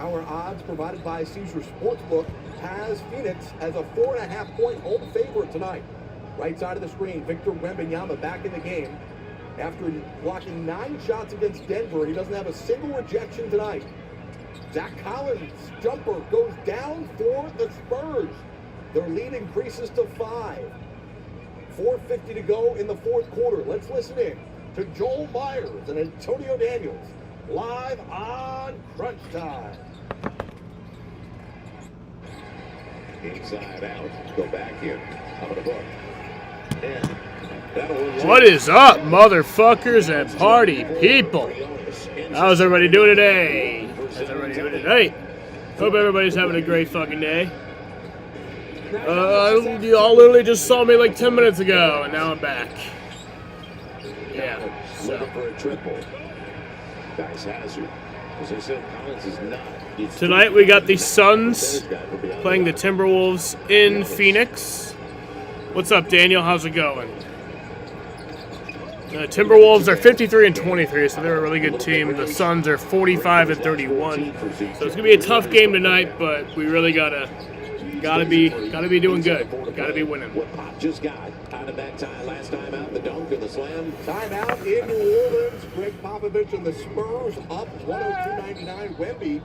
Our odds provided by Caesar Sportsbook has Phoenix as a 4.5-point home favorite tonight. Right side of the screen, Victor Wembanyama back in the game. After blocking 9 shots against Denver, he doesn't have a single rejection tonight. Zach Collins' jumper goes down for the Spurs. Their lead increases to 5. 4:50 to go in the fourth quarter. Let's listen in to Joel Myers and Antonio Daniels live on Crunch Time. Inside out, go back in. Out of the book. What is up, motherfuckers and party people? How's everybody doing today? Hope everybody's having a great fucking day. Y'all literally just saw me like 10 minutes ago, and now I'm back. Yeah. So. Tonight we got the Suns playing the Timberwolves in Phoenix. What's up, Daniel? How's it going? The Timberwolves are 53-23, so they're a really good team. The Suns are 45-31. So it's gonna be a tough game tonight, but we really gotta be doing good. Gotta be winning. What Pop just got out of that time last time out, the dunk and the slam. Timeout in New Orleans. Greg Popovich and the Spurs up 102-99. Wemby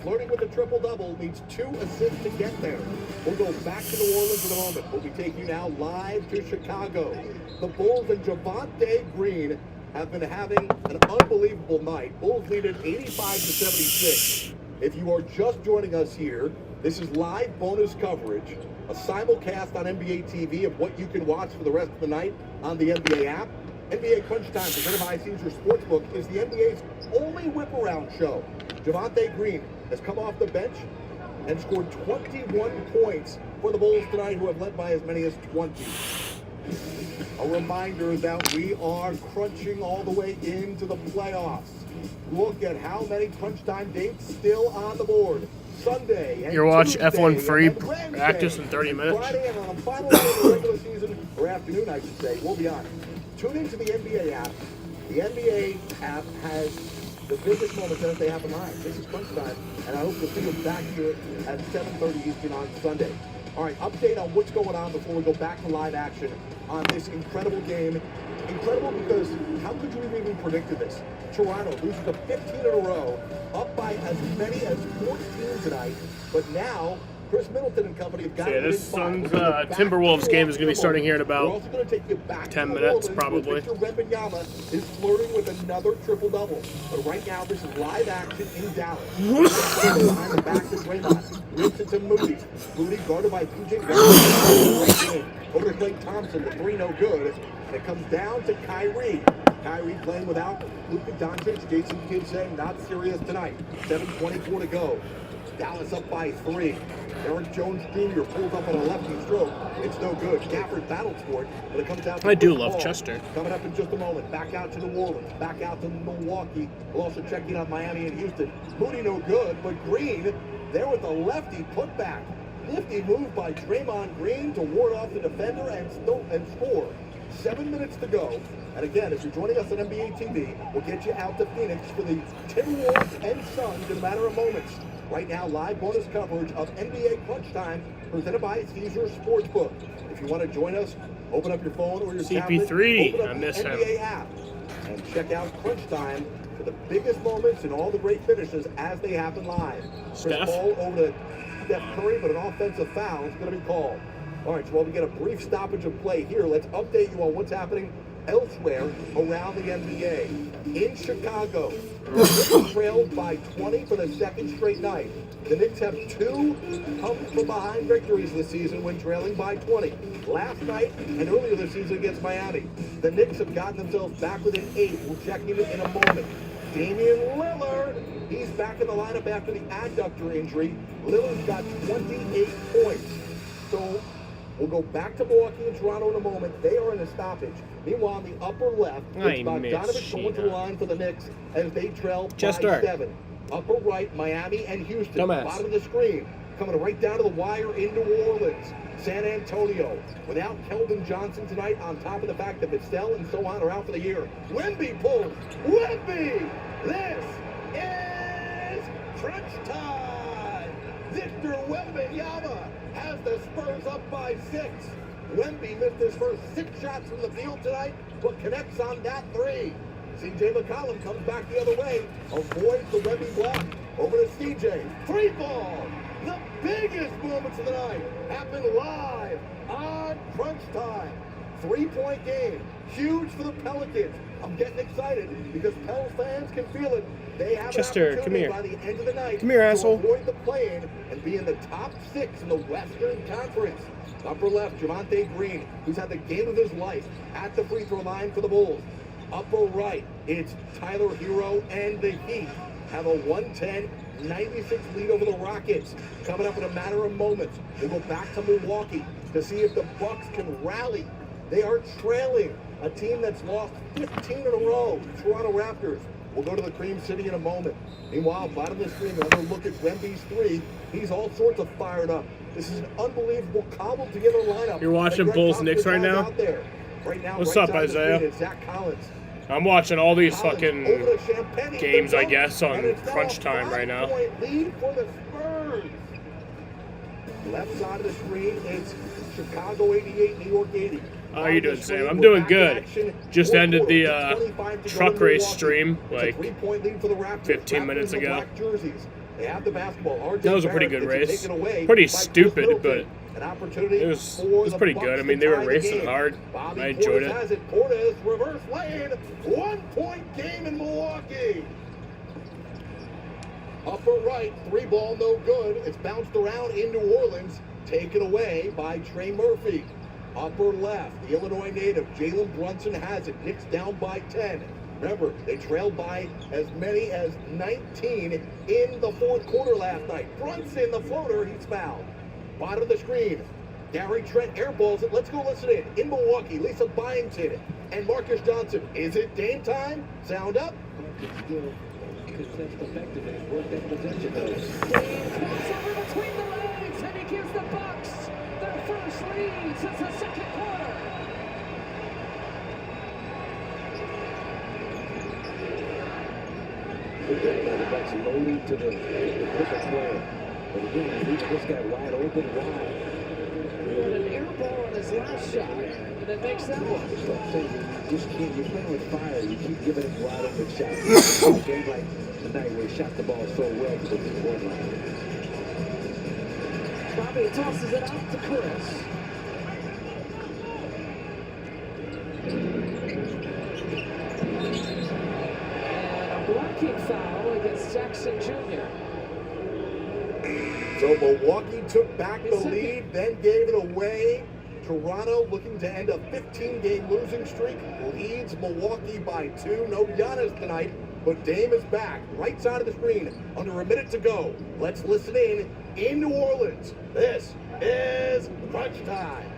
flirting with a triple-double, needs 2 assists to get there. We'll go back to New Orleans in a moment, but we take you now live to Chicago. The Bulls and Javonte Green have been having an unbelievable night. Bulls lead at 85-76. If you are just joining us here, this is live bonus coverage, a simulcast on NBA TV of what you can watch for the rest of the night on the NBA app. NBA Crunch Time, presented by Caesar Sportsbook, is the NBA's only whip-around show. Javonte Green has come off the bench and scored 21 points for the Bulls tonight, who have led by as many as 20. A reminder that we are crunching all the way into the playoffs. Look at how many Crunch Time dates still on the board. Sunday and You're watch Tuesday F1 free and Wednesday, practice in 30 minutes. Friday and on the final day of the regular season, or afternoon, I should say, we'll be on. Tune into the NBA app. The NBA app has the biggest moments as they happen live. This is Crunch Time, and I hope to see you back here at 7:30 Eastern on Sunday. All right, update on what's going on before we go back to live action on this incredible game. Incredible because how could you have even predicted this? Toronto loses to 15 in a row, up by as many as 14 tonight, but now Chris Middleton and company have got this Suns Timberwolves game is going to be starting here in about 10 minutes, probably. Victor Wembanyama is flirting with another triple-double. But right now, this is live action in Dallas. Behind the back to Draymond. Rips it to Moody. Moody guarded by P.J. Over to Klay Thompson. The 3 no good. And it comes down to Kyrie. Kyrie playing without Luka Doncic. Jason Kidd saying not serious tonight. 7:24 to go. Dallas up by 3. Eric Jones Jr. pulls up on a lefty stroke. It's no good. Gafford battles for it, but it comes out to I do Paul. love Chester. Coming up in just a moment. Back out to New Orleans. Back out to Milwaukee. We'll also check in on Miami and Houston. Moody no good, but Green there with a lefty putback. Nifty move by Draymond Green to ward off the defender and score. 7 minutes to go. And again, if you're joining us on NBA TV, we'll get you out to Phoenix for the Timberwolves and Suns in a matter of moments. Right now, live bonus coverage of NBA Crunch Time presented by Caesar Sportsbook. If you want to join us, open up your phone or your CP3, tablet, open up the NBA app, and check out Crunch Time for the biggest moments and all the great finishes as they happen live. Chris Paul over to Steph Curry, but an offensive foul is going to be called. All right, so while we get a brief stoppage of play here, let's update you on what's happening elsewhere around the NBA. In Chicago, the Knicks trailed by 20 for the second straight night. The Knicks have 2 come-from-behind victories this season when trailing by 20. Last night and earlier this season against Miami. The Knicks have gotten themselves back within 8. We'll check in a moment. Damian Lillard, he's back in the lineup after the adductor injury. Lillard's got 28 points. So we'll go back to Milwaukee and Toronto in a moment. They are in a stoppage. Meanwhile, on the upper left, it's Bogdanovic going to the line for the Knicks as they trail by 7. Upper right, Miami and Houston. Bottom of the screen, coming right down to the wire in New Orleans. San Antonio, without Keldon Johnson tonight, on top of the fact that Vassell and so on are out for the year. Wemby pulls. Wemby! This is crunch time. Victor Wembanyama has the Spurs up by 6. Wemby missed his first 6 shots from the field tonight, but connects on that 3. C.J. McCollum comes back the other way, avoids the Wemby block. Over to C.J. 3 ball. The biggest moments of the night happen live on crunch time. 3-point game. Huge for the Pelicans. I'm getting excited because Pels fans can feel it. They have Chester, an come opportunity here. by the end of the night Come here, to asshole. avoid the play-in and be in the top 6 in the Western Conference. Upper left, Javonte Green, who's had the game of his life at the free throw line for the Bulls. Upper right, it's Tyler Hero and the Heat have a 110-96 lead over the Rockets. Coming up in a matter of moments, we'll go back to Milwaukee to see if the Bucks can rally. They are trailing a team that's lost 15 in a row, Toronto Raptors. We'll go to the Cream City in a moment. Meanwhile, bottom of the screen, another look at Wemby's 3. He's all sorts of fired up. This is an unbelievable cobbled together lineup. You're watching Bulls Knicks right now? What's up, Isaiah? Zach Collins. I'm watching all these fucking Over to Champagne. games, I guess, on And it's now crunch a time right now. 5-point lead for the Spurs. Left side of the screen, it's Chicago 88, New York 80. How you doing, Sam? I'm doing good. Just ended the truck race stream like 15 minutes ago. They have the basketball. That was a pretty good race. Pretty stupid, but it was pretty good. I mean, they were racing hard. I enjoyed it. Portis reverse lane. 1-point game in Milwaukee. Upper right, 3 ball, no good. It's bounced around in New Orleans. Taken away by Trey Murphy. Upper left, the Illinois native, Jalen Brunson has it. Knicks down by 10. Remember, they trailed by as many as 19 in the 4th quarter last night. Brunson, the floater, he's fouled. Bottom of the screen, Gary Trent airballs it. Let's go listen in Milwaukee, Lisa Byington and Marcus Johnson. Is it Dame time? Sound up. Contest effectively worked that possession. Dame crossover between the legs, and he gives the Bucks their first lead since the 2nd quarter. The Bucks loaded to the pivot player. But again, he just got wide open wide. He had an air ball on his last shot, and it makes that one. I'm saying you just can't, you're playing with fire. You keep giving him wide open shots. A game like tonight where he shot the ball so well to the board line. Bobby tosses it out to Chris. And a blocking foul against Jackson Jr. So Milwaukee took back the lead, then gave it away. Toronto looking to end a 15-game losing streak, leads Milwaukee by 2. No Giannis tonight, but Dame is back. Right side of the screen, under a minute to go. Let's listen in New Orleans. This is crunch time.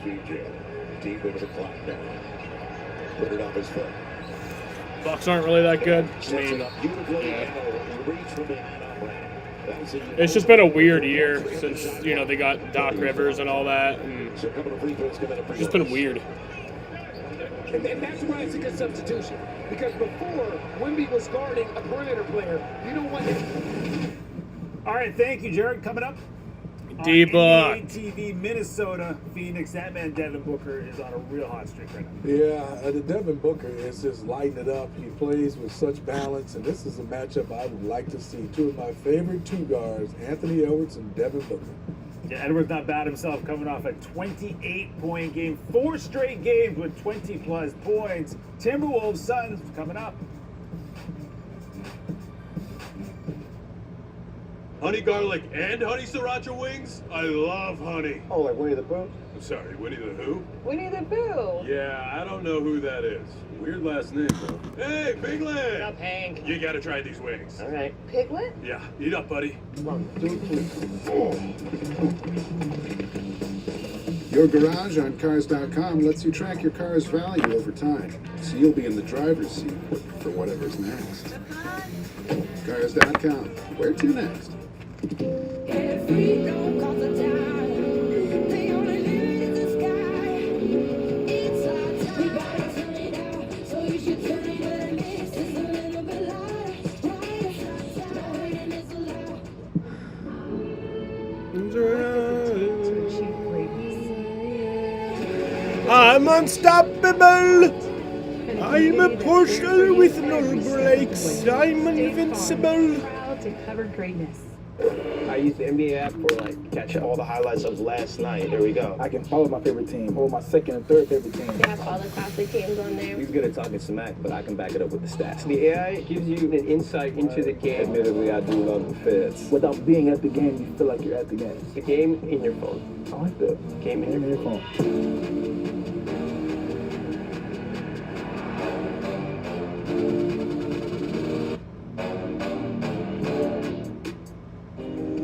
CJ, deep into the clock now. Put it off his foot. Bucks aren't really that good. I mean, it's just been a weird year since, you know, they got Doc Rivers and all that, and it's just been weird. And that's why it's a good substitution. Because before, Wemby was guarding a perimeter player. You don't want him. All right, thank you, Jared. Coming up D-Buck. on TV, Minnesota, Phoenix. That man, Devin Booker, is on a real hot streak right now. Yeah, the Devin Booker is just lighting it up. He plays with such balance, and this is a matchup I would like to see. 2 of my favorite 2 guards, Anthony Edwards and Devin Booker. Yeah, Edwards not bad himself, coming off a 28-point game. 4 straight games with 20-plus points. Timberwolves, Suns, coming up. Honey garlic and honey sriracha wings? I love honey. Oh, like Winnie the Pooh? I'm sorry, Winnie the Who? Winnie the Pooh. Yeah, I don't know who that is. Weird last name, though. Hey, Piglet! What up, Hank? You gotta try these wings. All right. Piglet? Yeah, eat up, buddy. 1, 2, 3. Your garage on Cars.com lets you track your car's value over time, so you'll be in the driver's seat for whatever's next. Cars.com. Where to next? Every road calls a dime. The only limit is the sky. It's our time. We gotta turn it out, so you should turn it. But this is a little bit loud. I'm unstoppable. I'm a Porsche with no brakes. I'm invincible. Proud to cover greatness. I used the NBA app for catch all the highlights of last night. There we go. I can follow my favorite team or my second and third favorite team. They have all the classic games on there. He's good at talking smack, but I can back it up with the stats. The AI gives you an insight into the game. Admittedly, I do love the fits. Without being at the game, you feel like you're at the game. The game in your phone. I like that. Game in your phone.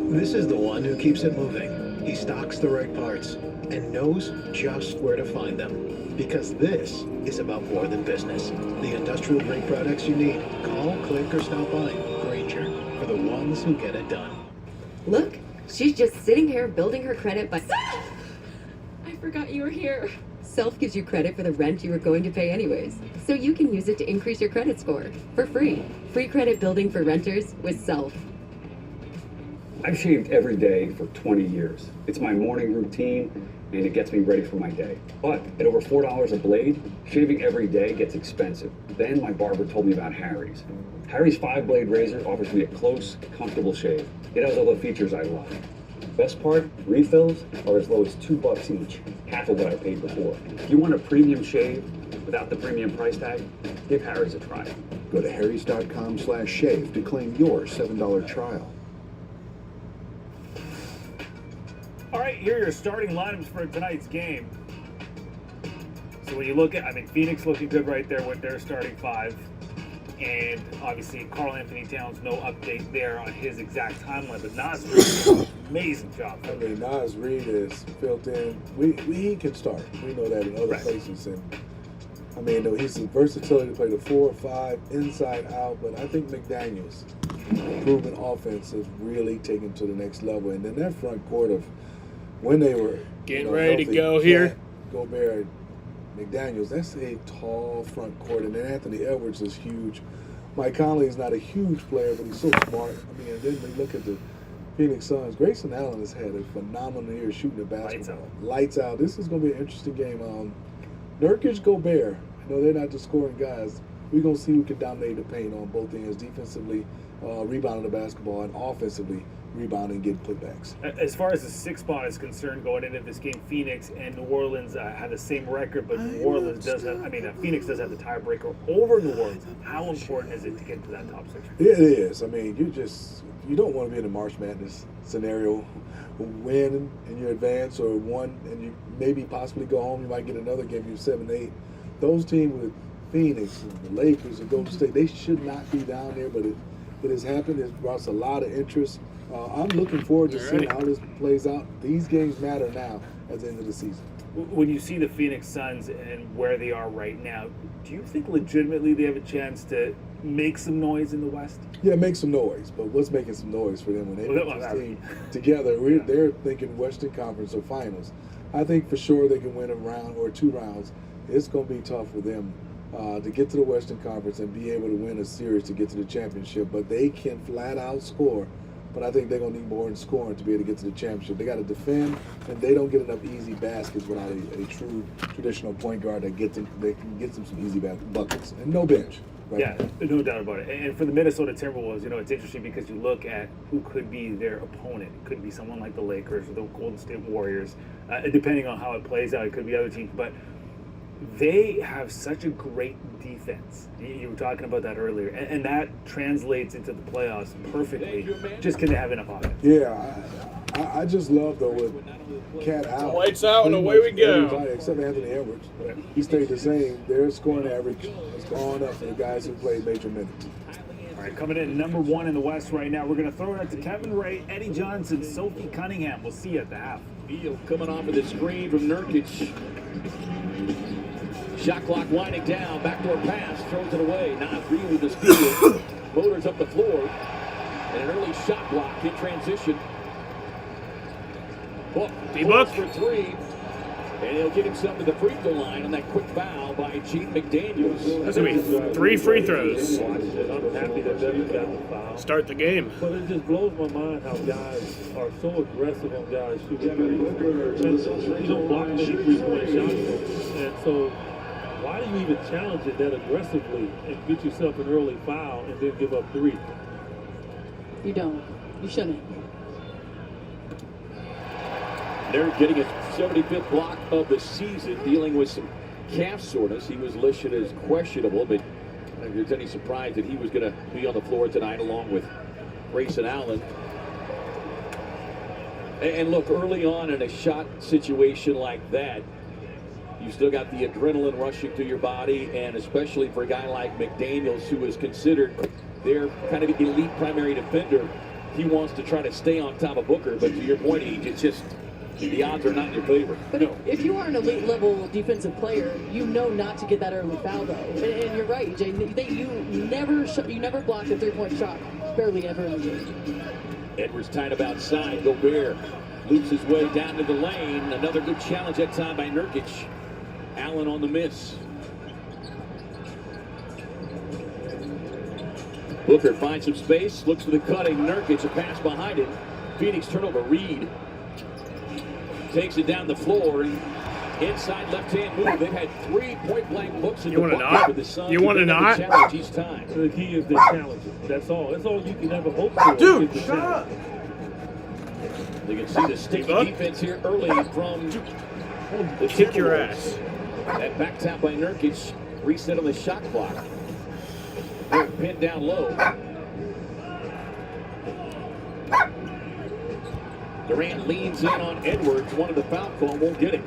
This is the one who keeps it moving. He stocks the right parts and knows just where to find them. Because this is about more than business. The industrial grade products you need. Call, click, or stop by. Granger, for the ones who get it done. Look, she's just sitting here building her credit by... I forgot you were here. Self gives you credit for the rent you were going to pay anyways. So you can use it to increase your credit score for free. Free credit building for renters with Self. I've shaved every day for 20 years. It's my morning routine, and it gets me ready for my day. But at over $4 a blade, shaving every day gets expensive. Then my barber told me about Harry's. Harry's 5-blade razor offers me a close, comfortable shave. It has all the features I love. Best part, refills are as low as $2 each, half of what I paid before. If you want a premium shave without the premium price tag, give Harry's a try. Go to harrys.com/shave to claim your $7 trial. All right, here are your starting lineups for tonight's game. So when you look at, Phoenix looking good right there with their starting 5. And obviously, Karl Anthony Towns, no update there on his exact timeline. But Nas Reed did an amazing job. Nas Reed is built in. He can start. We know that in other places. And he's the versatility to play the 4 or 5 inside out. But I think McDaniels' proven offense has really taken to the next level. And then that front court of when they were getting ready healthy, to go here. Gobert, McDaniels, that's a tall front court. And then Anthony Edwards is huge. Mike Conley is not a huge player, but he's so smart. And then we look at the Phoenix Suns. Grayson Allen has had a phenomenal year shooting the basketball. Lights out. This is going to be an interesting game. Nurkic, Gobert. I know they're not the scoring guys. We're going to see who can dominate the paint on both ends, defensively, rebounding the basketball, and offensively, rebounding and getting putbacks. As far as the 6th spot is concerned, going into this game, Phoenix and New Orleans have the same record, but New Orleans does have, Phoenix does have the tiebreaker over New Orleans. How important is it to get to that top 6? It is. You don't want to be in a March Madness scenario, win and you advance, or one and you maybe possibly go home. You might get another game. You're 7-8. Those teams with Phoenix and the Lakers and Golden State, they should not be down there, but it has happened. It's brought us a lot of interest. I'm looking forward to seeing how this plays out. These games matter now at the end of the season. When you see the Phoenix Suns and where they are right now, do you think legitimately they have a chance to make some noise in the West? Yeah, make some noise. But what's making some noise for them when they put this team together? They're thinking Western Conference or Finals. I think for sure they can win a round or 2 rounds. It's going to be tough for them to get to the Western Conference and be able to win a series to get to the championship. But they can flat out score. But I think they're going to need more in scoring to be able to get to the championship. They got to defend, and they don't get enough easy baskets without a true traditional point guard that can get them some easy buckets. And no bench. Right? Yeah, no doubt about it. And for the Minnesota Timberwolves, it's interesting because you look at who could be their opponent. It could be someone like the Lakers or the Golden State Warriors. Depending on how it plays out, it could be other teams. But they have such a great defense. You were talking about that earlier. And that translates into the playoffs perfectly. Just can they have enough offense? Yeah, I just love, though, with Cat out. Lights out and away we go. Everybody except Anthony Edwards. He stayed the same. Their scoring average has gone up for the guys who played major minutes. All right, coming in number 1 in the West right now, we're going to throw it out to Kevin Ray, Eddie Johnson, Sophie Cunningham. We'll see you at the half. Beal coming off of the screen from Nurkic. Shot clock winding down. Backdoor pass. Throws it away. Nas Reed with the steal. Motors up the floor. And an early shot block in transition. D-Book for 3. And he'll get himself to the free throw line on that quick foul by Chief McDaniels. That's going to be 3 free throws. I'm happy that Devin got the foul. Start the game. But it just blows my mind how guys are so aggressive on guys shooting threes. You don't block many three-point shots. And so why do you even challenge it that aggressively and get yourself an early foul and then give up 3? You don't. You shouldn't. They're getting a 75th block of the season, dealing with some calf soreness. He was listed as questionable, but if there's any surprise that he was going to be on the floor tonight along with Grayson Allen. And look, early on in a shot situation like that, you still got the adrenaline rushing through your body, and especially for a guy like McDaniels, who is considered their kind of elite primary defender, he wants to try to stay on top of Booker. But to your point, it's just the odds are not in your favor. But if you are an elite level defensive player, you know not to get that early foul though. And you're right, Jay. You never block a 3-point shot, barely ever in the game. Edwards tied up outside. Gobert loops his way down to the lane. Another good challenge that time by Nurkic. Allen on the miss. Booker finds some space, looks for the cutting Nurkic, a pass behind him. Phoenix turnover. Reed takes it down the floor and inside left-hand move. They've had 3 point-blank looks in the bucket for the Suns. You want to not? Challenge each time. The key is the challenge. That's all. That's all you can ever hope for. Dude, shut up. You can see the sticky defense here early from the Kick your Timberwolves. ass. That back tap by Nurkic. Reset on the shot clock. They're pinned down low. Durant leans in on Edwards. One of the foul call won't get him.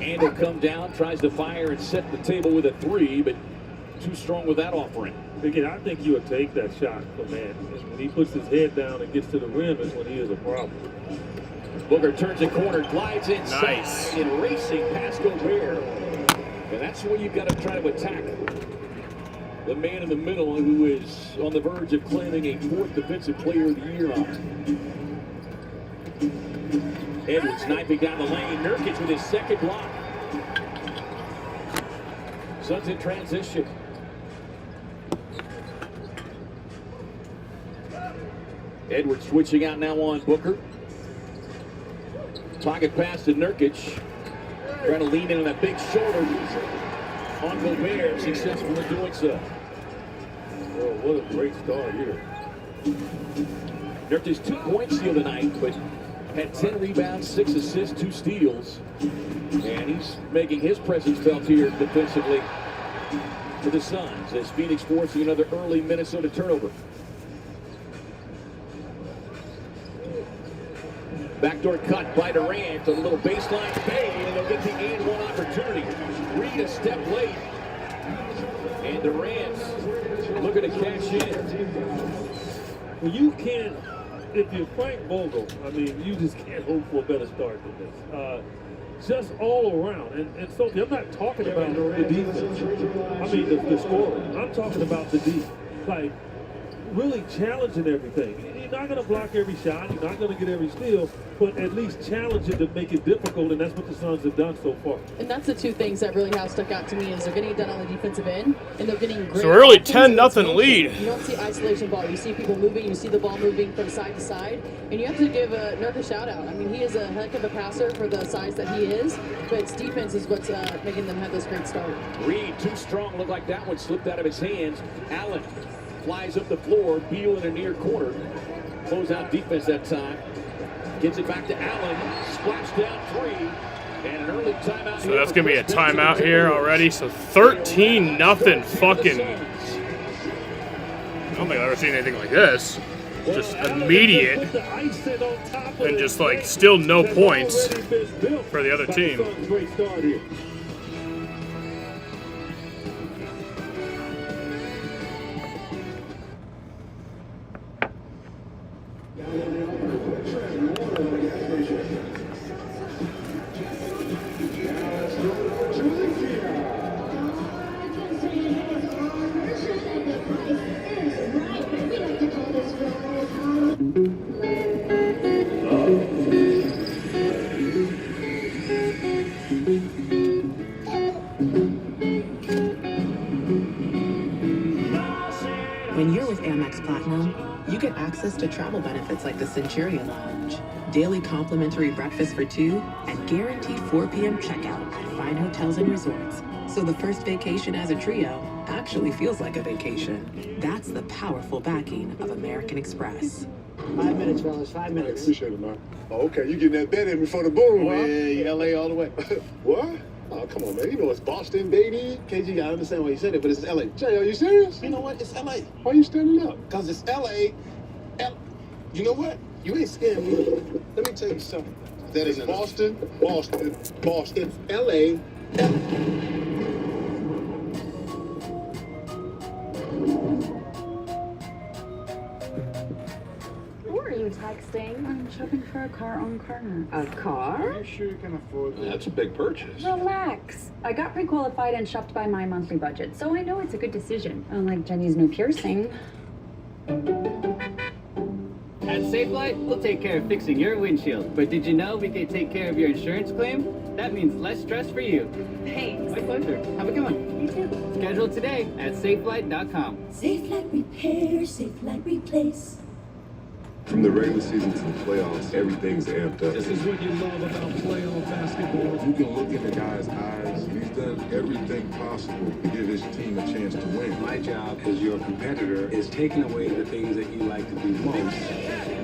And he'll come down, tries to fire and set the table with a 3, but too strong with that offering. Again, I think you would take that shot from man. When he puts his head down and gets to the rim is when he is a problem. Booker turns the corner, glides inside, Nice. and racing past Gobert. And that's where you've got to try to attack the man in the middle who is on the verge of claiming a 4th Defensive Player of the Year honor. Edwards sniping down the lane. Nurkic with his second block. Suns in transition. Edwards switching out now on Booker. Pocket pass to Nurkic. Trying to lean in on that big shoulder on Gobert. Successful in doing so. Oh, what a great start here. Nurkic's 2 points steal tonight, but had 10 rebounds, 6 assists, 2 steals. And he's making his presence felt here defensively for the Suns as Phoenix forcing another early Minnesota turnover. Backdoor cut by Durant, a little baseline fade, and they'll get the and one opportunity. Reed a step late, and Durant looking to cash in. Well, you can't, if you're Frank Vogel, I mean, you just can't hope for a better start than this. Just all around. And Sophie, I'm not talking about the defense. I mean, the scoring. I'm talking about the D. Like, really challenging everything. You're not going to block every shot. You're not going to get every steal, but at least challenge it to make it difficult, and that's what the Suns have done so far. And that's the 2 things that really have stuck out to me is they're getting it done on the defensive end, and they're getting great. So early 10-0 lead. You don't see isolation ball. You see people moving. You see the ball moving from side to side, and you have to give Nurk a shout out. I mean, he is a heck of a passer for the size that he is, but it's defense is what's making them have this great start. Reed too strong. Looked like that one slipped out of his hands. Allen flies up the floor. Beal in a near corner. Close out defense that time. Gets it back to Allen. Splash down 3. And an early timeout. So that's going to be a timeout here already. So 13-0 fucking. I don't think I've ever seen anything like this. Just immediate. And just like still no points for the other team. Great start here. access to travel benefits like the Centurion Lounge, daily complimentary breakfast for 2, and guaranteed 4 p.m. checkout at fine hotels and resorts. So the first vacation as a trio actually feels like a vacation. That's the powerful backing of American Express. 5 minutes, fellas, 5 minutes. Appreciate it, man. Oh, okay, you getting that bet in before the boom, What? man. LA all the way. What? Oh, come on, man. You know it's Boston, baby. KG, I understand why you said it, but it's LA. Jay, are you serious? You know what? It's LA. Why you standing up? Because it's LA. You know what? You ain't scared me. Let me tell you something. That is Boston, Boston, Boston, LA. Who are you texting? I'm shopping for a car on Carter. A car? Are you sure you can afford that? That's a big purchase. Relax. I got pre-qualified and shopped by my monthly budget, so I know it's a good decision. Unlike Jenny's new piercing. At Safelite, we'll take care of fixing your windshield. But did you know we can take care of your insurance claim? That means less stress for you. Thanks. My pleasure. Have a good one. You too. Schedule today at safelight.com. Safelite Repair, Safelite Replace. From the regular season to the playoffs, everything's amped up. This is what you love about playoff basketball. You can look in the guy's eyes. He's done everything possible to give his team a chance to win. My job as your competitor is taking away the things that you like to do most.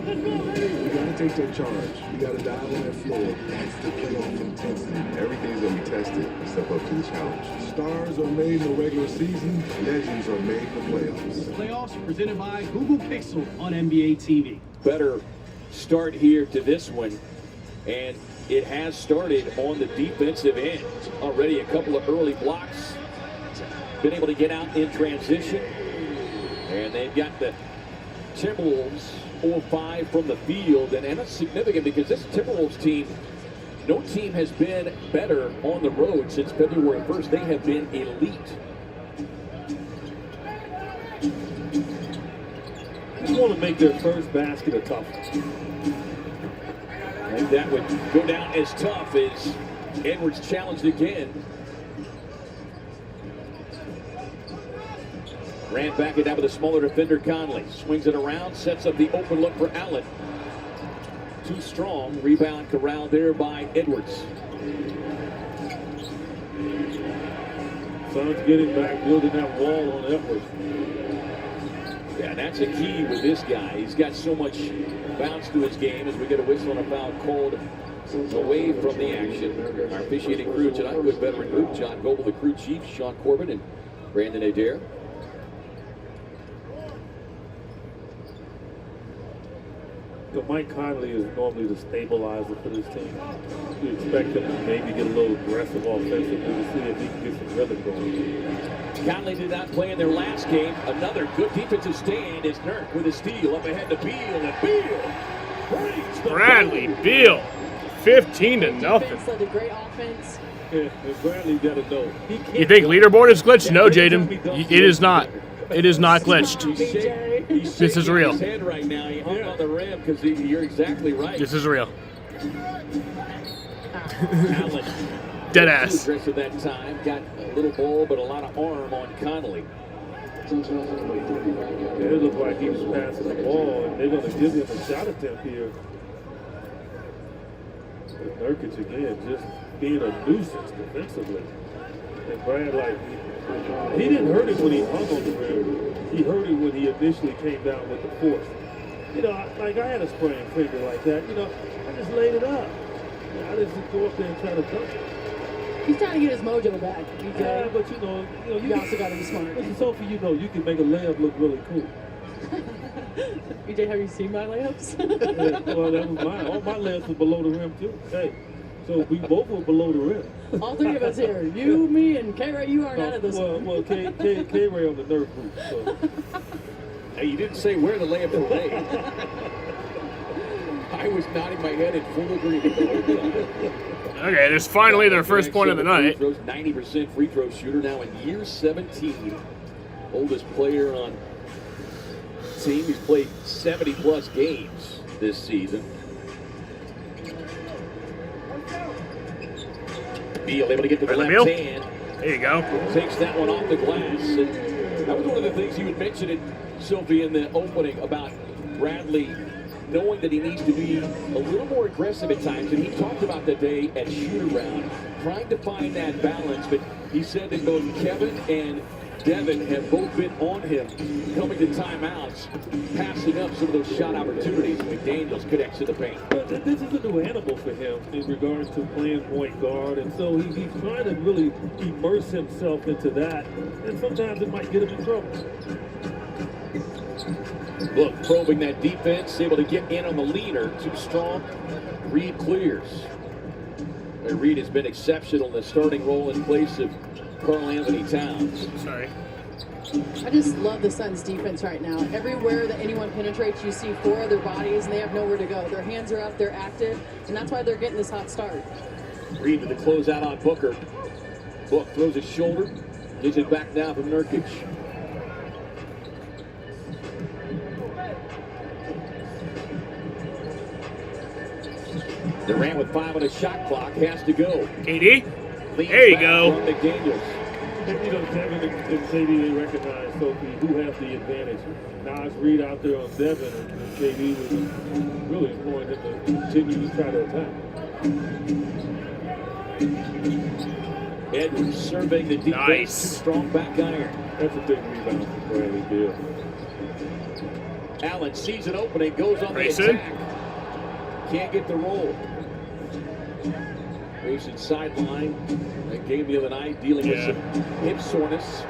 You gotta take that charge. You gotta dive on that floor. That's the playoff intensity. Everything's gonna be tested and step up to the challenge. Stars are made in the regular season. Legends are made in the playoffs. Playoffs presented by Google Pixel on NBA TV. Better start here to this one, and it has started on the defensive end. Already a couple of early blocks, been able to get out in transition, and they've got the Timberwolves 4-5 from the field, and that's significant because this Timberwolves team, no team has been better on the road since February 1st. They have been elite. Just want to make their first basket a tough one. I think that would go down as tough as Edwards challenged again. Ran back it down with a smaller defender, Conley. Swings it around, sets up the open look for Allen. Too strong. Rebound corralled there by Edwards. Suns getting back, building that wall on Edwards. Yeah, that's a key with this guy. He's got so much bounce to his game as we get a whistle and a foul called away from the action. Our officiating crew tonight with veteran group, John Goble, the crew chief, Sean Corbin, and Brandon Adair. So Mike Conley is normally the stabilizer for this team. You expect him to maybe get a little aggressive offensively to see if he can get some rhythm going. Conley did not play in their last game. Another good defensive stand is Nurk with a steal up ahead to Beal, and Beal brings the Bradley Beal, 15 to nothing. Defense led a great offense. Yeah, and Bradley got to know. He can't You think leaderboard is glitched? No, Jaden. It is not. It is not glitched. This is real. His head right now. He hung on the rim because you're exactly right. This is real. Allen. Dead ass. Rest of that time got a little ball, but a lot of arm on Conley. Yeah, it looked like he was passing the ball, and they're going to give him a shot attempt here. But Nurkic again, just being a nuisance defensively. And Brad, like, he didn't hurt him when he hung on the rim. He hurt him when he initially came down with the force. You know, like I had a sprained finger like that. You know, I just laid it up. I just go up there and try to dunk it. He's trying to get his mojo back. Yeah, but you you also got to be smart. Listen, Sophie, you know, you can make a layup look really cool. EJ, have you seen my layups? Yeah, well, that was mine. All my layups were below the rim too. Hey, so we both were below the rim. All three of us here. You, me, and K-Ray, you aren't out of this one. Well, K-Ray on the nerve group. So. Hey, you didn't say where the layup was made. I was nodding my head in full agreement. Okay, there's finally their first point of the night. 90% free throw shooter now in year 17. Oldest player on team. He's played 70-plus games this season. Beal able to get to the left hand. There you go. Takes that one off the glass. And that was one of the things you had mentioned, Sophie, in the opening about Bradley knowing that he needs to be a little more aggressive at times, and he talked about that day at shoot-around, trying to find that balance, but he said that both Kevin and Devin have both been on him coming to timeouts, passing up some of those shot opportunities. McDaniels connects to the paint. But this is a new animal for him in regards to playing point guard, and so he's trying to really immerse himself into that, and sometimes it might get him in trouble. Look, probing that defense, able to get in on the leader. Too strong. Reed clears. And Reed has been exceptional in the starting role in place of Karl Anthony Towns. Sorry. I just love the Suns' defense right now. Everywhere that anyone penetrates, you see four other bodies, and they have nowhere to go. Their hands are up, they're active, and that's why they're getting this hot start. Reed with the closeout on Booker. Book throws his shoulder. Gives it back now from Nurkic. Durant with 5 on the shot clock has to go. KD? There you go. McDaniels. And, you know, Devin and KD, they recognize, Sophie, who has the advantage. Now it's Reed out there on Devin, and KD was really wanting him to continue to try to attack. Edwards surveying the defense. Nice. Strong back iron. That's a big rebound for Bradley Beal. Allen sees an opening, goes on Grayson. the attack. Can't get the roll. Grayson sideline. That game the other night, dealing with some hip soreness.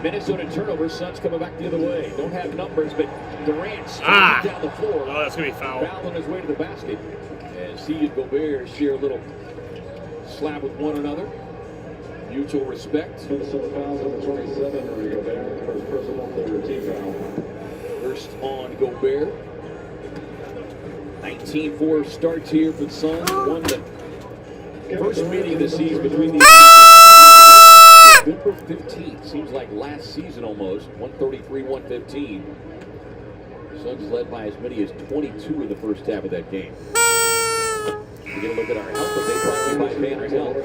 Minnesota turnover. Suns coming back the other way. Don't have numbers, but Durant striking down the floor. Oh, that's going to be foul. Foul on his way to the basket. As he and Gobert share a little slap with one another. Mutual respect. Minnesota fouls number 27, Rudy Gobert, first personal, third team foul. First on Gobert. 19-4 starts here for the Suns. Won the first meeting of the season between these. November 15th. Seems like last season almost. 133-115. Suns led by as many as 22 in the first half of that game. We're going to look at our health update brought to you by Banner's Health. The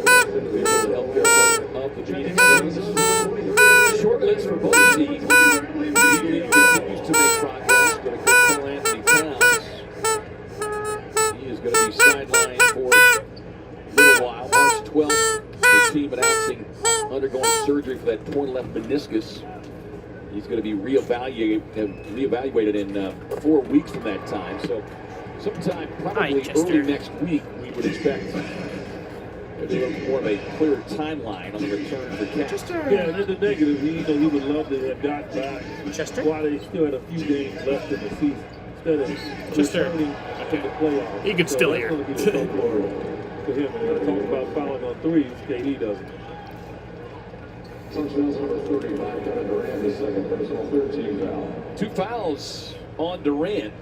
healthcare partner of the Phoenix Suns. Short list for both teams. The league continues to make progress. Going to Karl Anthony Towns. He is going to be sidelined for a little while. March 12th, the team announcing undergoing surgery for that torn left meniscus. He's going to be reevaluated in 4 weeks from that time. So sometime probably early next week, we would expect maybe a little more of a clear timeline on the return for Cat. Yeah, and the negative, he would love to have got back while they still had a few games left in the season. Instead of returning to the playoffs. He could still hear. That's going to be the tough part for him. And talk about fouling on threes, KD doesn't. Suns number 35, Kevin Durant, his second personal, third team foul. 2 fouls on Durant.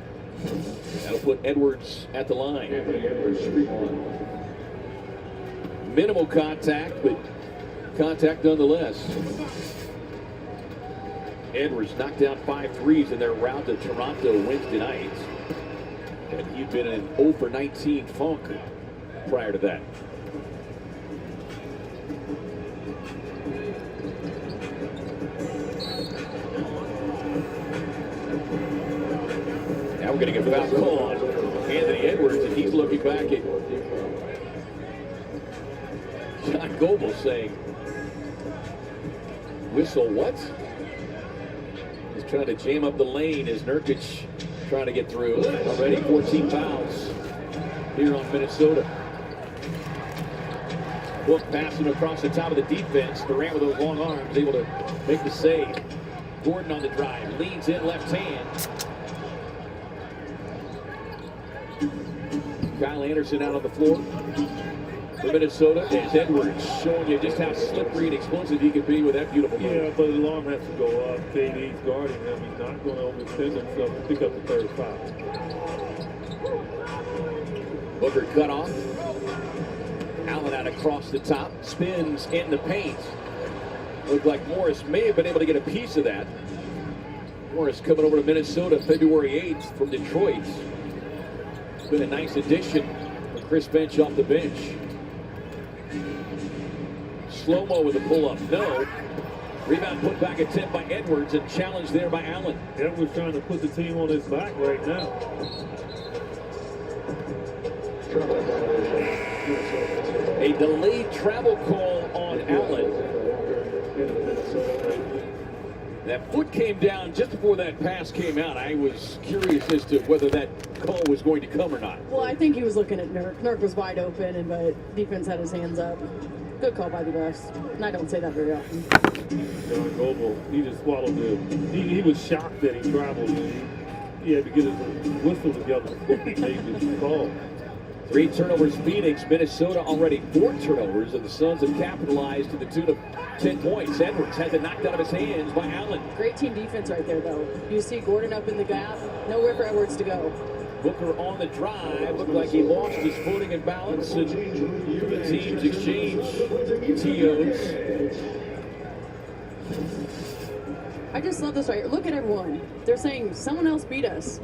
That'll put Edwards at the line. Anthony Edwards, street one. Minimal contact, but contact nonetheless. Edwards knocked down 5 threes in their route to Toronto Wednesday night. And he'd been in 0 for 19 funk prior to that. Now we're going to get a foul call on Anthony Edwards, and he's looking back at John Goebel saying, whistle what? He's trying to jam up the lane as Nurkic trying to get through. Already 14 fouls here on Minnesota. Book passing across the top of the defense. Durant with those long arms able to make the save. Gordon on the drive, leans in left hand. Kyle Anderson out on the floor for Minnesota. As Edwards showing you just how slippery and explosive he can be with that beautiful move. Yeah, but the alarm has to go up. KD's guarding him. He's not going to overextend himself to pick up the third foul. Booker cut off. Allen out across the top. Spins in the paint. Looked like Morris may have been able to get a piece of that. Morris coming over to Minnesota February 8th from Detroit. It's been a nice addition for Chris Bench off the bench. Slow-mo with a pull-up. No. Rebound put back attempt by Edwards and challenged there by Allen. Edwards trying to put the team on his back right now. A delayed travel call on Allen. That foot came down just before that pass came out. I was curious as to whether that call was going to come or not. Well, I think he was looking at Nurk. Nurk was wide open, but defense had his hands up. Good call by the refs. And I don't say that very often. John Goble, he just swallowed it. He was shocked that he traveled. He had to get his whistle together before he made this call. 3 turnovers Phoenix. Minnesota already 4 turnovers, and the Suns have capitalized to the tune of 10 points. Edwards has it knocked out of his hands by Allen. Great team defense right there, though. You see Gordon up in the gap. Nowhere for Edwards to go. Booker on the drive. Looked like he lost his footing and balance. And the teams exchange TOs. I just love this right here. Look at everyone. They're saying someone else beat us.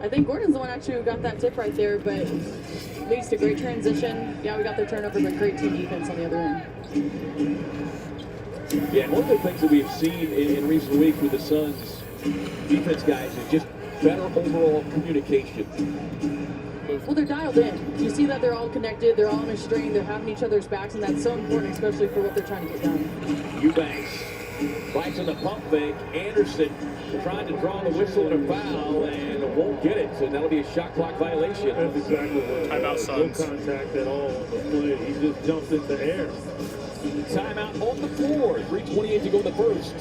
I think Gordon's the one actually who got that tip right there, but leads to great transition. Yeah, we got the turnover, but great team defense on the other end. Yeah, one of the things that we've seen in recent weeks with the Suns defense guys is just better overall communication. Well, they're dialed in. You see that they're all connected, they're all on a string, they're having each other's backs, and that's so important, especially for what they're trying to get done. Eubanks bites on the pump fake. Anderson trying to draw the whistle and a foul and won't get it, so that'll be a shot clock violation. That's exactly what timeout Suns. No contact at all on the play. He just jumps into air. Timeout on the floor. 3:28 to go in the first.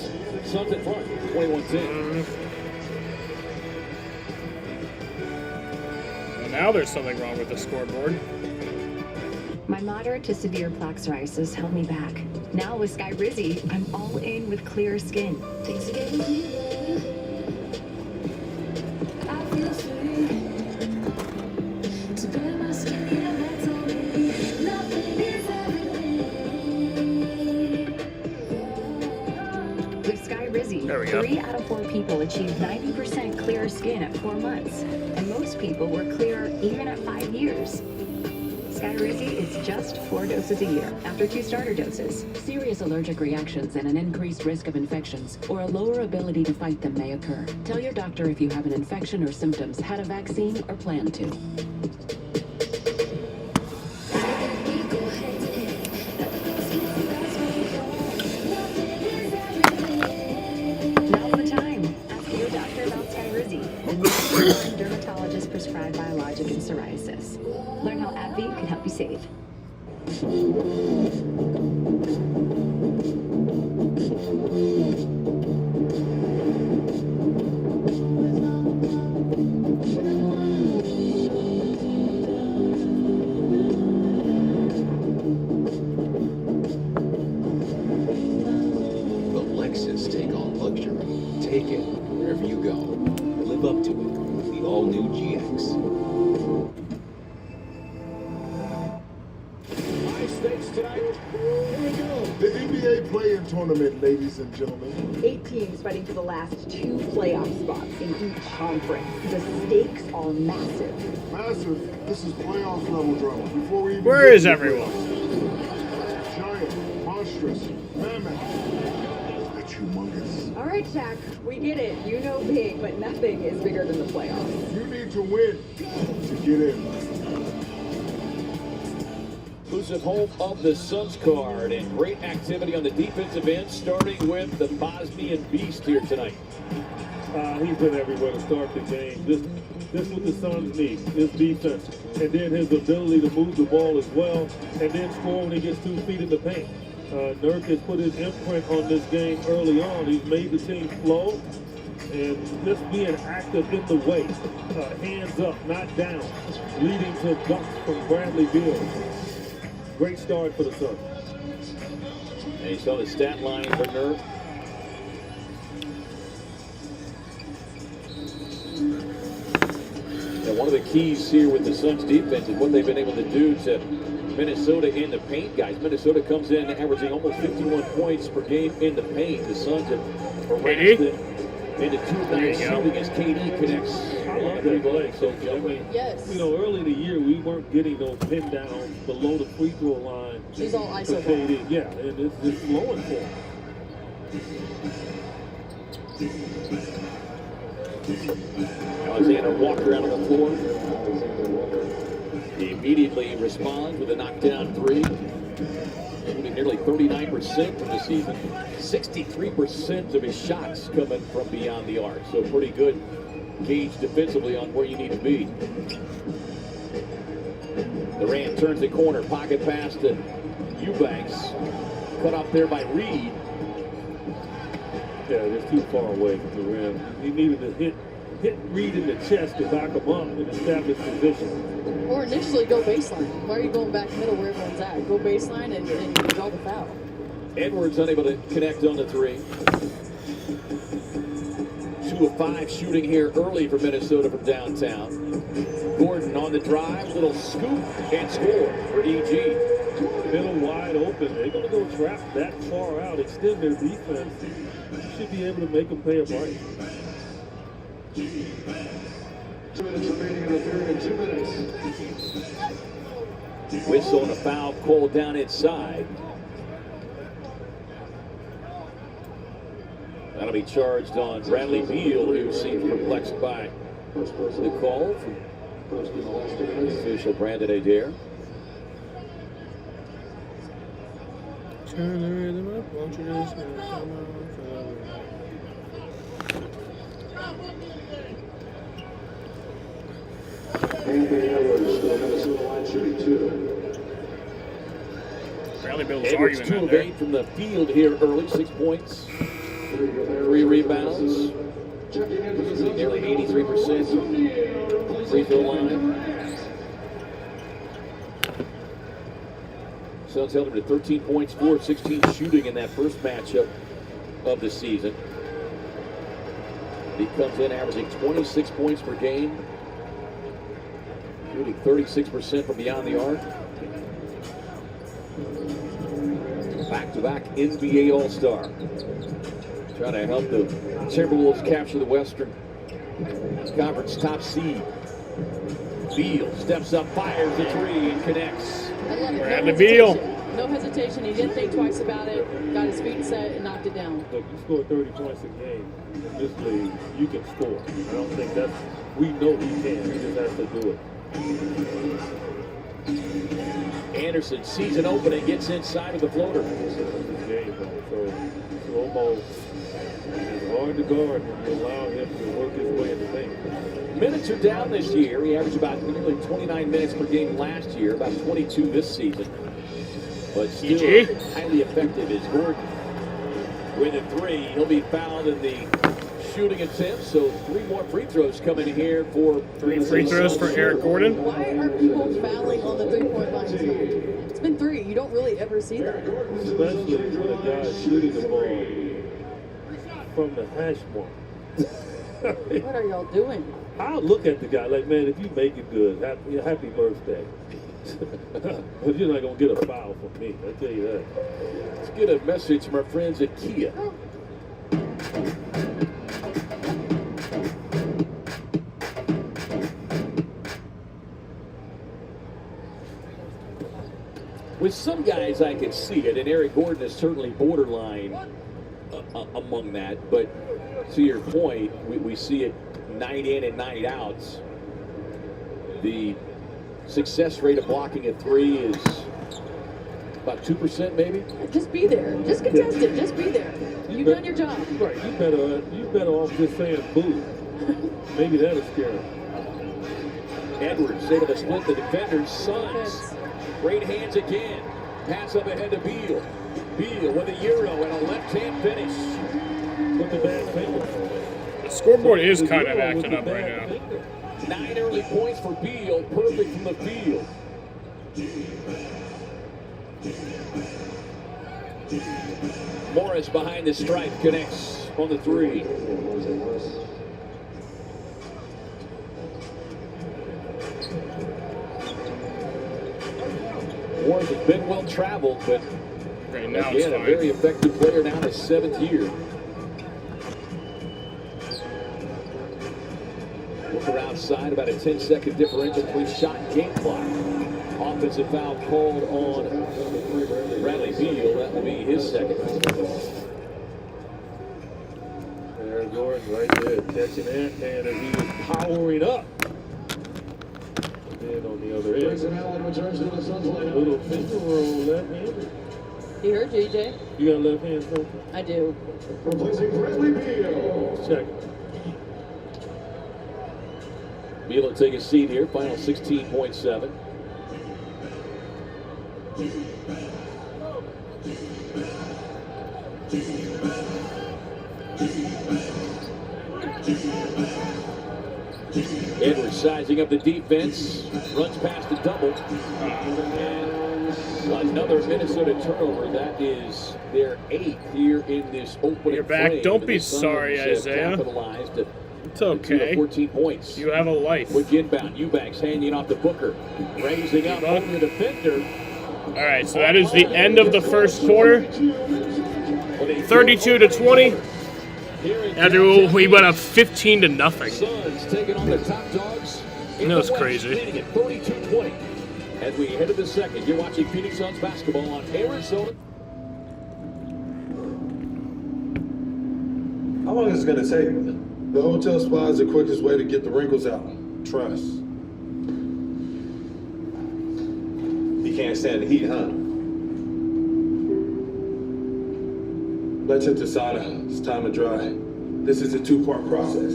Suns in front, 21-10. Well, now there's something wrong with the scoreboard. My moderate to severe plaque psoriasis held me back. Now with Sky Rizzy, I'm all in with clear skin. Things are getting clearer. I feel free to burn my skin and that's all me. Nothing is everything. With Sky Rizzy, There we go. 3 out of 4 people achieved 90% clearer skin at 4 months. And most people were clearer even at 5 years. Skyrizi is just 4 doses a year after 2 starter doses. Serious allergic reactions and an increased risk of infections or a lower ability to fight them may occur. Tell your doctor if you have an infection or symptoms, had a vaccine, or plan to. Now's the time. Ask your doctor about Skyrizi. Dermatologist prescribed biologic in psoriasis. Learn how AbbVie can help you save. The Lexus take on luxury. Take it wherever you go. Live up to it. The all-new GX. Stakes tonight. Here we go. The NBA play-in tournament, ladies and gentlemen. 8 teams fighting for the last 2 playoff spots in each conference. The stakes are massive. Massive. This is playoff level drama. Before we even Where is everyone? Giant, monstrous, mammoth. It's humongous. All right, Shaq, we get it. You know big, but nothing is bigger than the playoffs. You need to win to get in. Exclusive home of the Suns card and great activity on the defensive end, starting with the Bosnian Beast here tonight. He's been everywhere to start the game. This what the Suns need, his defense, and then his ability to move the ball as well, and then score when he gets 2 feet in the paint. Nurk has put his imprint on this game early on. He's made the team flow, and just being active in the way, hands up, not down, leading to dunks from Bradley Beal. Great start for the Suns. And you saw the stat line for Nurk. And one of the keys here with the Suns defense is what they've been able to do to Minnesota in the paint, guys. Minnesota comes in averaging almost 51 points per game in the paint. The Suns have harassed them into 2-9 shooting as KD connects. I love that play. So, I mean, yes. You know, early in the year, we weren't getting those pin downs below the free throw line. She's all for ISO. KD. Yeah, and it's just flowing for him. Alexander Walker out on the floor. He immediately responds with a knockdown three. Shooting nearly 39% from the season. 63% of his shots coming from beyond the arc. So pretty good gauge defensively on where you need to be. Durant turns the corner. Pocket pass to Eubanks. Cut off there by Reed. Yeah, just too far away from the rim. He needed to hit Reed in the chest to back him up and establish position. Or initially go baseline. Why are you going back middle where everyone's at? Go baseline and draw the foul. Edwards unable to connect on the three. 2 of 5 shooting here early for Minnesota from downtown. Gordon on the drive, little scoop and score for EG. Middle wide open. They're going to go trap that far out, extend their defense. You should be able to make them pay a price. 2 minutes remaining in the period, 2 minutes. Whistle and a foul called down inside. That'll be charged on Bradley Beal, who seems perplexed by the call from the official Brandon Adair. Turn the rhythm up, won't you just come on Anthony Edwards, the Minnesota line shooting 2. Bradley Beal's Edwards arguing 2 that of there. 8 from the field here early, 6 points, 3 rebounds, nearly 83% free throw line. Suns held him to 13 points, 4 of 16 shooting in that first matchup of the season. He comes in averaging 26 points per game, shooting 36% from beyond the arc. Back-to-back NBA All-Star. Trying to help the Timberwolves capture the Western Conference top seed. Beal steps up, fires the three, and connects. I love it. Bradley Beal. No hesitation. He didn't think twice about it. Got his feet set and knocked it down. Look, you score 30 points a game in this league, you can score. I don't think that's, we know he can. He just has to do it. Anderson sees an opening, gets inside of the floater. So it's almost hard to guard when you allow him to work his way into things. Minutes are down this year. He averaged about nearly 29 minutes per game last year, about 22 this season. But still highly effective is Gordon. With a three, he'll be fouled in the shooting attempt. So 3 more free throws coming here for 3 free throws for Eric Gordon. Why are people fouling on the 3-point line tonight? It's been 3. You don't really ever see that. Especially when a guy is shooting the ball from the hash mark. What are y'all doing? I'll look at the guy like, man, if you make it good, happy birthday. But you're not going to get a foul from me, I tell you that. Let's get a message from our friends at Kia. With some guys, I can see it, and Eric Gordon is certainly borderline among that. But to your point, we see it night in and night out. The success rate of blocking a three is about 2%, maybe. Just be there. Just contest it. Just be there. You've done your job. Right. You better off just saying boo. Maybe that'll scare him. Edwards able to split the defenders. Suns. Great hands again. Pass up ahead to Beal. Beal with a euro and a left-hand finish. With the bad finger. The scoreboard is kind of acting up right now. 9 early points for Beal. Perfect from the field. Morris behind the stripe connects on the three. Morris has been well traveled, but again, a very effective player now in his 7th year. Look around side, about a 10-second differential between shot and game clock. Offensive foul called on Bradley Beal. That will be his second. Jordan right there catching that hand as he was powering up. And then on the other end, Grayson Allen returns to the Suns lineup. little finger roll left-handed. He hurt you, EJ? You got left hand, Sophie? I do. Replacing Bradley Beal. Check it. Beal will take a seat here. Final 16.7. Edwards sizing up the defense. Runs past the double. And another Minnesota turnover. That is their 8th here in this opening. You're back. frame. Don't And be the Suns sorry, have Isaiah. capitalized to It's okay. 14 points. You have a life. Quick inbound. Eubanks handing off to Booker. Raising up over the defender. All right, so that is the end of the first quarter. 32-20. After we went up 15-0. Suns taking on the top dogs. That was crazy. 32-20. As we head to the second, you're watching Phoenix Suns basketball on Arizona. How long is it going to take? The hotel spa is the quickest way to get the wrinkles out. Trust. You can't stand the heat, huh? Let's hit the sauna. It's time to dry. This is a 2-part process.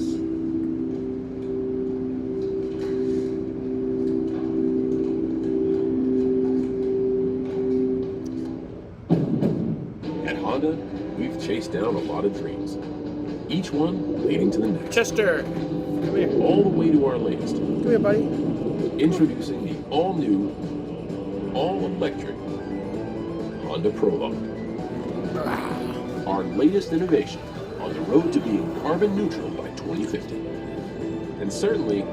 At Honda, we've chased down a lot of dreams. Each one leading to the next. Chester, come here. All the way to our latest. Come here, buddy. Introducing the all-new, all-electric Honda Prologue. Our latest innovation on the road to being carbon neutral by 2050. And certainly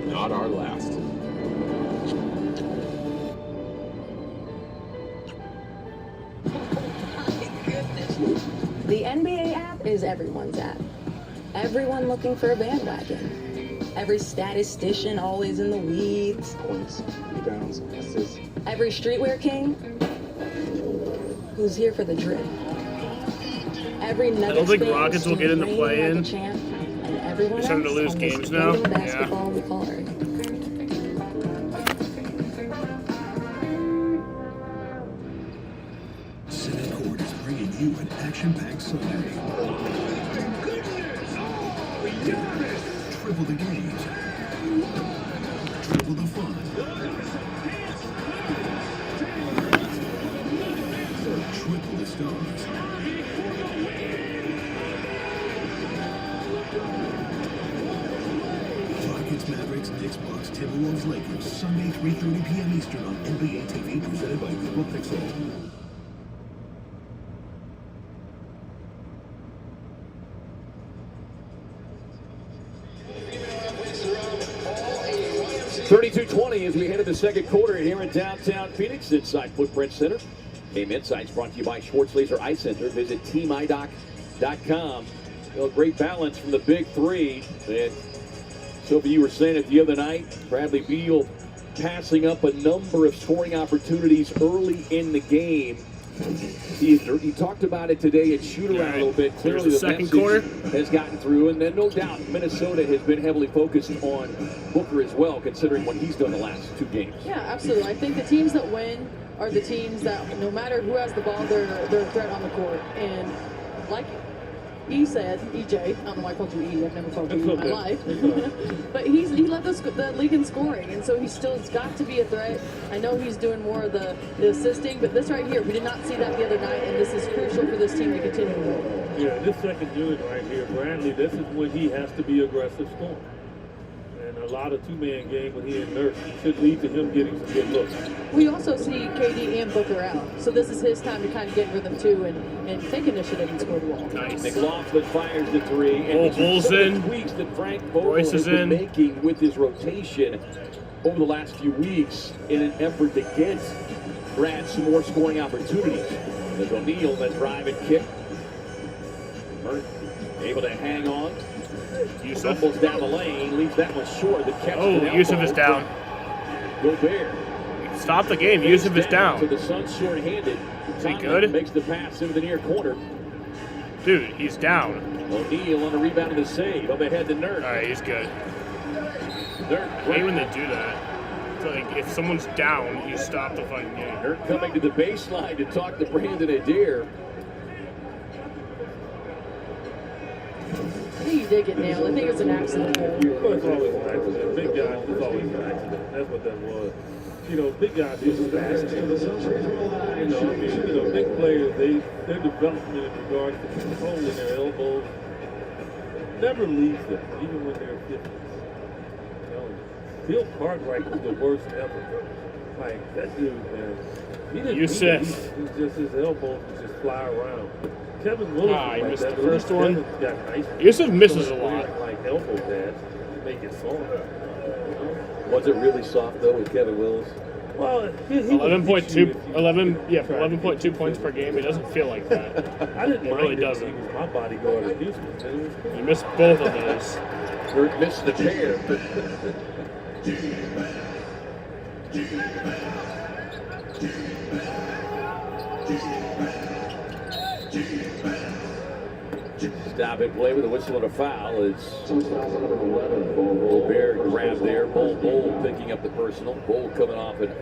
not our last. The NBA app is everyone's app. Everyone looking for a bandwagon. Every statistician always in the weeds. Points, rebounds, assists. Every streetwear king who's here for the drip. Every I don't think Rockets will get in the play-in. And everyone They're starting to else lose on this games now. game of Yeah. basketball we call Earth. Center Court is bringing you an action-packed Sunday. Triple the games. Triple the fun. Triple the stars. Rockets, Mavericks, Knicks, Bucks, Timberwolves, Lakers. Sunday, 3:30 p.m. Eastern on NBA TV, presented by Google Pixel. (32-20) as we head to the second quarter here in downtown Phoenix inside Footprint Center. Game Insights brought to you by Schwartz Laser Eye Center. Visit teamidoc.com. Great balance from the big three. And Sophie, you were saying it the other night. Bradley Beal passing up a number of scoring opportunities early in the game. He talked about it today at shoot-around a little bit. Clearly the second message quarter has gotten through. And then no doubt Minnesota has been heavily focused on Booker as well, considering what he's done the last 2 games. Yeah, absolutely. I think the teams that win are the teams that, no matter who has the ball, they're a threat on the court. And like he said, EJ, I don't know why I called you E, I've never called you E in my life. But he led the league in scoring, and so he's got to be a threat. I know he's doing more of the assisting, but this right here, we did not see that the other night, and this is crucial for this team to continue to win. Yeah, this second unit right here, Bradley, this is when he has to be aggressive scoring. And a lot of two-man game when he in Nurse should lead to him getting some good looks. We also see KD and Booker out, so this is his time to kind of get in rhythm too and take initiative and score the ball. Nice. McLaughlin fires the three. And Bull's in. Tweaks that Frank Vogel has been making with his rotation over the last few weeks in an effort to get Brad some more scoring opportunities. There's O'Neal, that drive and kick. Able to hang on. Yusuf. Fumbles down the lane, leaves that one short. The catch. Oh, Yusuf is down. Gobert. Stop the game. Yusuf is down. So the Suns short-handed. Is he Conley good? makes the pass into the near corner. Dude, he's down. O'Neal on the rebound and the save. Up ahead to Nurk. All right, he's good. Nurk. I hate when they do that. It's like if someone's down, you stop the fucking game. Nurk coming to the baseline to talk to Brandon Adair. I think he did get nailed. I think it was an accident. Well, it's always an accident. Big guy, it's always an accident. That's what that was. You know, big guys is fast. You know, I mean, you know, big players, their development in regards to controlling their elbows never leaves them, even when they're 50s. Bill Cartwright was the worst ever. Like, that dude, man. He didn't Yusuf. He's just, his elbows would just fly around. Kevin Willis He was missed like the that. first one. Kevin's got nice Yusuf misses a lot. like elbow pads to make it soft. Was it really soft, though, with Kevin Willis? Well, 11.2 points per game. It doesn't feel like that. I didn't It mind really it. doesn't. He was my bodyguard at Houston. You missed both of those. Nurk missed the pair. Stop it, play with a whistle and a foul. It's Gobert grabbed there. Bol picking up the personal. Bol coming off an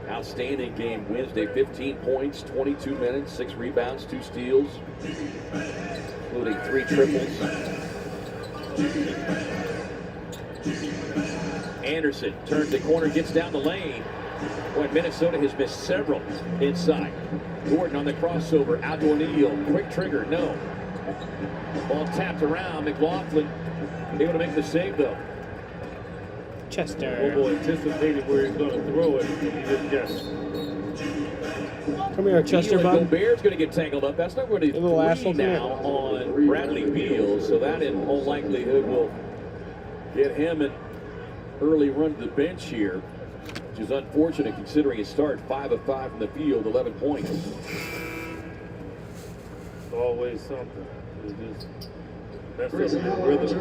outstanding game Wednesday. 15 points, 22 minutes, 6 rebounds, 2 steals, including 3 triples. Anderson turns the corner, gets down the lane. Boy, Minnesota has missed several inside. Gordon on the crossover, out to O'Neal. Quick trigger, no. Ball tapped around. McLaughlin able to make the save, though. Chester. Bobo anticipated where he's going to throw it, and he didn't get it. Come here, Chester, bud. Gobert's going to get tangled up. That's not going to little asshole, be now on Bradley Beal, so that in all likelihood will get him an early run to the bench here, which is unfortunate considering his start 5 of 5 from the field, 11 points. It's always something. It's just messed up your rhythm.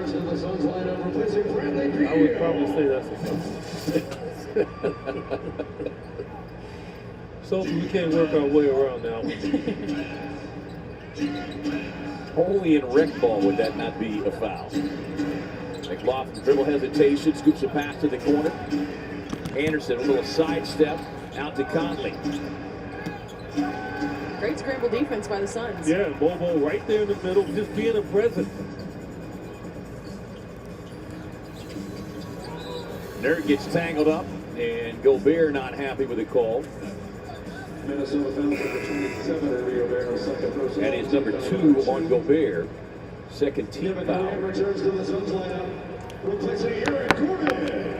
I would probably say that's a something. So we can't work our way around now. Only in rec ball would that not be a foul. McLaughlin dribble hesitation, scoops a pass to the corner. Anderson, a little sidestep, out to Conley. Great scramble defense by the Suns. Yeah, Bobo right there in the middle, just being a presence. Nurk gets tangled up, and Gobert not happy with the call. Minnesota foul number 27 in Rio Verde, second personal. That is number 2 on Gobert. Second team foul. Returns to the Suns lineup, replacing Eric Gordon.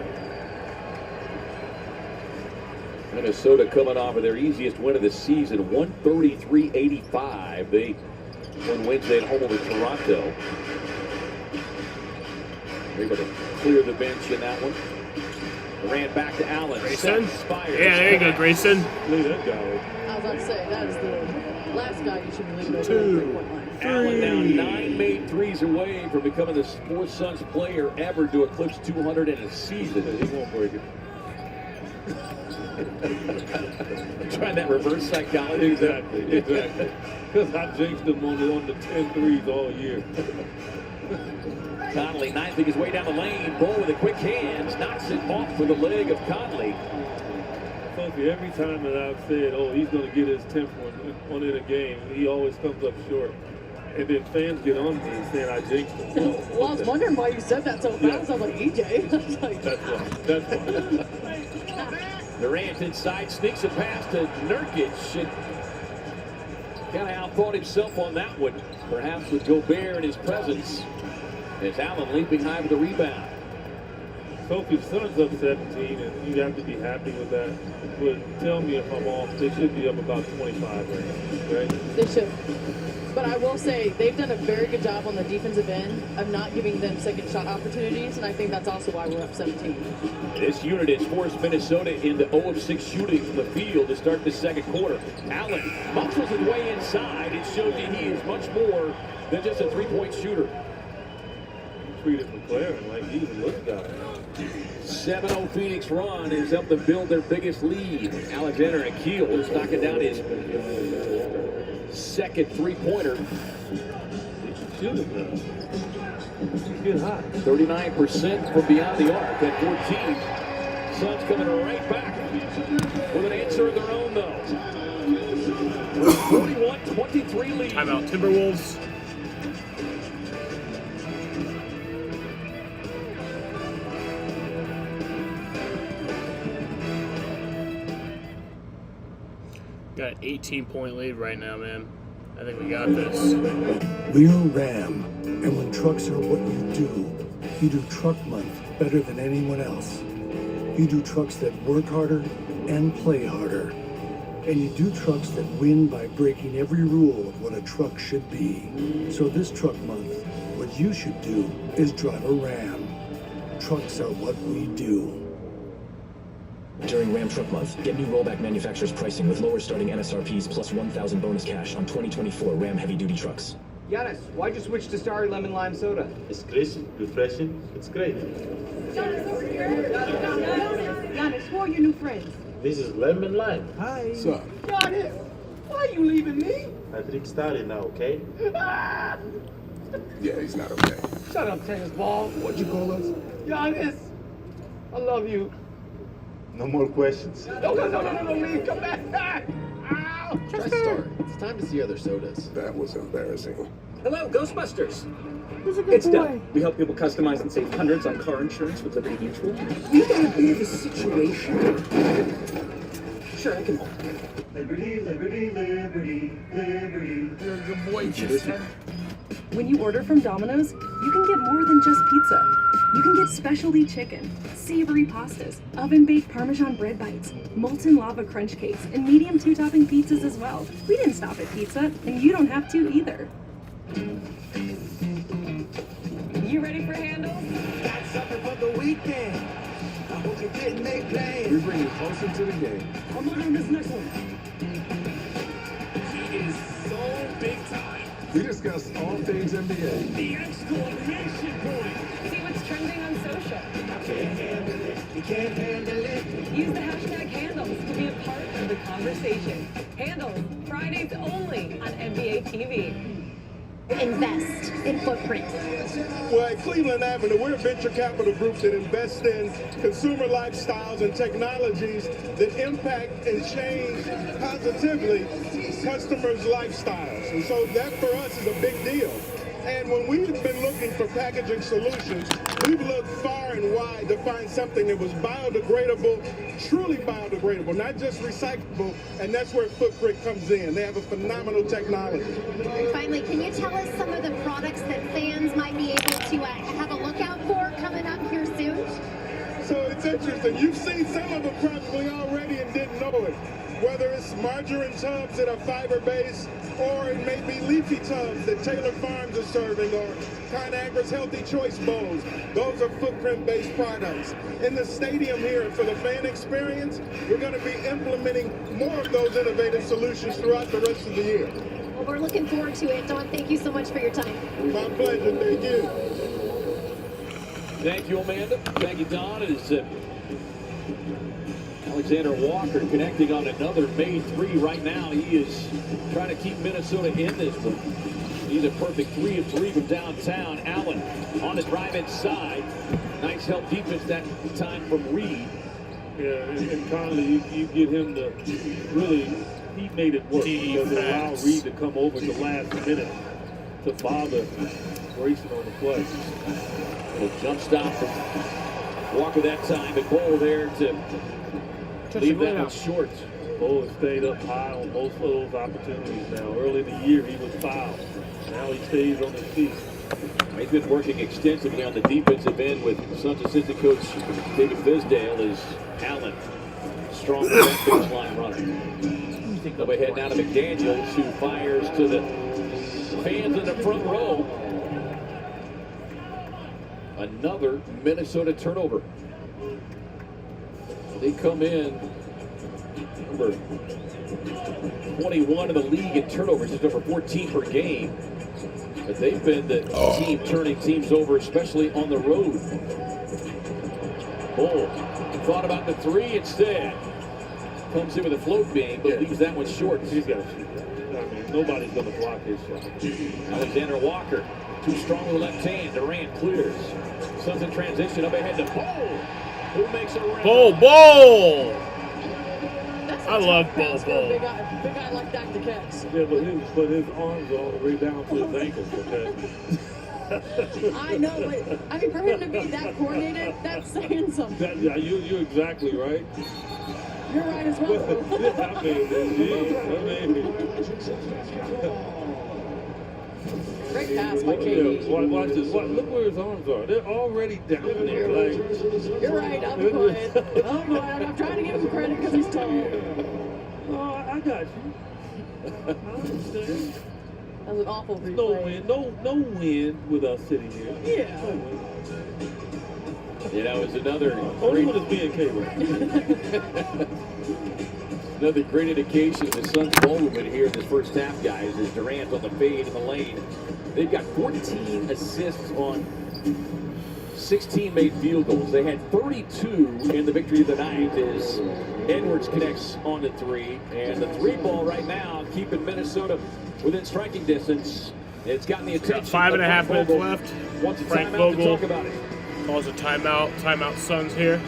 Minnesota coming off of their easiest win of the season, 133-85. They won Wednesday at home over Toronto. They're able to clear the bench in that one. Ran back to Allen. Grayson? Fires. Yeah, there you go, Grayson. Look at that guy. I was about to say, that is the last guy you should be leaving over 2, the three-point line. Allen now 9 made threes away from becoming the fourth Suns player ever to eclipse 200 in a season. He won't break it. Trying that reverse psychology. Exactly. Because I jinxed him on the 10 threes all year. Conley knifing his way down the lane. Ball with a quick hands. Knocks it off with the leg of Conley. Sophie, every time that I've said, oh, he's going to get his 10th one in a game, he always comes up short. And then fans get on me saying I jinxed him. Well, I was wondering why you said that so fast. I was like, EJ. I was like, That's why. Durant inside, sneaks a pass to Nurkic. Kind of outthought himself on that one. Perhaps with Gobert in his presence. As Allen leaping high with the rebound. Sophie's Suns up 17, and you have to be happy with that. But tell me if I'm off. They should be up about 25 right? they should. But I will say, they've done a very good job on the defensive end of not giving them second shot opportunities, and I think that's also why we're up 17. This unit has forced Minnesota into 0 of 6 shooting from the field to start the second quarter. Allen muscles his way inside. It shows you he is much more than just a three-point shooter. Treated McLaren like he's a little guy. 7-0 Phoenix run has helped them build their biggest lead. Alexander Akil is knocking down his second three-pointer. shooting now. He's getting hot. 39% from beyond the arc at 14. Suns coming right back with an answer of their own, though. 41-23 lead. Timeout, Timberwolves. Got an 18-point lead right now, man. I think we got this. We're Ram, and when trucks are what you do Truck Month better than anyone else. You do trucks that work harder and play harder. And you do trucks that win by breaking every rule of what a truck should be. So this Truck Month, what you should do is drive a Ram. Trucks are what we do. During Ram Truck Month, get new rollback manufacturer's pricing with lower starting MSRPs plus 1,000 bonus cash on 2024 Ram heavy-duty trucks. Giannis, why'd you switch to Starry Lemon Lime Soda? It's crisp, refreshing, it's great. Giannis, who are your new friends? This is Lemon Lime. Hi. What's up? Giannis, why are you leaving me? I drink Starry now, okay? Yeah, he's not okay. Shut up, tennis ball. What'd you call us? Giannis, I love you. No more questions. No, leave, come back. Ow. Try Star. It's time to see other sodas. That was embarrassing. Hello, Ghostbusters. Who's a good It's boy? Doug. We help people customize and save hundreds on car insurance with Liberty Mutual. We got a bit of a situation. Sure, I can hold. Liberty, liberty, liberty, liberty. You're a good boy, Tristan. When you order from Domino's, you can get more than just pizza. You can get specialty chicken, savory pastas, oven-baked Parmesan bread bites, molten lava crunch cakes, and medium two-topping pizzas as well. We didn't stop at pizza, and you don't have to either. You ready for handles? Got something for the weekend. I hope you're getting they plans. We bring you closer to the game. I'm on this next one. He is so big time. We discuss all things NBA. The exclamation point. See what's trending on social. Can't handle it. You can't handle it. Use the hashtag handles to be a part of the conversation. Handles, Fridays only on NBA TV. Invest in footprint. Well, at Cleveland Avenue, we're a venture capital group that invests in consumer lifestyles and technologies that impact and change positively customers' lifestyles. And so that for us is a big deal. And when we've been looking for packaging solutions, we've looked far and wide to find something that was biodegradable, truly biodegradable, not just recyclable, and that's where Footprint comes in. They have a phenomenal technology. Finally, can you tell us some of the products that fans might be able to have a lookout for coming up here soon? So it's interesting. You've seen some of them probably already and didn't know it. Whether it's margarine tubs that are fiber-based, or it may be leafy tubs that Taylor Farms is serving, or ConAgra's Healthy Choice Bowls. Those are footprint-based products. In the stadium here, and for the fan experience, we're going to be implementing more of those innovative solutions throughout the rest of the year. Well, we're looking forward to it. Don, thank you so much for your time. My pleasure. Thank you. Thank you, Amanda. Thank you, Don. It is Alexander Walker connecting on another made three right now. He is trying to keep Minnesota in this one. He's a perfect 3 of 3 from downtown. Allen on the drive inside. Nice help defense that time from Reed. Yeah, and Conley, you get him to really, he made it work because it allowed Reed to come over the last minute to bother Grayson on the play. A jump stop from Walker that time, and Bol there to leave that one short. Bol has stayed up high on most of those opportunities now. Early in the year, he was fouled. Now he stays on his feet. He's been working extensively on the defensive end with Suns assistant coach David Fisdale as Allen, strong baseline runner. Up ahead now to McDaniels, who fires to the fans in the front row. Another Minnesota turnover. They come in number 21 in the league in turnovers, just over 14 per game. But they've been the team turning teams over, especially on the road. Bol thought about the three instead. Comes in with a float beam, but leaves that one short. He's got to shoot that. I mean, nobody's going to block his shot. Alexander Walker, too strong with the left hand. Durant clears. Suns in transition, up ahead to Bol. Who makes a rim? Bol! I love Bol. Big guy like that to catch. Yeah, but his arms are all the way down to his ankles, okay? I know, but I mean, for him to be that coordinated, that's saying something. You're exactly right. You're right as well. I mean. Great pass by KD. Watch this. Look where his arms are. They're already down there. Like, you're right. I'll be quiet. I'm trying to give him credit because he's tall. Oh, I got you. I understand. That was an awful replay. No win with us sitting here. Yeah. No win. It's another. Only when it's being K-Way. Another great indication of the Suns' ball movement here in this first half, guys, is Durant on the fade in the lane. They've got 14 assists on 16 made field goals. They had 32 in the victory of the night as Edwards connects on the three. And the three ball right now keeping Minnesota within striking distance. It's gotten the attention. 5.5 minutes left. Wants a Frank timeout to Vogel talk about it. calls a timeout. Timeout Suns here.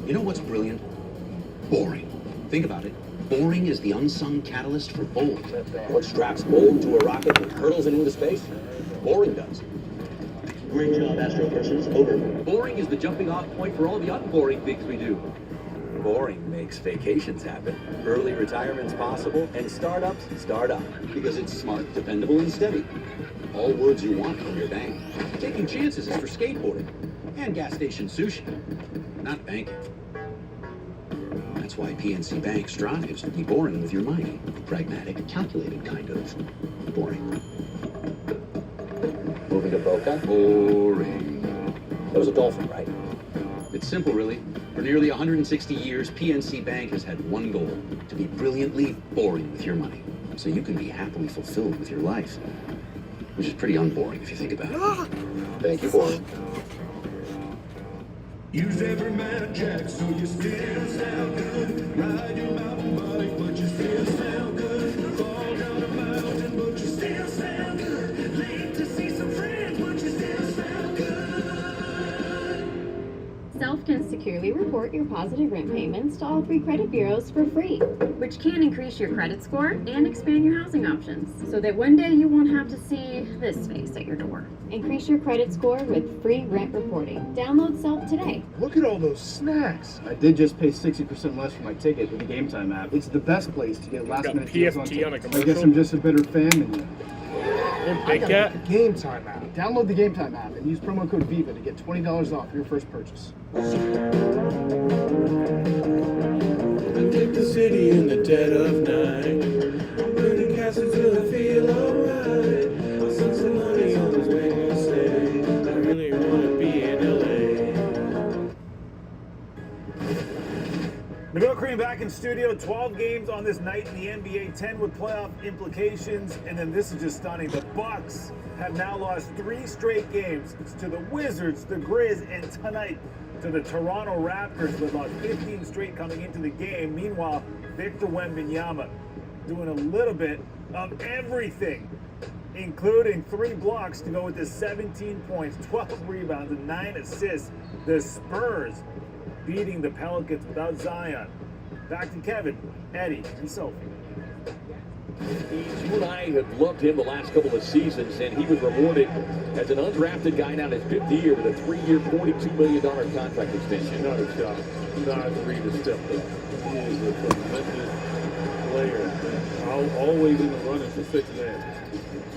You know what's brilliant? Boring. Think about it. Boring is the unsung catalyst for bold. What straps Bold to a rocket and hurtles it into space? Boring does. Great job, Astro persons. Over. Boring is the jumping off point for all the unboring things we do. Boring makes vacations happen, early retirement's possible, and startups start up. Because it's smart, dependable, and steady. All words you want from your bank. Taking chances is for skateboarding. And gas station sushi. Not banking. That's why PNC Bank strives to be boring with your money. Pragmatic, calculated kind of boring. Moving to Boca? Boring. That was a dolphin, right? It's simple, really. For nearly 160 years, PNC Bank has had one goal, to be brilliantly boring with your money, so you can be happily fulfilled with your life. Which is pretty unboring if you think about it. Thank you, Boring. Use every man jack so you still sound good. Ride your mountain bike, but you still sound good. Fall down a mountain, but you still sound good. Late to see some friends, but you still sound good. Self can securely report your positive rent payments to all 3 credit bureaus for free, which can increase your credit score and expand your housing options, so that one day you won't have to see this face at your door. Increase your credit score with free rent reporting. Download Self today. Look at all those snacks. I did just pay 60% less for my ticket with the Game Time app. It's the best place to get last-minute deals on PFT on a tickets. I commercial? guess I'm just a bitter fan than you. Big Cat? The Game Time app. Download the Game Time app and use promo code VIVA to get $20 off your first purchase. I take the city in the dead of night. Building castles till I feel alright. I send some money on this way to say I really wanna be in LA. Miguel Cream back in studio. 12 games on this night in the NBA, 10 with playoff implications, and then this is just stunning. The Bucks have now lost 3 straight games. It's to the Wizards, the Grizz, and tonight to the Toronto Raptors. They lost 15 straight coming into the game. Meanwhile, Victor Wembanyama doing a little bit of everything, including 3 blocks to go with the 17 points, 12 rebounds, and 9 assists. The Spurs beating the Pelicans without Zion. Back to Kevin, Eddie, and Sophie. You and I have loved him the last couple of seasons, and he was rewarded as an undrafted guy now in his 5th year with a 3-year, $42 million contract extension. Not a shot. Nas Reed has stepped up. He is a tremendous player. Always in the running for 6 man.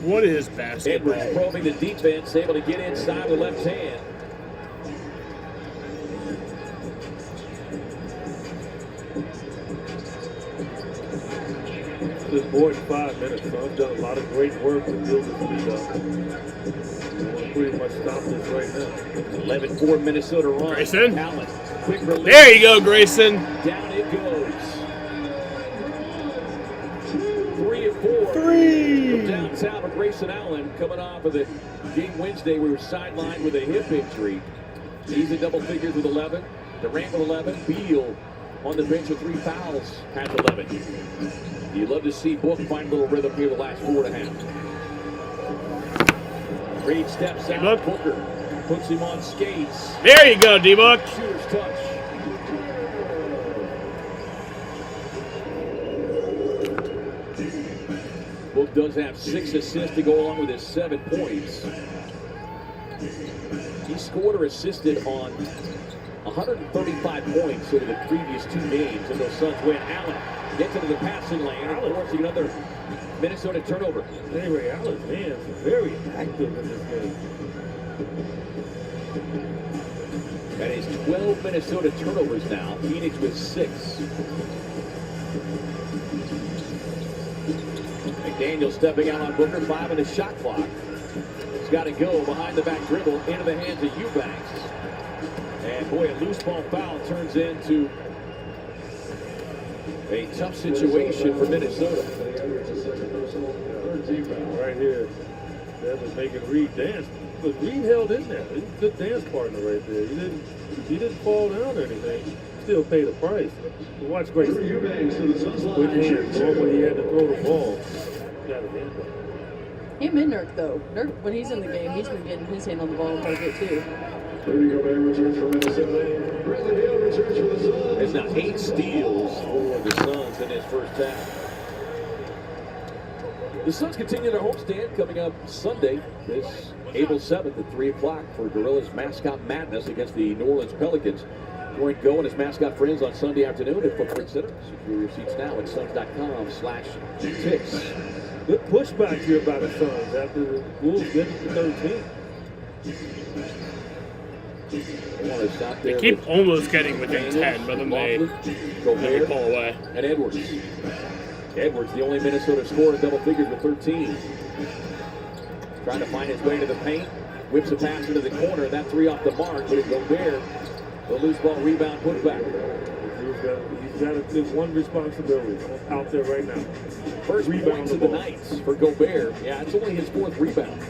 What is basketball? Edwards probing the defense, able to get inside with left hand. This boy in 5 minutes, so I've done a lot of great work to build this lead up. We'll pretty much stop this right now. 11-4 Minnesota run. Grayson? Allen, quick release. There you go, Grayson. Down it goes. 3 of 4. 3. From downtown Grayson Allen coming off of the game Wednesday. We were sidelined with a hip injury. He's in double figures with 11. Durant with 11. Beal on the bench with 3 fouls, has 11. You'd love to see Book find a little rhythm here the last 4.5. Reed steps out. Booker puts him on skates. There you go, D-Book. Shooter's touch. Book does have 6 assists to go along with his 7 points. He scored or assisted on 135 points over the previous 2 games, and those Suns win. Allen gets into the passing lane and forcing another Minnesota turnover. Anyway, Allen's hands are very active in this game. That is 12 Minnesota turnovers now. Phoenix with 6. McDaniel stepping out on Booker, 5 in the shot clock. He's got to go behind the back dribble into the hands of Eubanks. And boy, a loose ball foul turns into a tough situation for Minnesota. Right here, that was making Reed dance. But Reed held in there. He's a good dance partner right there. He didn't fall down or anything. Still paid the price. But watch Grayson. With hands, when he had to throw the ball. Got his hand up. Him and Nurk, though. Nurk, when he's in the game, he's been getting his hand on the ball quite a bit, too. There's now 8 steals for the Suns in his first half. The Suns continue their homestand coming up Sunday, this April 7th at 3 o'clock for Gorillas Mascot Madness against the New Orleans Pelicans. Join Go and his mascot friends on Sunday afternoon at Footprint Center. Secure your seats now at Suns.com/tickets. Good pushback here by the Suns after the Wolves get to 13. They keep almost getting within 10, but then they pull away. And Edwards. Edwards, the only Minnesota scorer in double figures with 13. Trying to find his way to the paint. Whips a pass into the corner, and that 3 off the mark, but it goes there. The loose ball rebound put back. He's got one responsibility out there right now. First points of the night for Gobert. Yeah, it's only his 4th rebound.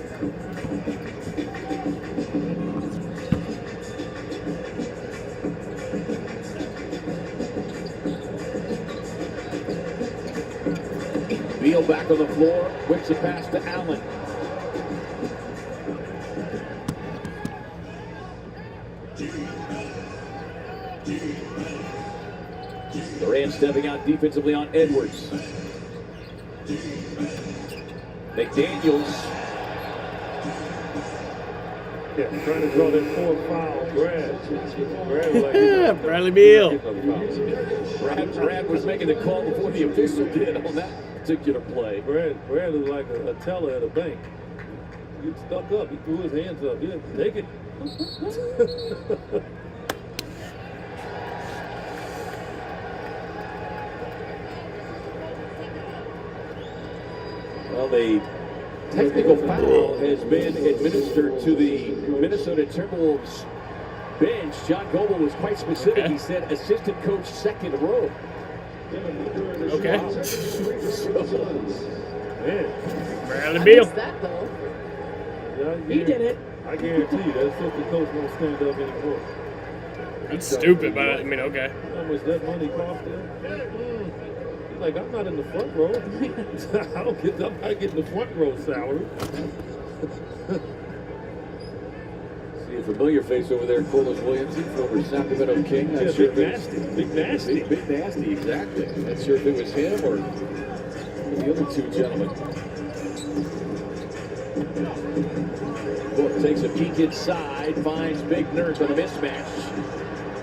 Beal back on the floor, whips a pass to Allen. Durant stepping out defensively on Edwards. McDaniels. Yeah, trying to draw that 4 foul. Bradley Beal. Brad was making the call before the official did on that particular play. Brad is like a teller at a bank. He gets stuck up. He threw his hands up. He didn't take it. Well, the technical foul has been administered to the Minnesota Timberwolves bench. John Goble was quite specific. Okay. He said assistant coach 2nd row. Okay. Man. Bradley Beal. That, though. Yeah, He did it. I guarantee you that assistant coach won't stand up anymore. That's stupid, but I mean, okay. How much that money cost him? He's like, I'm not in the front row. I'm not getting the front row salary. See a familiar face over there, Corliss Williamson, former Sacramento King. Yeah, Not sure Big if Nasty. Big Nasty. Big Nasty, exactly. Not sure if it was him or the other 2 gentlemen. Book takes a peek inside, finds Big Nurk on a mismatch.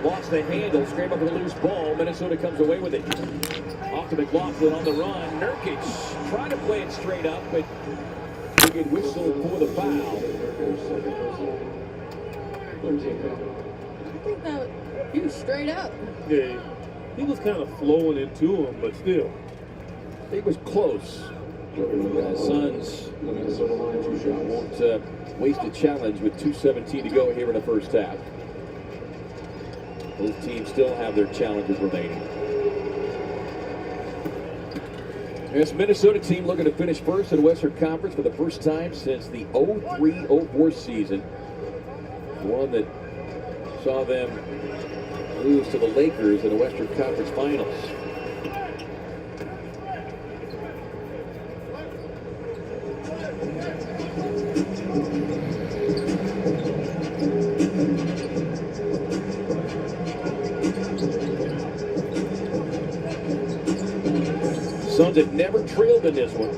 Lost the handle, scrambled for the loose ball. Minnesota comes away with it. Off to McLaughlin on the run. Nurkic trying to play it straight up, but he get whistled for the foul. I think that he was straight up. Yeah, he was kind of flowing into him, but still. It was close. Suns won't waste a challenge with 2:17 to go here in the first half. Both teams still have their challenges remaining. This Minnesota team looking to finish first in the Western Conference for the first time since the 03-04 season. One that saw them lose to the Lakers in the Western Conference Finals. Suns had never trailed in this one.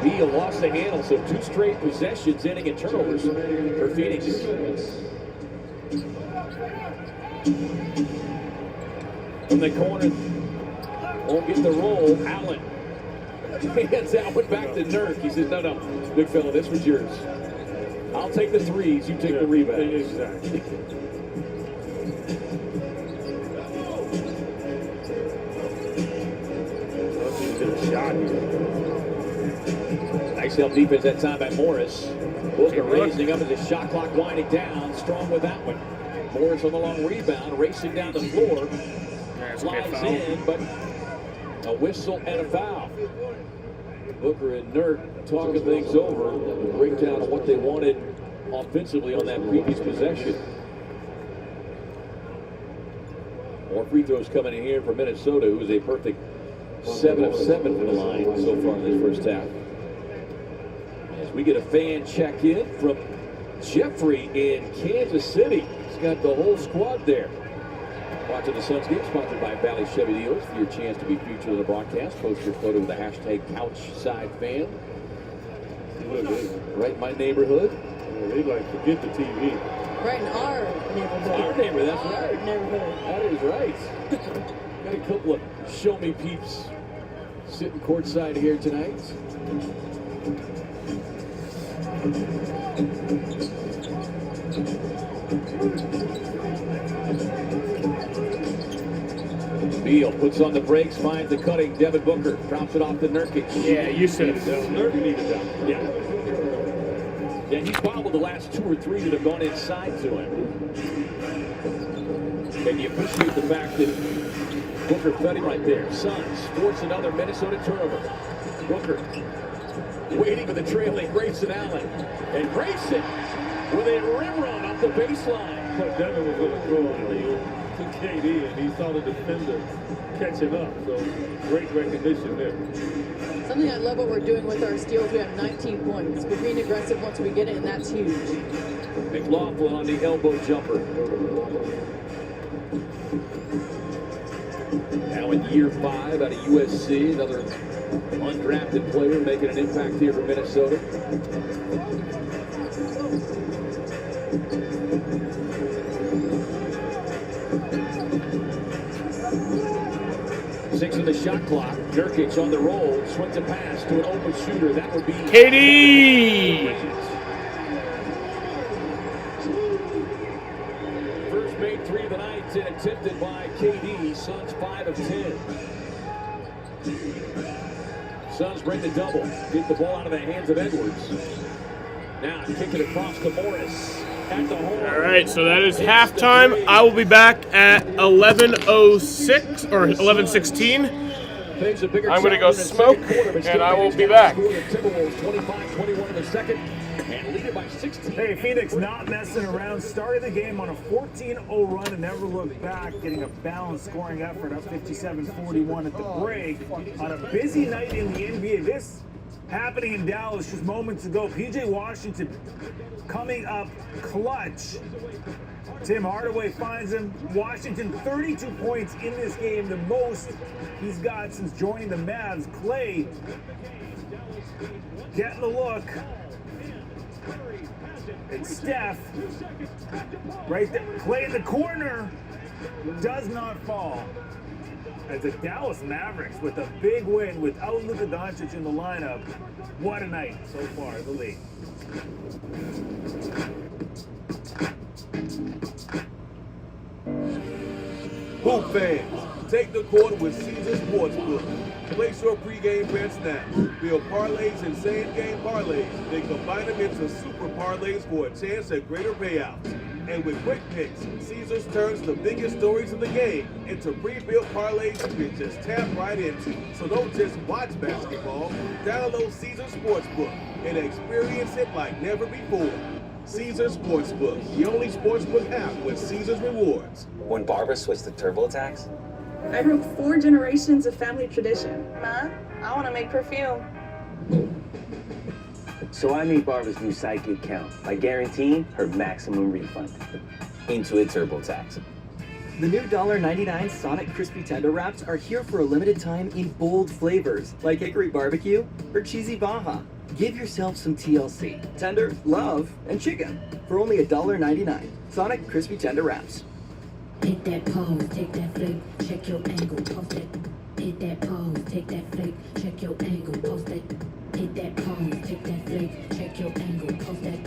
Beal lost the handle, so 2 straight possessions ending in turnovers for Phoenix. From the corner, won't get the roll. Allen hands Allen back to Nurk. He says, no, big fella, this was yours. I'll take the threes, you take the rebounds. Exactly. Nice help defense that time by Morris. Booker raising up as his shot clock winding down. Strong with that one. Morris on the long rebound, racing down the floor. Slides in, but a whistle and a foul. Booker and Nurk talking things over. A breakdown of what they wanted offensively on that previous possession. More free throws coming in here for Minnesota, who is a perfect 7 of 7 for the line so far in this first half. As we get a fan check in from Jeffrey in Kansas City. He's got the whole squad there. Watching the Suns game, sponsored by Valley Chevy Dealers. For your chance to be featured in the broadcast, post your photo with the hashtag CouchSideFan. Right in my neighborhood. Yeah, they like forget the TV. Right in our neighborhood. Our neighborhood, that's our right. Neighborhood. That is right. Got a couple of show me peeps sitting courtside here tonight. Beal puts on the brakes, finds the cutting. Devin Booker drops it off to Nurkic. Yeah, you said it. Nurkic needed that. Yeah. Yeah, he's fouled the last 2 or 3 that have gone inside to him. And you appreciate the fact that Booker fed him right there. Suns force another Minnesota turnover. Booker waiting for the trailing Grayson Allen. And Grayson with a rim run off the baseline. But Devin was going to throw it to KD, and he saw the defender catching up. So great recognition there. Something I love what we're doing with our steals. We have 19 points. We're being aggressive once we get it, and that's huge. McLaughlin on the elbow jumper. Now in year 5 out of USC, another undrafted player making an impact here for Minnesota. Six on the shot clock. Nurkic on the roll. Swings a pass to an open shooter. That would be KD. First made 3 of the night and attempted by KD. Suns 5 of 10. Suns bring the double. Get the ball out of the hands of Edwards. Now kick it across to Morris. At the hole. All right, so that is halftime. I will be back at 11:06 or 11:16. I'm going to go smoke, and I will be back. Timberwolves 25-21 in the second, and lead it by 16. Hey, Phoenix not messing around. Started the game on a 14-0 run and never looked back, getting a balanced scoring effort up 57-41 at the break. On a busy night in the NBA, this happening in Dallas just moments ago. PJ Washington coming up clutch. Tim Hardaway finds him. Washington 32 points in this game, the most he's got since joining the Mavs. Clay getting the look. It's Steph right there. Clay in the corner does not fall. As the Dallas Mavericks with a big win without Luka Doncic in the lineup. What a night so far, the league. Hoop fans, take the court with Caesars Sportsbook. Place your pregame bets now. Build parlays and same-game parlays. Then combine them into super parlays for a chance at greater payouts. And with quick picks, Caesars turns the biggest stories of the game into pre-built parlays you can just tap right into. So don't just watch basketball. Download Caesars Sportsbook and experience it like never before. Caesars Sportsbook, the only sportsbook app with Caesars rewards. When Barbara switched to TurboTax, I broke 4 generations of family tradition. Ma, I want to make perfume. so I made Barbara's new sidekick count by guaranteeing her maximum refund. Intuit TurboTax. The new $1.99 Sonic Crispy Tender Wraps are here for a limited time in bold flavors, like hickory barbecue or cheesy Baja. Give yourself some TLC, tender, love, and chicken for only $1.99. Sonic Crispy Tender Wraps. Hit that pose, take that flick, check your angle, post it. Hit that pose, take that flick, check your angle, post it. Hit that pose, take that flick, check your angle, post it.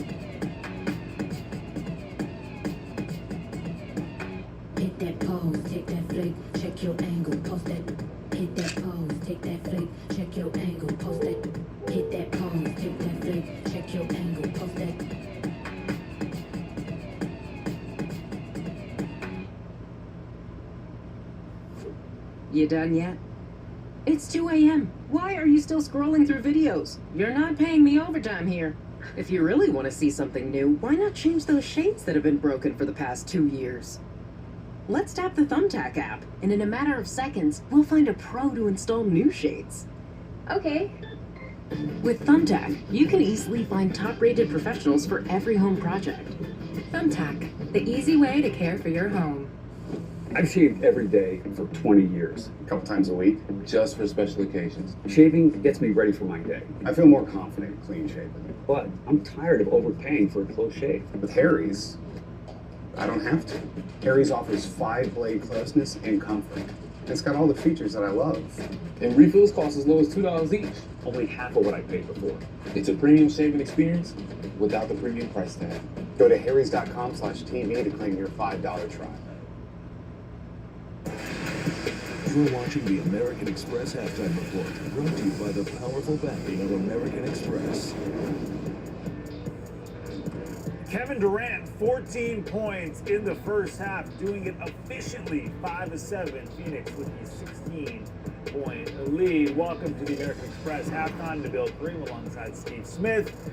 Hit that pose, take that flick, check your angle, post it. Hit that pose, take that flick, check your angle, post it. Hit that pose, take that flick, check your angle, post it. You done yet? It's 2 a.m. Why are you still scrolling through videos? You're not paying me overtime here. If you really want to see something new, why not change those shades that have been broken for the past 2 years? Let's tap the Thumbtack app, and in a matter of seconds, we'll find a pro to install new shades. Okay. With Thumbtack, you can easily find top-rated professionals for every home project. Thumbtack, the easy way to care for your home. I've shaved every day for 20 years. A couple times a week, just for special occasions. Shaving gets me ready for my day. I feel more confident clean shaven. But I'm tired of overpaying for a close shave. With Harry's, I don't have to. Harry's offers 5-blade closeness and comfort. It's got all the features that I love. And refills cost as low as $2 each. Only half of what I paid before. It's a premium shaving experience without the premium price tag. Go to harrys.com/TV to claim your $5 trial. You're watching the American Express Halftime Report, brought to you by the powerful backing of American Express. Kevin Durant, 14 points in the first half, doing it efficiently, 5-7. Phoenix with the 16-point lead. Welcome to the American Express Halftime to Bill Green alongside Steve Smith.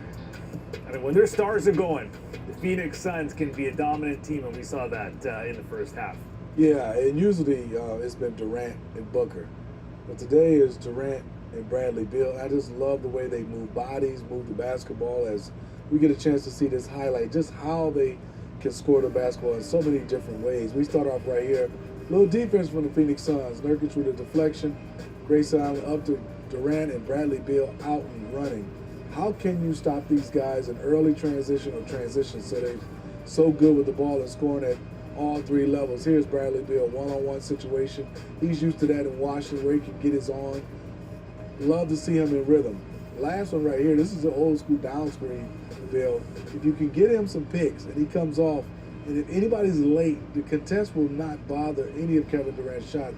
I mean, when their stars are going, the Phoenix Suns can be a dominant team, and we saw that in the first half. Yeah, and usually it's been Durant and Booker. But today is Durant and Bradley Beal. I just love the way they move bodies, move the basketball, as we get a chance to see this highlight, just how they can score the basketball in so many different ways. We start off right here. Little defense from the Phoenix Suns. Nurkic with a deflection. Grayson Allen up to Durant and Bradley Beal out and running. How can you stop these guys in early transition or transition so they're so good with the ball and scoring at all 3 levels? Here's Bradley Beal, one-on-one situation. He's used to that in Washington where he can get his on. Love to see him in rhythm. Last one right here, this is an old school down screen, Bill. If you can get him some picks and he comes off, and if anybody's late, the contest will not bother any of Kevin Durant's shot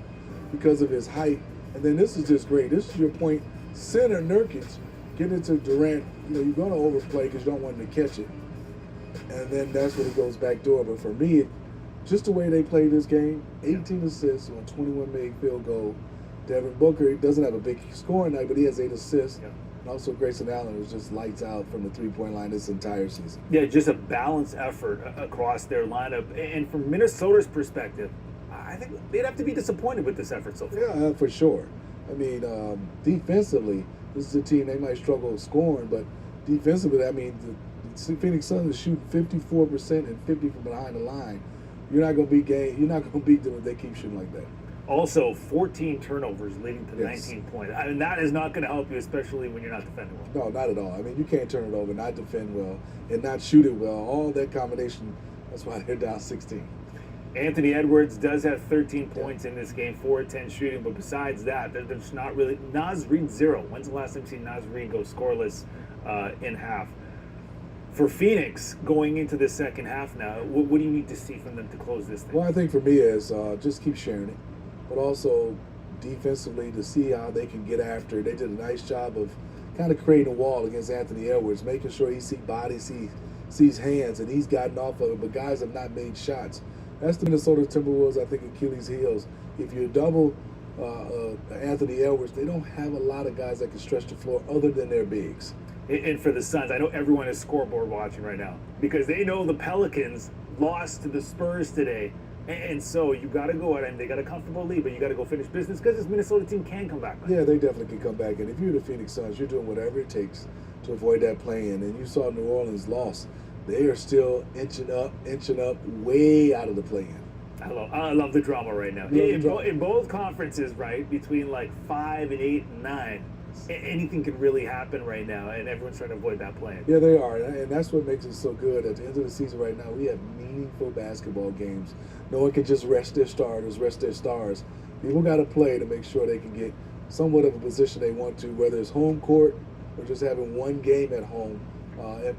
because of his height. And then this is just great. This is your point. Center Nurkic, get it to Durant. You know, you're going to overplay because you don't want him to catch it. And then that's when he goes back door. But for me, just the way they play this game, 18 assists on 21 made field goal. Devin Booker doesn't have a big scoring night, but he has 8 assists. Yeah. And also Grayson Allen was just lights out from the three-point line this entire season. Yeah, just a balanced effort across their lineup. And from Minnesota's perspective, I think they'd have to be disappointed with this effort so far. Yeah, for sure. I mean, defensively, this is a team they might struggle scoring, but defensively, I mean, the Phoenix Suns is shooting 54% and 50 from behind the line. You're not going to beat them if they keep shooting like that. Also, 14 turnovers leading to 19 points. I mean, that is not going to help you, especially when you're not defending well. No, not at all. I mean, you can't turn it over, not defend well, and not shoot it well. All that combination, that's why they're down 16. Anthony Edwards does have 13 points in this game, 4-10 shooting, but besides that, there's not really. Naz Reid, 0. When's the last time you've seen Naz Reid go scoreless in half? For Phoenix, going into the second half now, what do you need to see from them to close this thing? Well, I think for me is just keep sharing it, but also defensively to see how they can get after it. They did a nice job of kind of creating a wall against Anthony Edwards, making sure he see bodies, sees hands, and he's gotten off of it, but guys have not made shots. That's the Minnesota Timberwolves, I think, Achilles' heels. If you double Anthony Edwards, they don't have a lot of guys that can stretch the floor other than their bigs. And for the Suns, I know everyone is scoreboard watching right now because they know the Pelicans lost to the Spurs today. And so you got to go out, and they got a comfortable lead, but you got to go finish business because this Minnesota team can come back. Yeah, they definitely can come back. And if you're the Phoenix Suns, you're doing whatever it takes to avoid that play-in. And you saw New Orleans lost. They are still inching up, way out of the play-in. I love the drama right now. In both conferences, right, between like 5 and 8 and 9, anything can really happen right now, and everyone's trying to avoid that play-in. Yeah, they are, and that's what makes it so good. At the end of the season right now, we have meaningful basketball games. No one can just rest their starters, rest their stars. People got to play to make sure they can get somewhat of a position they want to, whether it's home court or just having one game at home,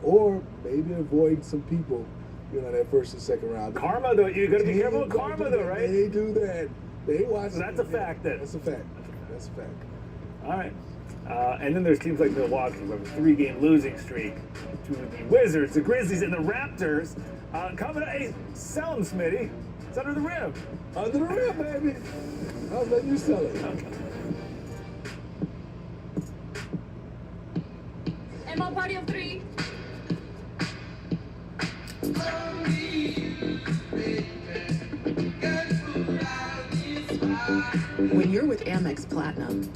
or maybe avoid some people, that first and second round. Karma, though, you got to be careful with karma, though, right? They do that. They watch. So that's a fact, then. That's a fact. That's a fact. All right. And then there's teams like Milwaukee who have a 3-game losing streak to the Wizards, the Grizzlies, and the Raptors. Coming up, hey, sell them, Smitty. It's under the rim. Under the rim, baby. I'll let you sell it. Okay. And my party of 3. When you're with Amex Platinum,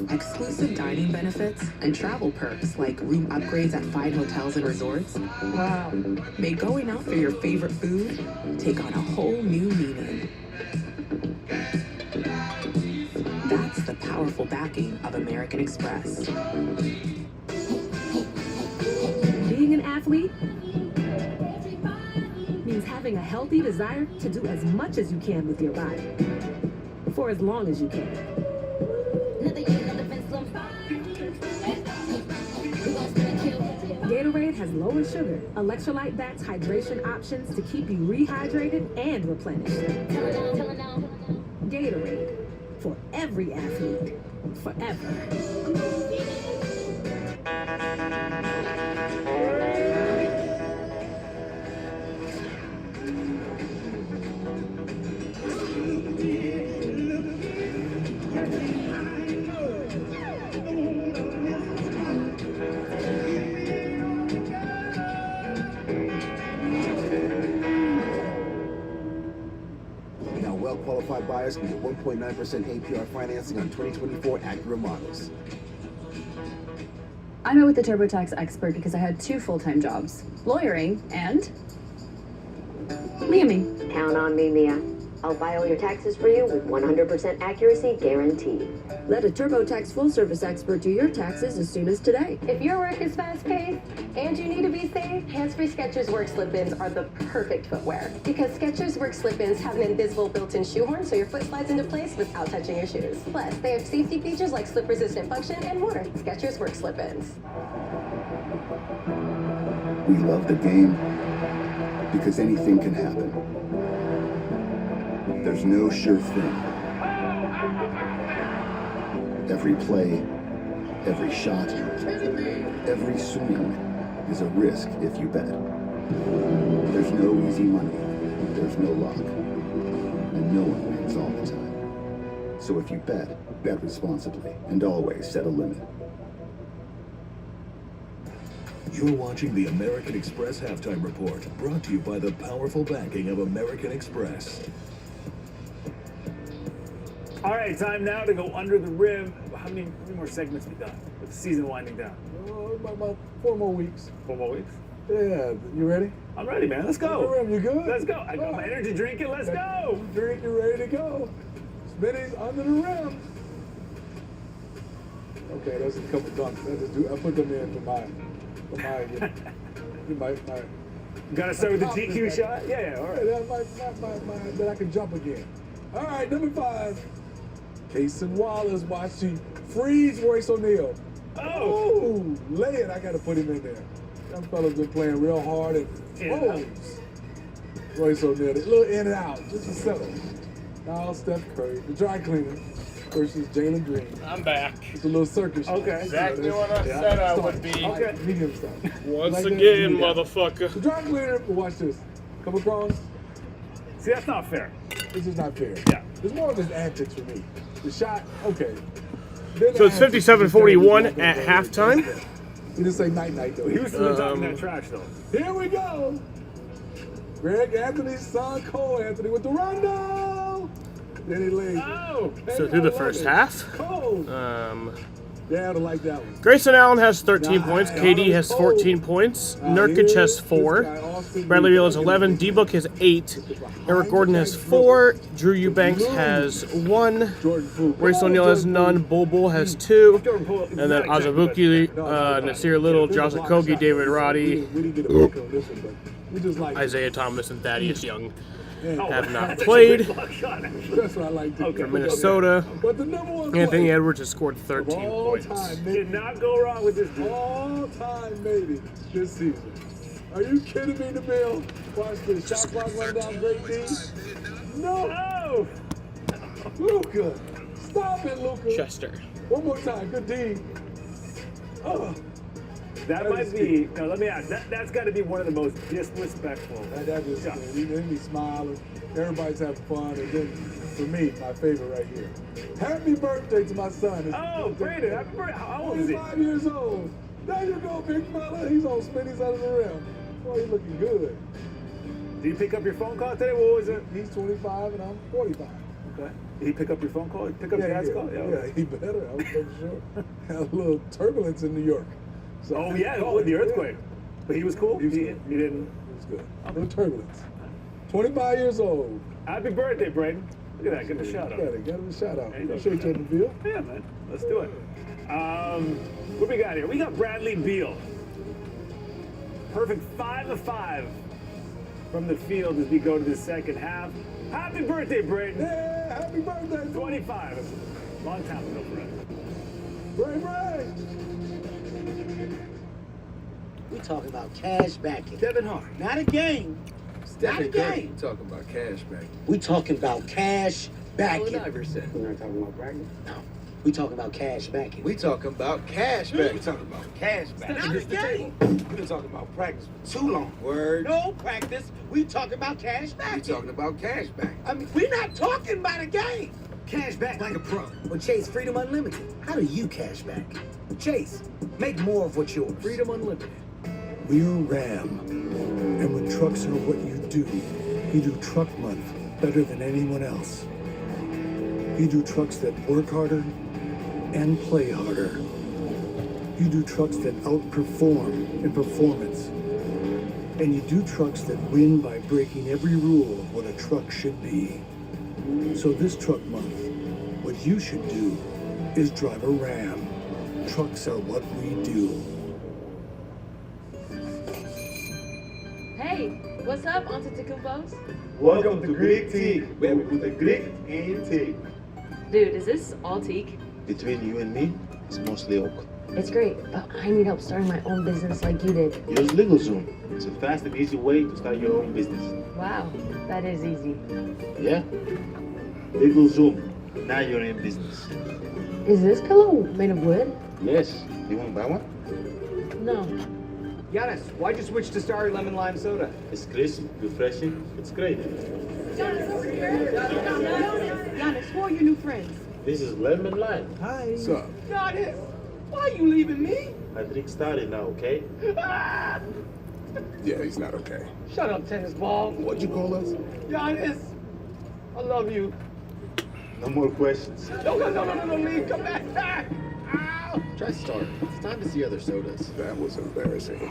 exclusive dining benefits and travel perks like room upgrades at fine hotels and resorts, wow, make going out for your favorite food take on a whole new meaning. That's the powerful backing of American Express. Being an athlete means having a healthy desire to do as much as you can with your body for as long as you can. Gatorade has lower sugar, electrolyte-backed hydration options to keep you rehydrated and replenished. Gatorade, for every athlete, forever. Qualified buyers can get 1.9% APR financing on 2024 Acura models. I met with the TurboTax expert because I had 2 full-time jobs, lawyering and Miami. Count on me, Mia. I'll file your taxes for you with 100% accuracy guaranteed. Let a TurboTax full-service expert do your taxes as soon as today. If your work is fast-paced and you need to be safe, hands-free Skechers Work slip-ins are the perfect footwear. Because Skechers Work slip-ins have an invisible built-in shoehorn so your foot slides into place without touching your shoes. Plus, they have safety features like slip-resistant function and more. Skechers Work slip-ins. We love the game because anything can happen. There's no sure thing. Every play, every shot, every swing is a risk if you bet. There's no easy money, there's no luck, and no one wins all the time. So if you bet responsibly, and always set a limit. You're watching the American Express Halftime Report, brought to you by the powerful backing of American Express. All right, time now to go under the rim. How many more segments we got with the season winding down? About 4 more weeks. 4 more weeks? Yeah, you ready? I'm ready, man. Let's go. Under the rim, you good? Let's go. I got my energy drinking. Let's go. Drink, you're ready to go. Smitty's under the rim. Okay, that's a couple dunks. I put them in for my You gotta start with the GQ shot? Yeah, all right. Yeah, then I can jump again. All right, number 5. Cason Wallace watching freeze Royce O'Neal. Oh, lay it. I got to put him in there. Young fella's been playing real hard and Royce O'Neal, a little in and out, just to settle. Now Steph Curry, the dry cleaner. versus Jalen Green. I'm back. It's a little circus. Okay. Exactly what I said I would be. Okay. Medium style. Once Like again, that, motherfucker. The dry cleaner, but watch this. Come across. See, that's not fair. This is not fair. Yeah. It's more of just antics for me. The shot, okay. So it's 57-41 at halftime. He didn't say night-night, though. He was still talking that trash, though. Here we go. Greg Anthony's son, Cole Anthony, with the rondo. Then he lays. Oh. So through the first half. Cole. Yeah, I like that one. Grayson Allen has 13 points. KD has 14 points. Nurkic has 4. Bradley Beal has 11. D-Book has 8. Eric Gordon has 4. Drew Eubanks has 1. Royce O'Neal has none. Bol Bol has 2. And then Azubuike, Nasir Little, Josh Okogie, David Roddy, Isaiah Thomas, and Thaddeus Young have not played. That's what I like to For Minnesota, But the number one Anthony play Edwards has scored 13 all points. time, Did not go wrong with this dude. All time, maybe, this season. Are you kidding me, Bill? Watch this. Shot clock run down, great D. No! Luka! Stop it, Luka! Chester. One more time. Good D. Oh. That might be, no, let me ask, that's got to be one of the most disrespectful. That is, he made me smiling. Everybody's having fun. And then, for me, my favorite right here. Happy birthday to my son. Oh, Brandon, happy birthday. How old is he? 5 years old. There you go, big fella. He's on spinnies out of the rim. Boy, he's looking good. Did you pick up your phone call today? What was it? He's 25 and I'm 45. Okay. Did he pick up your phone call? Pick up Dad's call? Yeah, he better. I was pretty sure. Had a little turbulence in New York. So, with the earthquake. But he was cool? He didn't? It was good. No turbulence. 25 years old. Happy birthday, Braden. Look at that, give him a shout out. Get him a shout out. Appreciate you, Bill. Yeah, man. Let's do it. What we got here? We got Bradley Beal. Perfect 5 of 5 from the field as we go to the second half. Happy birthday, Braden. Yeah, happy birthday. 25. Long time ago for us. Bray. We talking about cash backing. Kevin Hart. Not a game. Not a game. We talking about cash back. We talking about cash backing. Allen Iverson. We're not talking about bragging. No. We talking about cash backing. We talking about cash back. We talking about cash back. Not a game. We've been talking about practice for too long. Word. No practice. We talking about cash backing. We talking about cash back. I mean, we're not talking about a game. Cash back like a pro. Or Chase Freedom Unlimited. How do you cash back? Chase, make more of what's yours. Freedom Unlimited. We're Ram, and when trucks are what you do Truck Month better than anyone else. You do trucks that work harder and play harder. You do trucks that outperform in performance. And you do trucks that win by breaking every rule of what a truck should be. So this Truck Month, what you should do is drive a Ram. Trucks are what we do. Hey, what's up, Antetokounmpos? Welcome to Greek Teak, where we put the Greek in teak. Dude, is this all teak? Between you and me, it's mostly oak. It's great, but I need help starting my own business like you did. Use LegalZoom. It's a fast and easy way to start your own business. Wow, that is easy. Yeah? LegalZoom. Now you're in business. Is this pillow made of wood? Yes. You want to buy one? No. Giannis, why'd you switch to Starry Lemon Lime Soda? It's crisp, refreshing. It's great. Giannis, over here. Giannis, who are your new friends? This is Lemon Lime. Hi. What's up? Giannis, why are you leaving me? My drink started now, okay? Yeah, he's not okay. Shut up, tennis ball. What'd you call us? Giannis, I love you. No more questions. No, leave. Come back. Ow. Try Starry. It's time to see other sodas. That was embarrassing.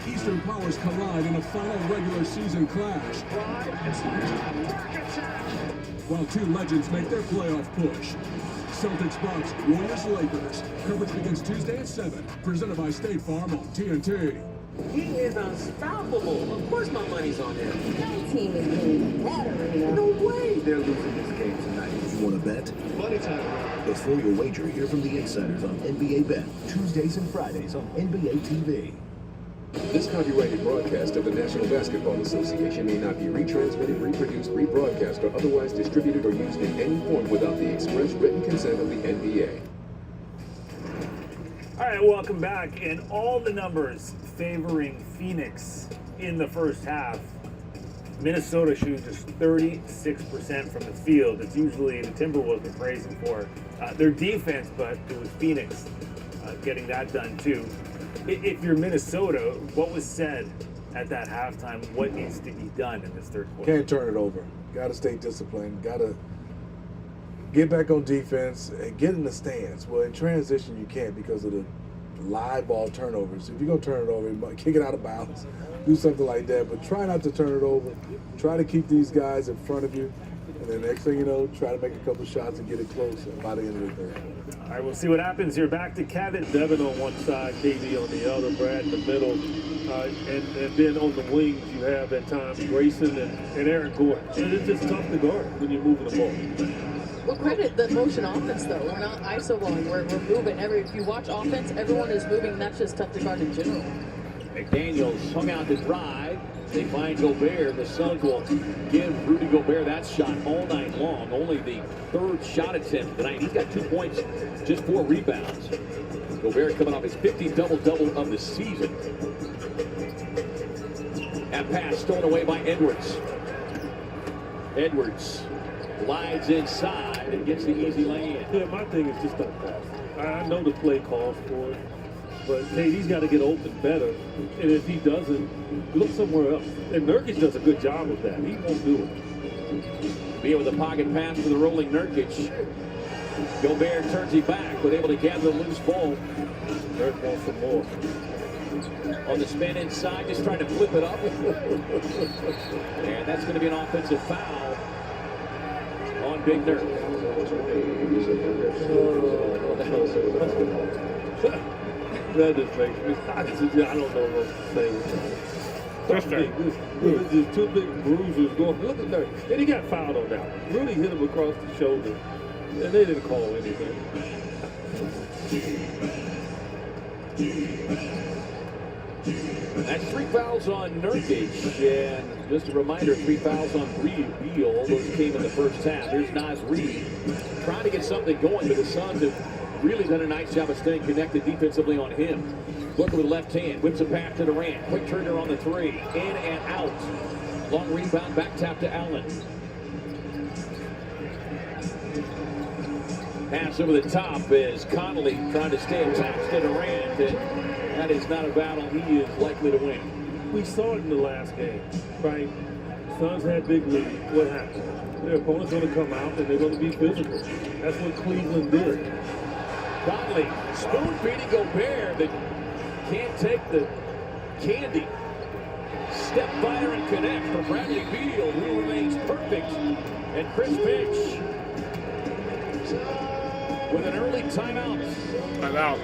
Eastern powers collide in a final regular season clash. While two legends make their playoff push. Celtics Bucks, Warriors Lakers. Coverage begins Tuesday at 7. Presented by State Farm on TNT. He is unstoppable. Of course my money's on him. No team is getting better, No way they're losing this game tonight. You want to bet? Money time. Before your wager, hear from the insiders on NBA Bet, Tuesdays and Fridays on NBA TV. This copyrighted broadcast of the National Basketball Association may not be retransmitted, reproduced, rebroadcast, or otherwise distributed or used in any form without the express written consent of the NBA. All right, welcome back. And all the numbers favoring Phoenix in the first half. Minnesota shooting just 36% from the field. It's usually the Timberwolves we're praising for their defense, but it was Phoenix getting that done too. If you're Minnesota, what was said at that halftime? What needs to be done in this third quarter? Can't turn it over. Got to stay disciplined. Got to get back on defense and get in the stance. Well, in transition, you can't because of the live ball turnovers. If you're going to turn it over, you might kick it out of bounds, do something like that. But try not to turn it over. Try to keep these guys in front of you. And then next thing you know, try to make a couple shots and get it close by the end of the third. All right, we'll see what happens here. Back to Kevin. Devin on one side, KD on the other, Brad in the middle. And then on the wings, you have at times Grayson and Aaron Gordon. And it's just tough to guard when you're moving the ball. Well, credit the motion offense, though. We're not iso-balling. We're moving. If you watch offense, everyone is moving, and that's just tough to guard in general. McDaniels hung out to drive. They find Gobert. The Suns will give Rudy Gobert that shot all night long. Only the third shot attempt tonight. He's got 2 points, just 4 rebounds. Gobert coming off his 50 double-double of the season. That pass stolen away by Edwards. Edwards glides inside and gets the easy lay-in. Yeah, my thing is just don't pass. I know the play calls for it, but hey, he's got to get open better. And if he doesn't, look somewhere else. And Nurkic does a good job of that. He won't do it. Be able to pocket pass to the rolling Nurkic. Gobert turns it back, but able to gather the loose ball. Nurk wants some more. On the spin inside, just trying to flip it up. And that's going to be an offensive foul on Big Nurk. That just makes me, I don't know what to say. There's just 2 big bruisers going. Look at Nurk. And he got fouled on that one. Rudy hit him across the shoulder, and they didn't call anything. That's 3 fouls on Nurkic, and just a reminder, 3 fouls on Beal. Those came in the first half. Here's Naz Reid trying to get something going, but the Suns have really done a nice job of staying connected defensively on him. Booker with the left hand, whips a pass to Durant. Quick turner on the 3, in and out. Long rebound, back tap to Allen. Pass over the top as Conley trying to stay attached to Durant, and that is not a battle he is likely to win. We saw it in the last game, right? Suns had big lead. What happened? Their opponent's going to come out and they're going to be physical. That's what Cleveland did. Conley spoon beating Gobert, but can't take the candy. Step fire and connect for Bradley Beal, who remains perfect. And Chris Finch with an early timeout. Timeout.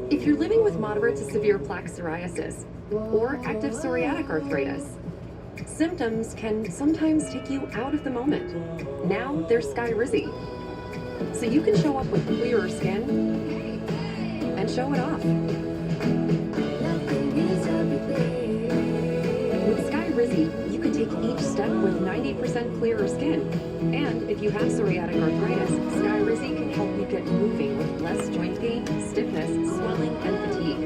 If you're living with moderate to severe plaque psoriasis or active psoriatic arthritis, symptoms can sometimes take you out of the moment. Now there's Skyrizi. So you can show up with clearer skin and show it off. With Skyrizi, you can take each step with 90% clearer skin. And if you have psoriatic arthritis, Skyrizi can help you get moving with less joint pain, stiffness, swelling, and fatigue.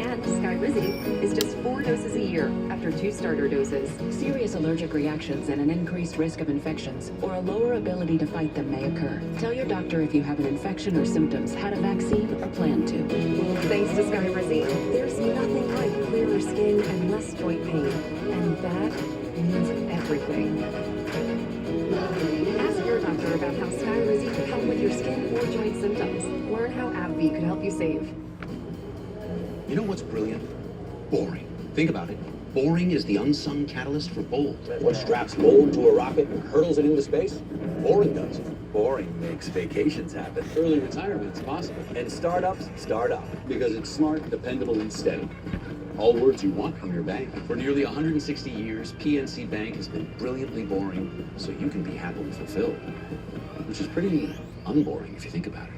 And Skyrizi is just 4 doses a year after 2 starter doses. Serious allergic reactions and an increased risk of infections or a lower ability to fight them may occur. Tell your doctor if you have an infection or symptoms, had a vaccine, or plan to. Thanks to Skyrizi, there's nothing like clearer skin and less joint pain. And that means everything. Ask your doctor about how Skyrizi could help with your skin or joint symptoms. Learn how AbbVie could help you save. You know what's brilliant? Boring. Think about it. Boring is the unsung catalyst for bold. What straps mold to a rocket and hurtles it into space? Boring does. Boring makes vacations happen. Early retirement's possible. And startups start up. Because it's smart, dependable, and steady. All words you want from your bank. For nearly 160 years, PNC Bank has been brilliantly boring, so you can be happily fulfilled. Which is pretty unboring if you think about it.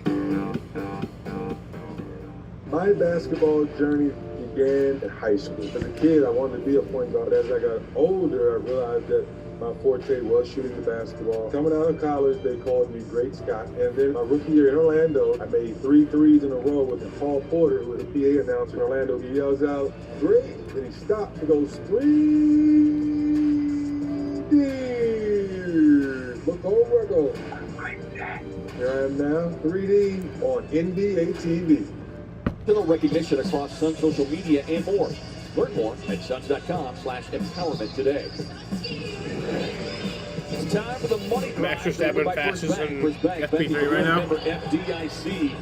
My basketball journey began in high school. As a kid, I wanted to be a point guard. As I got older, I realized that my forte was shooting the basketball. Coming out of college, they called me Great Scott. And then my rookie year in Orlando, I made 3 threes in a row with Paul Porter, who was a PA announcer in Orlando. He yells out, "Great!" Then he stops and goes, 3D. Look over, I go, like that. Here I am now, 3D on NBA TV. Recognition across Sun social media and more. Learn more at suns.com/empowerment today. It's time for the money drive. Max Verstappen fastest in FP3 right now. FDIC.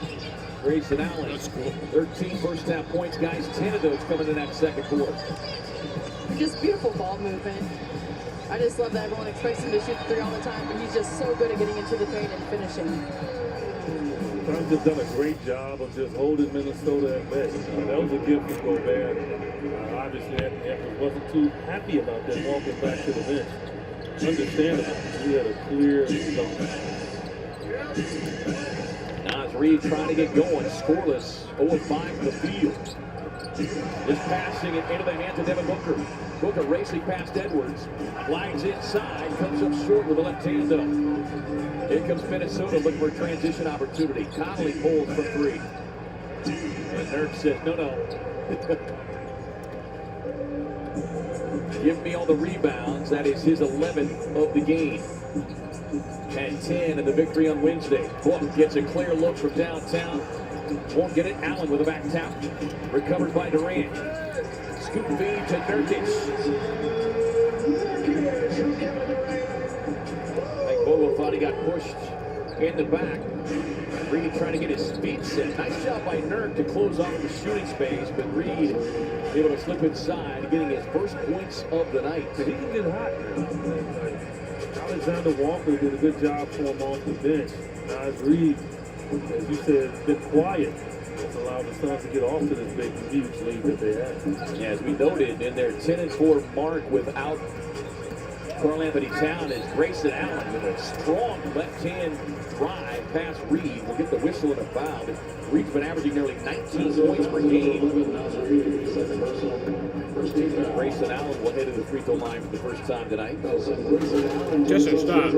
Grayson Allen. That's cool. 13 first half points, guys. 10 of those coming in that second quarter. Just beautiful ball movement. I just love that everyone expects him to shoot the 3 all the time, but he's just so good at getting into the paint and finishing. Suns have done a great job of just holding Minnesota at bay. That was a gift from Gobert. Obviously, Anthony wasn't too happy about that walking back to the bench. Understandable. He had a clear zone. Nas Reed trying to get going. Scoreless. 0-5 from the field. Just passing it into the hands of Devin Booker. Booker racing past Edwards. Flags inside. Comes up short with the left hand though. Here comes Minnesota looking for a transition opportunity. Conley pulls from 3. And Nurk says, no. Give me all the rebounds. That is his 11th of the game. And 10 in the victory on Wednesday. Book gets a clear look from downtown. Won't get it. Allen with a back tap. Recovered by Durant. Scoop feed to Nurkic. Bobo thought he got pushed in the back. Reed trying to get his feet set. Nice job by Nurk to close off the shooting space, but Reed able to slip inside, getting his first points of the night. He can get hot. Alexander Walker did a good job for him off the bench. Nas Reed, as you said, been quiet. It's allowed the Suns to get off to this big, huge lead that they had. Yeah, as we noted, in their 10-4 mark without Karl-Anthony Towns, is Grayson Allen with a strong left-hand drive past Reed. Will get the whistle and a foul. Reed's been averaging nearly 19 points per game. Grayson Allen will head to the free throw line for the first time tonight. Just a stop.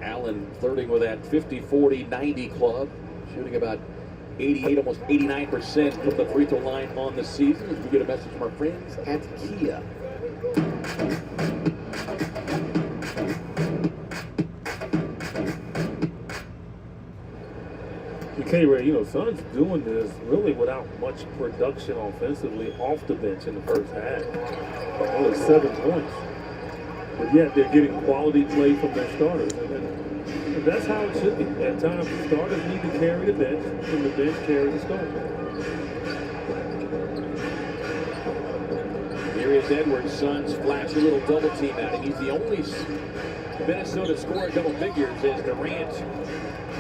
Allen flirting with that 50-40-90 club, shooting about 88, almost 89% from the free throw line on the season. As we get a message from our friends at Kia. K-Ray, Suns doing this really without much production offensively off the bench in the first half. Only 7 points. But yet they're getting quality play from their starters. And that's how it should be. At times, the starters need to carry the bench, and the bench carry the starters. Here is Edwards. Suns flash a little double team at him. He's the only Minnesota scorer double figures as Durant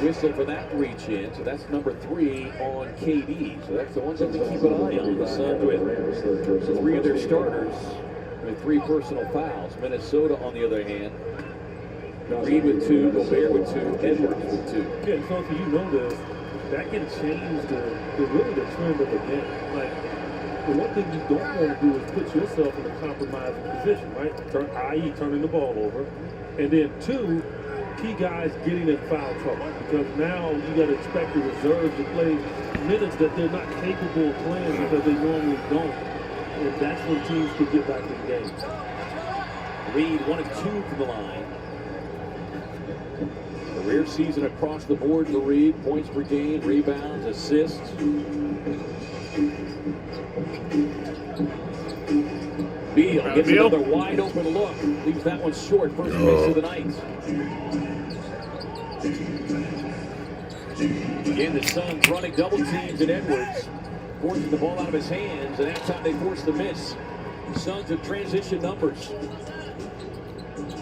whistle for that reach in. So that's number 3 on KD. So that's the one thing to keep an eye on. The Suns with 3 of their starters with 3 personal fouls. Minnesota, on the other hand, Reed with 2, Gobert with 2, Edwards with 2. Yeah, so if you know this, that can change the trend of the game. Like, the one thing you don't want to do is put yourself in a compromising position, right? I.e. turning the ball over. And then 2, key guys getting in foul trouble. Because now you got to expect the reserves to play minutes that they're not capable of playing because they normally don't. And that's when teams could get back in the game. Reed 1 of 2 from the line. Career season across the board for Reed. Points per game, rebounds, assists. Beal gets another wide open look. Leaves that one short. First miss of the night. Again, the Suns running double teams at Edwards. forcing the ball out of his hands, and that time they force the miss. Suns of transition numbers.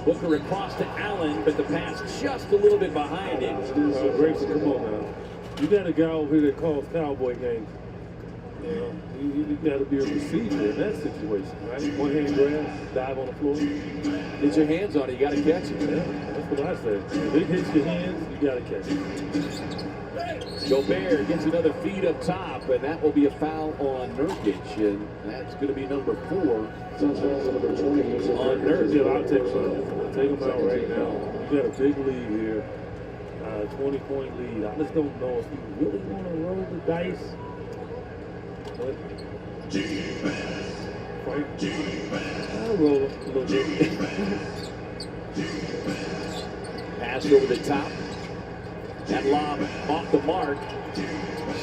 Booker across to Allen, but the pass just a little bit behind him. Grayson, come on now. You got a guy over here that calls cowboy games. You know, you got to be a receiver in that situation, right? One hand grab, dive on the floor. Get your hands on it, you got to catch it. Yeah, that's what I said. If it hits your hands, you got to catch it. Gobert gets another feed up top, and that will be a foul on Nurkic, and that's going to be number 4 on Nurkic. Yeah, I'll take him out right now. You got a big lead here, 20-point lead. I just don't know if you really want to roll the dice. But I'll roll a little bit. Pass over the top. That lob off the mark.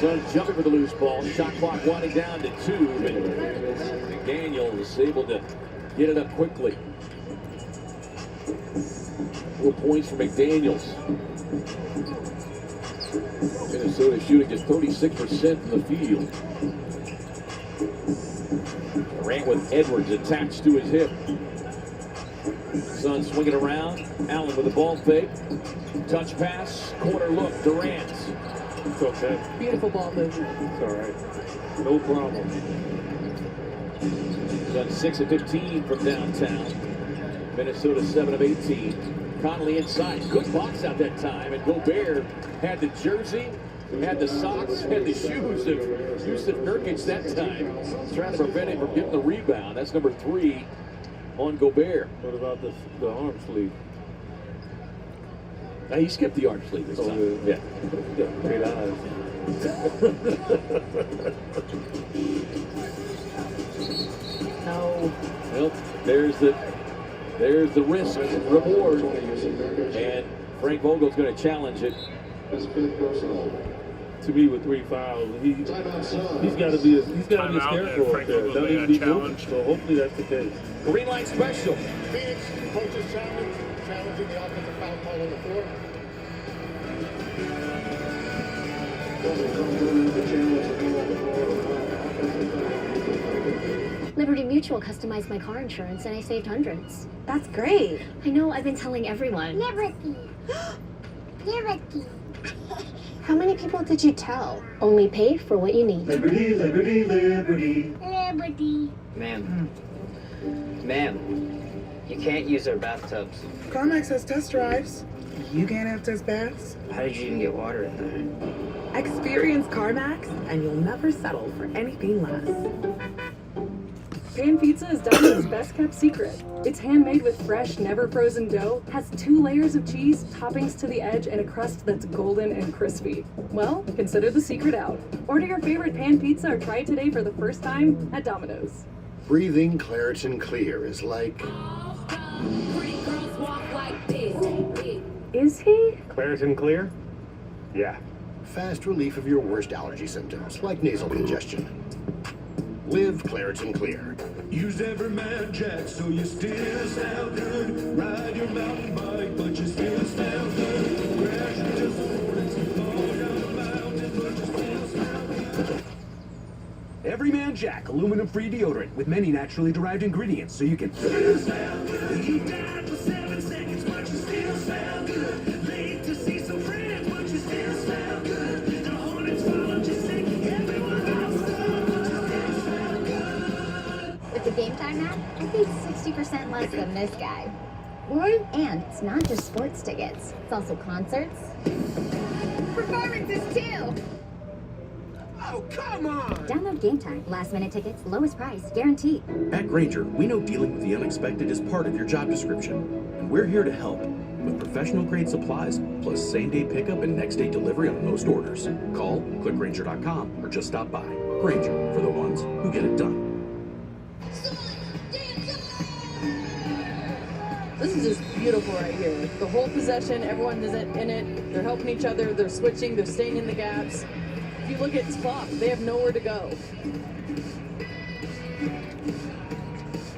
Suns jumping for the loose ball. Shot clock winding down to 2. But McDaniels able to get it up quickly. 4 points for McDaniels. Minnesota shooting just 36% from the field. Durant with Edwards attached to his hip. Suns swinging around. Allen with a ball fake. Touch pass. Corner look. Durant. It's okay. Beautiful ball move. It's all right. No problem. Suns 6 of 15 from downtown. Minnesota 7 of 18. Conley inside. Good box out that time. And Gobert had the jersey, had the socks, had the shoes of Yusuf Nurkic that time. Trying to prevent him from getting the rebound. That's number 3 on Gobert. What about the arm sleeve? Now he skipped the arm sleeve this time. Yeah. You got great eyes. No. Well, there's the risk reward, and Frank Vogel's going to challenge it. To me, with 3 fouls, he's got to be a scarecrow up there. That needs to be moving. So hopefully that's the case. Green light special. Phoenix coaches challenging the offensive foul call on the floor. Liberty Mutual customized my car insurance and I saved hundreds. That's great. I know, I've been telling everyone. Liberty. Liberty. How many people did you tell? Only pay for what you need. Liberty, liberty, liberty. Liberty. Man, you can't use our bathtubs. CarMax has test drives. You can't have test baths. How did you even get water in there? Experience CarMax and you'll never settle for anything less. Pan pizza is Domino's best kept secret. It's handmade with fresh, never frozen dough, has 2 layers of cheese, toppings to the edge, and a crust that's golden and crispy. Well, consider the secret out. Order your favorite pan pizza or try it today for the first time at Domino's. Breathing Claritin Clear is like... Is he? Claritin Clear? Yeah. Fast relief of your worst allergy symptoms, like nasal congestion. Live Claritin Clear. Use every man jack so you still sound good. Ride your mountain bike, but you still sound good. Crash into supports, fall down the mountain, but you still sound good. Everyman Jack aluminum-free deodorant with many naturally derived ingredients so you can Still sound good. You died for 7 seconds, but you still sound good. Late to see some friends, but you still sound good. The Hornets followed you sick, everyone else does, but you still sound good. With the Game Time app, I paid 60% less than this guy. What? And it's not just sports tickets. It's also concerts. Performances, too! Oh, come on! Download Game Time. Last minute tickets, lowest price, guaranteed. At Grainger, we know dealing with the unexpected is part of your job description, and we're here to help with professional-grade supplies, plus same-day pickup and next-day delivery on most orders. Call, click Grainger.com, or just stop by. Grainger, for the ones who get it done. This is just beautiful right here. The whole possession, everyone is in it. They're helping each other. They're switching. They're staying in the gaps. If you look at Spock, they have nowhere to go.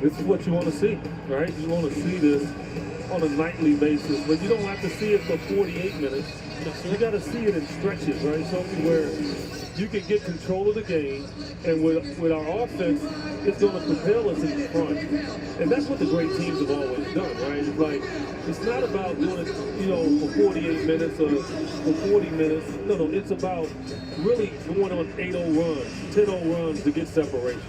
This is what you want to see, right? You want to see this on a nightly basis, but you don't have to see it for 48 minutes. You got to see it in stretches, right? Something where you can get control of the game, and with our offense, it's going to propel us in the front. And that's what the great teams have always done, right? It's like, it's not about doing it, for 48 minutes or for 40 minutes. No, it's about really going on 8-0 runs, 10-0 runs to get separation.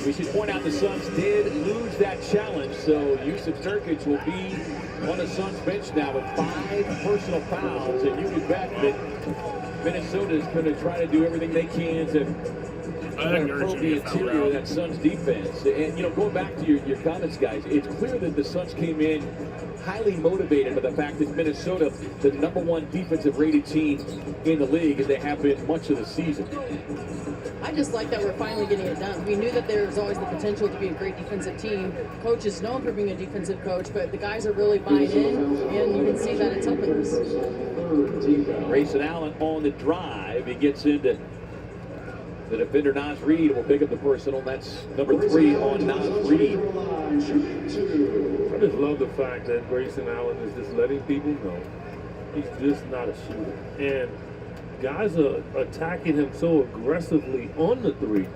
We should point out the Suns did lose that challenge, so Yusuf Nurkic will be on the Suns bench now with 5 personal fouls, and you can bet that Minnesota is going to try to do everything they can to probe the interior of that Suns defense. And, going back to your comments, guys, it's clear that the Suns came in highly motivated by the fact that Minnesota, the #1 defensive rated team in the league, as they have been much of the season. I just like that we're finally getting it done. We knew that there was always the potential to be a great defensive team. Coach is known for being a defensive coach, but the guys are really buying in, and you can see that it's helping us. Grayson Allen on the drive. He gets into the defender, Naz Reid, will pick up the personal. That's number 3 on Naz Reid. I just love the fact that Grayson Allen is just letting people know he's just not a shooter. And guys are attacking him so aggressively on the 3.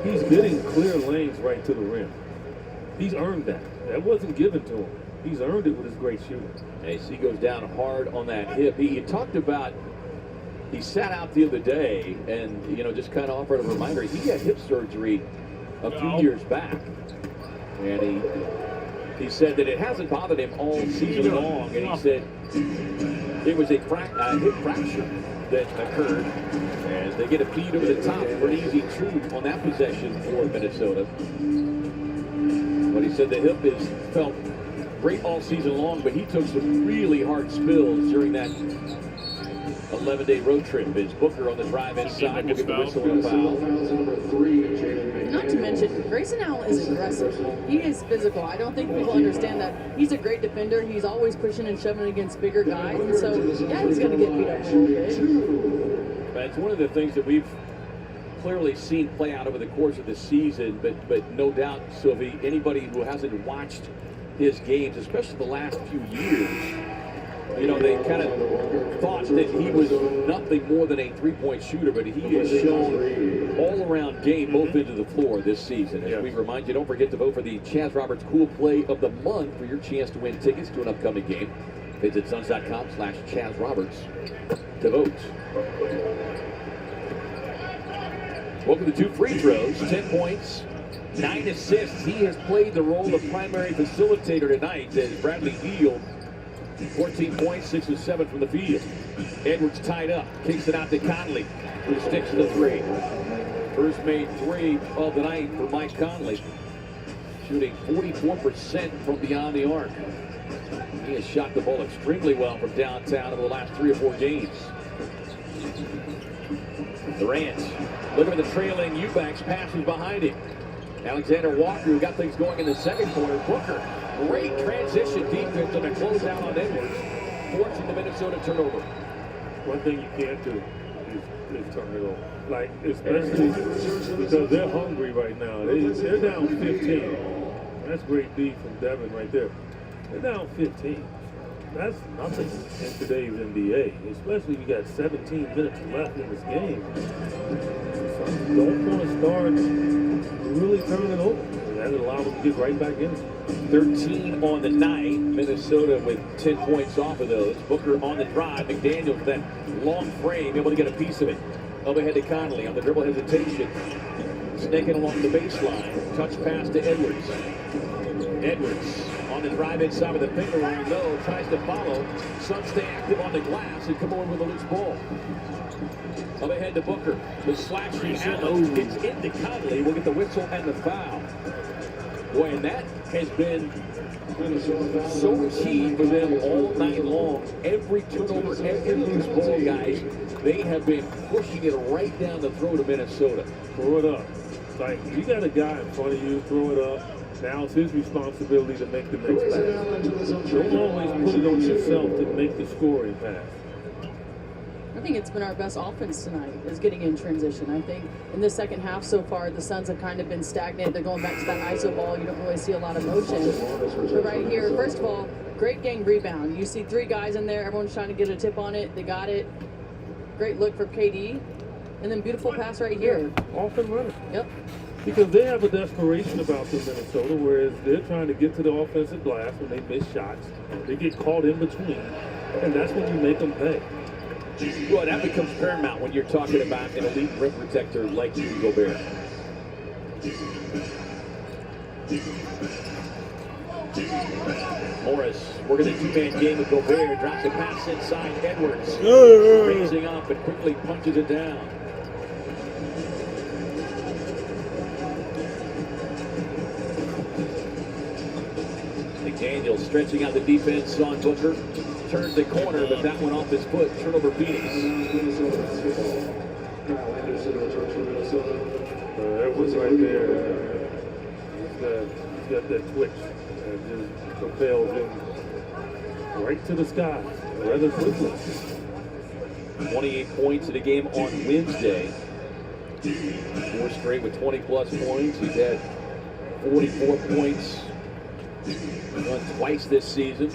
He's getting clear lanes right to the rim. He's earned that. That wasn't given to him. He's earned it with his great shooting. AC goes down hard on that hip. He talked about, he sat out the other day and, just kind of offered a reminder. He had hip surgery a few years back. And he said that it hasn't bothered him all season long. And he said it was a hip fracture that occurred. And they get a feed over the top for an easy two on that possession for Minnesota. But he said the hip has felt great all season long, but he took some really hard spills during that 11-day road trip. Is Booker on the drive inside, will get the whistle and a foul. Not to mention, Grayson Allen is aggressive. He is physical. I don't think people understand that. He's a great defender. He's always pushing and shoving against bigger guys. And so, yeah, he's going to get beat up a little bit. It's one of the things that we've clearly seen play out over the course of the season, but no doubt, Sylvie, anybody who hasn't watched his games, especially the last few years, they kind of thought that he was nothing more than a three-point shooter, but he has shown all-around game both into the floor this season. As we remind you, don't forget to vote for the Chaz Roberts Cool Play of the Month for your chance to win tickets to an upcoming game. Visit suns.com/ChazRoberts to vote. Welcome to 2 free throws, 10 points, 9 assists. He has played the role of primary facilitator tonight as Bradley Beal, 14 points, 6 of 7 from the field. Edwards tied up, kicks it out to Conley, who sticks to the 3. First made 3 of the night for Mike Conley, shooting 44% from beyond the arc. He has shot the ball extremely well from downtown over the last 3 or 4 games. Durant, looking at the trailing Eubanks, passes behind him. Alexander Walker, who got things going in the second quarter. Booker, great transition defense and a closeout on Edwards, forcing the Minnesota turnover. One thing you can't do is turn it over. Like, especially because they're hungry right now. They're down 15. That's great D from Devin right there. They're down 15. That's nothing in today's NBA, especially if you got 17 minutes left in this game. Some don't want to start really turning it over. That would allow them to get right back in it. 13 on the night. Minnesota with 10 points off of those. Booker on the drive. McDaniels, that long frame, able to get a piece of it. Up ahead to Conley on the dribble hesitation. Snaking along the baseline. Touch pass to Edwards. Edwards on the drive inside with a finger roll. No, tries to follow. Suns stay active on the glass and come on with a loose ball. Up ahead to Booker. The slashing Allen gets into Conley. We'll get the whistle and the foul. Boy, and that has been so key for them all night long. Every turnover, every loose ball, guys, they have been pushing it right down the throat of Minnesota. Throw it up. It's like, you got a guy in front of you, throw it up. Now it's his responsibility to make the next pass. Don't always put it on yourself to make the scoring pass. I think it's been our best offense tonight, is getting in transition. I think in the second half so far, the Suns have kind of been stagnant. They're going back to that ISO ball. You don't really see a lot of motion. But right here, first of all, Great gang rebound. You see 3 guys in there. Everyone's trying to get a tip on it. They got it. Great look for KD. And then beautiful pass right here. Off and running. Yep. Because they have a desperation about them, Minnesota, whereas they're trying to get to the offensive glass when they miss shots. They get caught in between, and that's when you make them pay. Well, that becomes paramount when you're talking about an elite rim protector like Rudy Gobert. Morris working a 2-man game with Gobert, drops a pass inside Edwards. Raising up and quickly punches it down. McDaniel stretching out the defense on Booker. Turns the corner, but that one off his foot. Turnover Phoenix. Edwards right there. He's got that twitch and just propels him right to the sky rather quickly. 28 points in a game on Wednesday. 4 straight with 20-plus points. He's had 44 points. Won twice this season.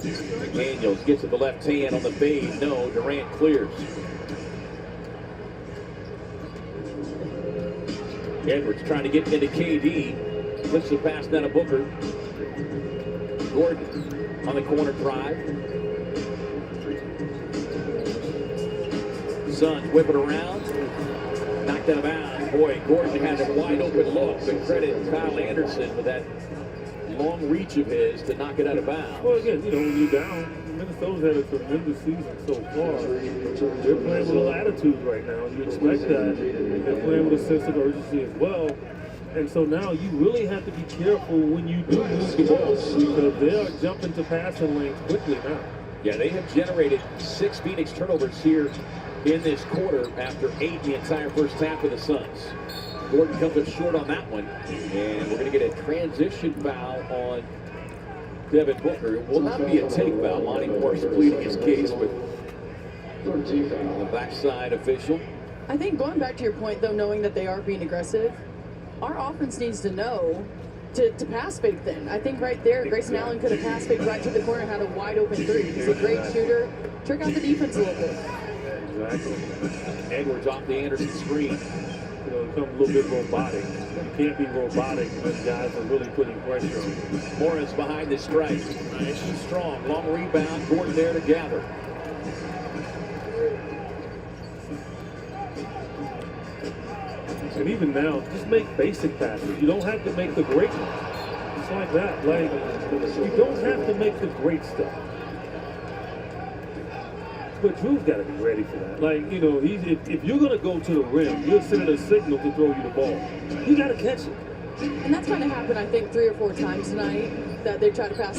McDaniels gets to the left hand on the fade. No, Durant clears. Edwards trying to get into KD. Flips the pass down to Booker. Gordon on the corner drive. Suns whip it around. Knocked out of bounds. Boy, Gordon has a wide open look. But credit Kyle Anderson with that long reach of his to knock it out of bounds. Well, again, when you're down, Minnesota's had a tremendous season so far. They're playing with a attitude right now. You expect that. They're playing with a sense of urgency as well. And so now you really have to be careful when you do lose the ball because they are jumping to passing lanes quickly now. Yeah, they have generated 6 Phoenix turnovers here in this quarter after 8 the entire first half of the Suns. Gordon comes up short on that one, and we're going to get a transition foul on Devin Booker. It will not be a take foul. Monty Morris pleading his case with the backside official. I think going back to your point, though, knowing that they are being aggressive, our offense needs to know to pass fake then. I think right there, Grayson Allen could have passed fake right to the corner and had a wide open 3. He's a great shooter. Trick out the defense a little bit. Exactly. Edwards off the Anderson screen. Become a little bit robotic. You can't be robotic when guys are really putting pressure on you. Morris behind the strike. Nice and strong. Long rebound. Gordon there to gather. And even now, just make basic passes. You don't have to make the great ones. It's like that. Like, you don't have to make the great stuff. But Drew's got to be ready for that. Like, if you're going to go to the rim, you're sending a signal to throw you the ball. You got to catch it. And that's kind of happened, I think, 3 or 4 times tonight, that they try to crash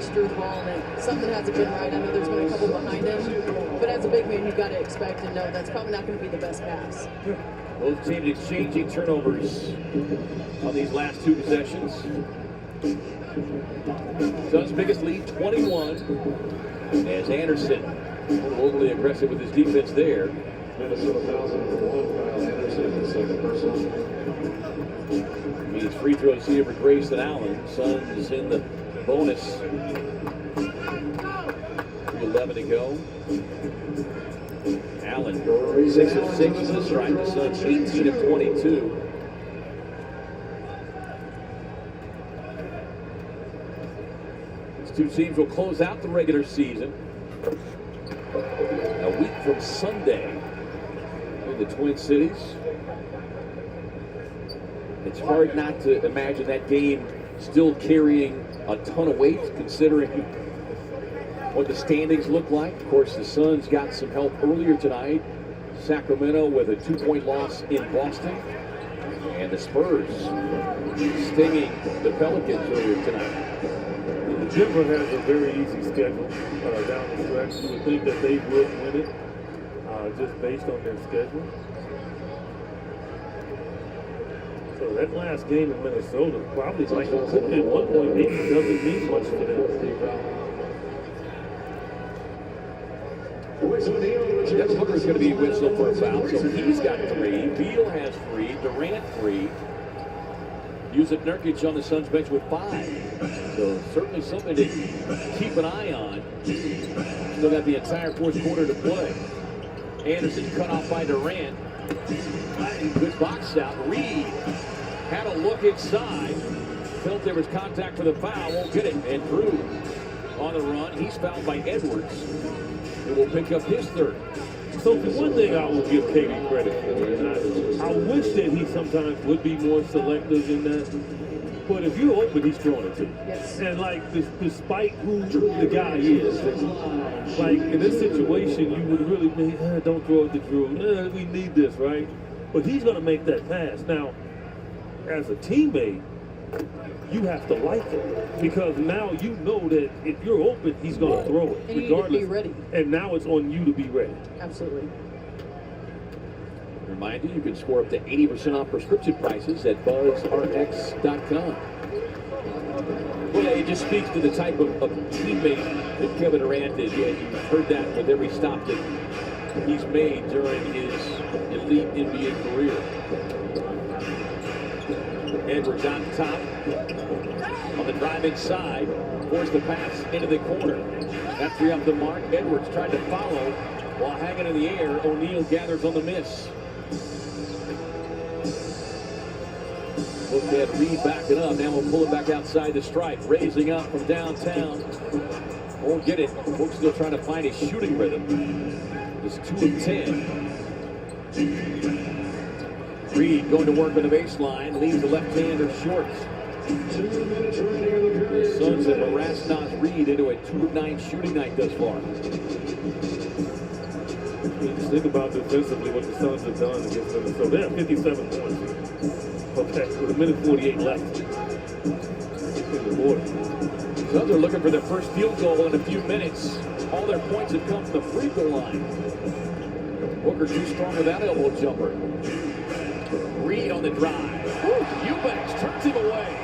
Drew the ball, and something hasn't been right. I know there's been a couple behind him. But as a big man, you've got to expect and know that's probably not going to be the best pass. Both teams exchanging turnovers on these last 2 possessions. Suns' biggest lead, 21. As Anderson a little overly aggressive with his defense there. Minnesota fouls him for 1. Kyle Anderson, the second personal. Means free throws here for Grayson Allen. Suns in the bonus. 3:11 to go. Allen, 6 of 6 as a strike. The Suns 18 of 22. These 2 teams will close out the regular season a week from Sunday in the Twin Cities. It's hard not to imagine that game still carrying a ton of weight, considering what the standings look like. Of course, the Suns got some help earlier tonight. Sacramento with a 2-point loss in Boston. And the Spurs stinging the Pelicans earlier tonight. Denver has a very easy schedule down the stretch. You would think that they would win it just based on their schedule. So that last game in Minnesota probably like at one point maybe doesn't mean much to them. Devin Booker is going to be whistled for a foul, so he's got 3. Beal has 3. Durant 3. Yusuf Nurkic on the Suns bench with 5. So certainly something to keep an eye on. Still got the entire fourth quarter to play. Anderson cut off by Durant. Good box out. Reed had a look inside. Felt there was contact for the foul. Won't get it. And Drew on the run. He's fouled by Edwards, who will pick up his third. So for one thing, I will give KD credit for, and I wish that he sometimes would be more selective in that. But if you're open, he's throwing it to you. Yes. And like, despite who the guy is, and like in this situation, you would really be, don't throw it to Drew. We need this, right? But he's going to make that pass. Now, as a teammate, you have to like it, because now you know that if you're open, he's going to throw it, And you regardless. need to be ready. And now it's on you to be ready. Absolutely. Remind you can score up to 80% off prescription prices at BuzzRx.com. Well, yeah, it just speaks to the type of teammate that Kevin Durant is. Yeah, you've heard that with every stop that he's made during his elite NBA career. Edwards on top. On the drive inside. Forced the pass into the corner. That three up the mark. Edwards tried to follow while hanging in the air. O'Neal gathers on the miss. Look at Reed backing up. Now we'll pull it back outside the stripe. Raising up from downtown. Won't get it. Folks still trying to find his shooting rhythm. It's 2 of 10. Reed going to work on the baseline. Leaves the left-hander short. The Suns have harassed Naz Reed into a 2 of 9 shooting night thus far. Just think about defensively what the Suns have done against Minnesota. They have 57 points. Okay, with a minute 48 left in the quarter. Suns are looking for their first field goal in a few minutes. All their points have come from the free throw line. Booker too strong with that elbow jumper. Reed on the drive. Eubanks turns him away.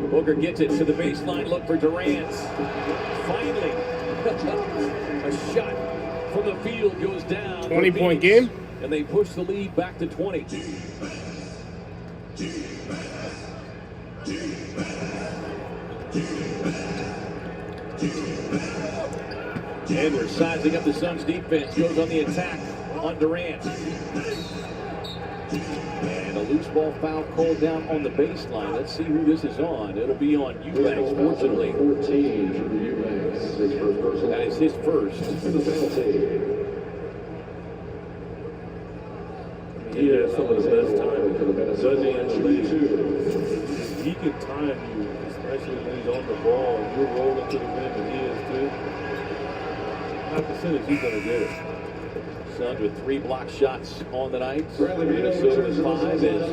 Booker gets it to the baseline. Look for Durant. Finally, a shot from the field goes down. 20-point game. And they push the lead back to 20. Edwards sizing up the Suns defense. Goes on the attack on Durant. And a loose ball foul called down on the baseline. Let's see who this is on. It'll be on Eubanks, fortunately. 14 for Eubanks. That is his first. He has some of the best timing, doesn't he, in the league? He can time you, especially when he's on the ball and you're rolling to the rim, and he is too. High percentage, he's going to get it. Suns with 3 block shots on the night. Minnesota with 5 as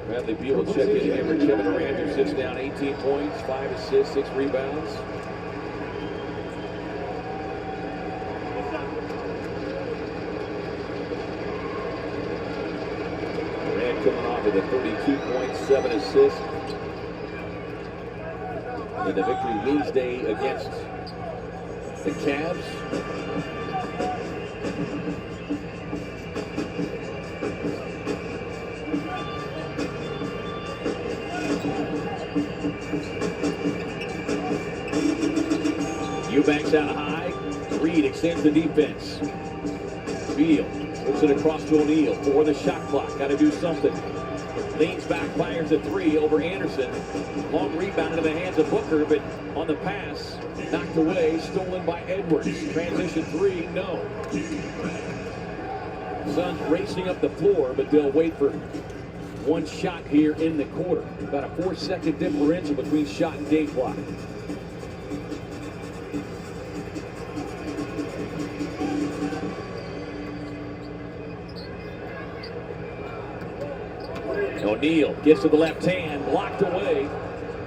Bradley Beal will check in here. Kevin Durant, who sits down 18 points, 5 assists, 6 rebounds. Durant coming off with a 32 points, 7 assists. In the victory Wednesday against the Cavs. Eubanks out high. Reed extends the defense. Beal puts it across to O'Neal for the shot clock. Got to do something. Leans back, fires a 3 over Anderson. Long rebound into the hands of Booker, but on the pass, knocked away, stolen by Edwards. Transition 3, no. Suns racing up the floor, but they'll wait for one shot here in the quarter. About a 4-second differential between shot and game clock. O'Neal gets to the left hand, blocked away.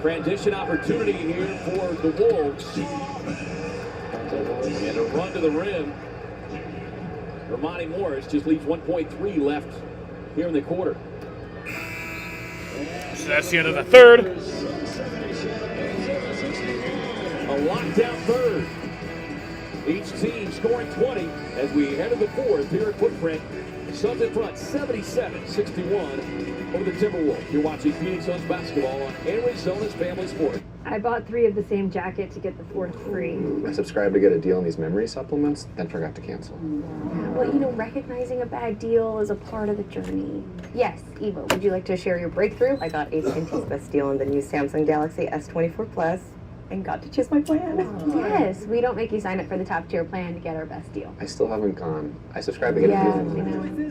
Transition opportunity here for the Wolves. And a run to the rim. Ramani Morris just leaves 1.3 left here in the quarter. So that's the end of the third. A lockdown third. Each team scoring 20 as we head to the fourth here at Footprint. Suns in front, 77-61 over the Timberwolves. You're watching Phoenix Suns basketball on Arizona's Family Sport. I bought 3 of the same jacket to get the 4th free. I subscribed to get a deal on these memory supplements, then forgot to cancel. Well, recognizing a bad deal is a part of the journey. Yes, Eva, would you like to share your breakthrough? I got AT&T's best deal on the new Samsung Galaxy S24 Plus and got to choose my plan. Yes, we don't make you sign up for the top tier plan to get our best deal. I still haven't gone. I subscribed to get a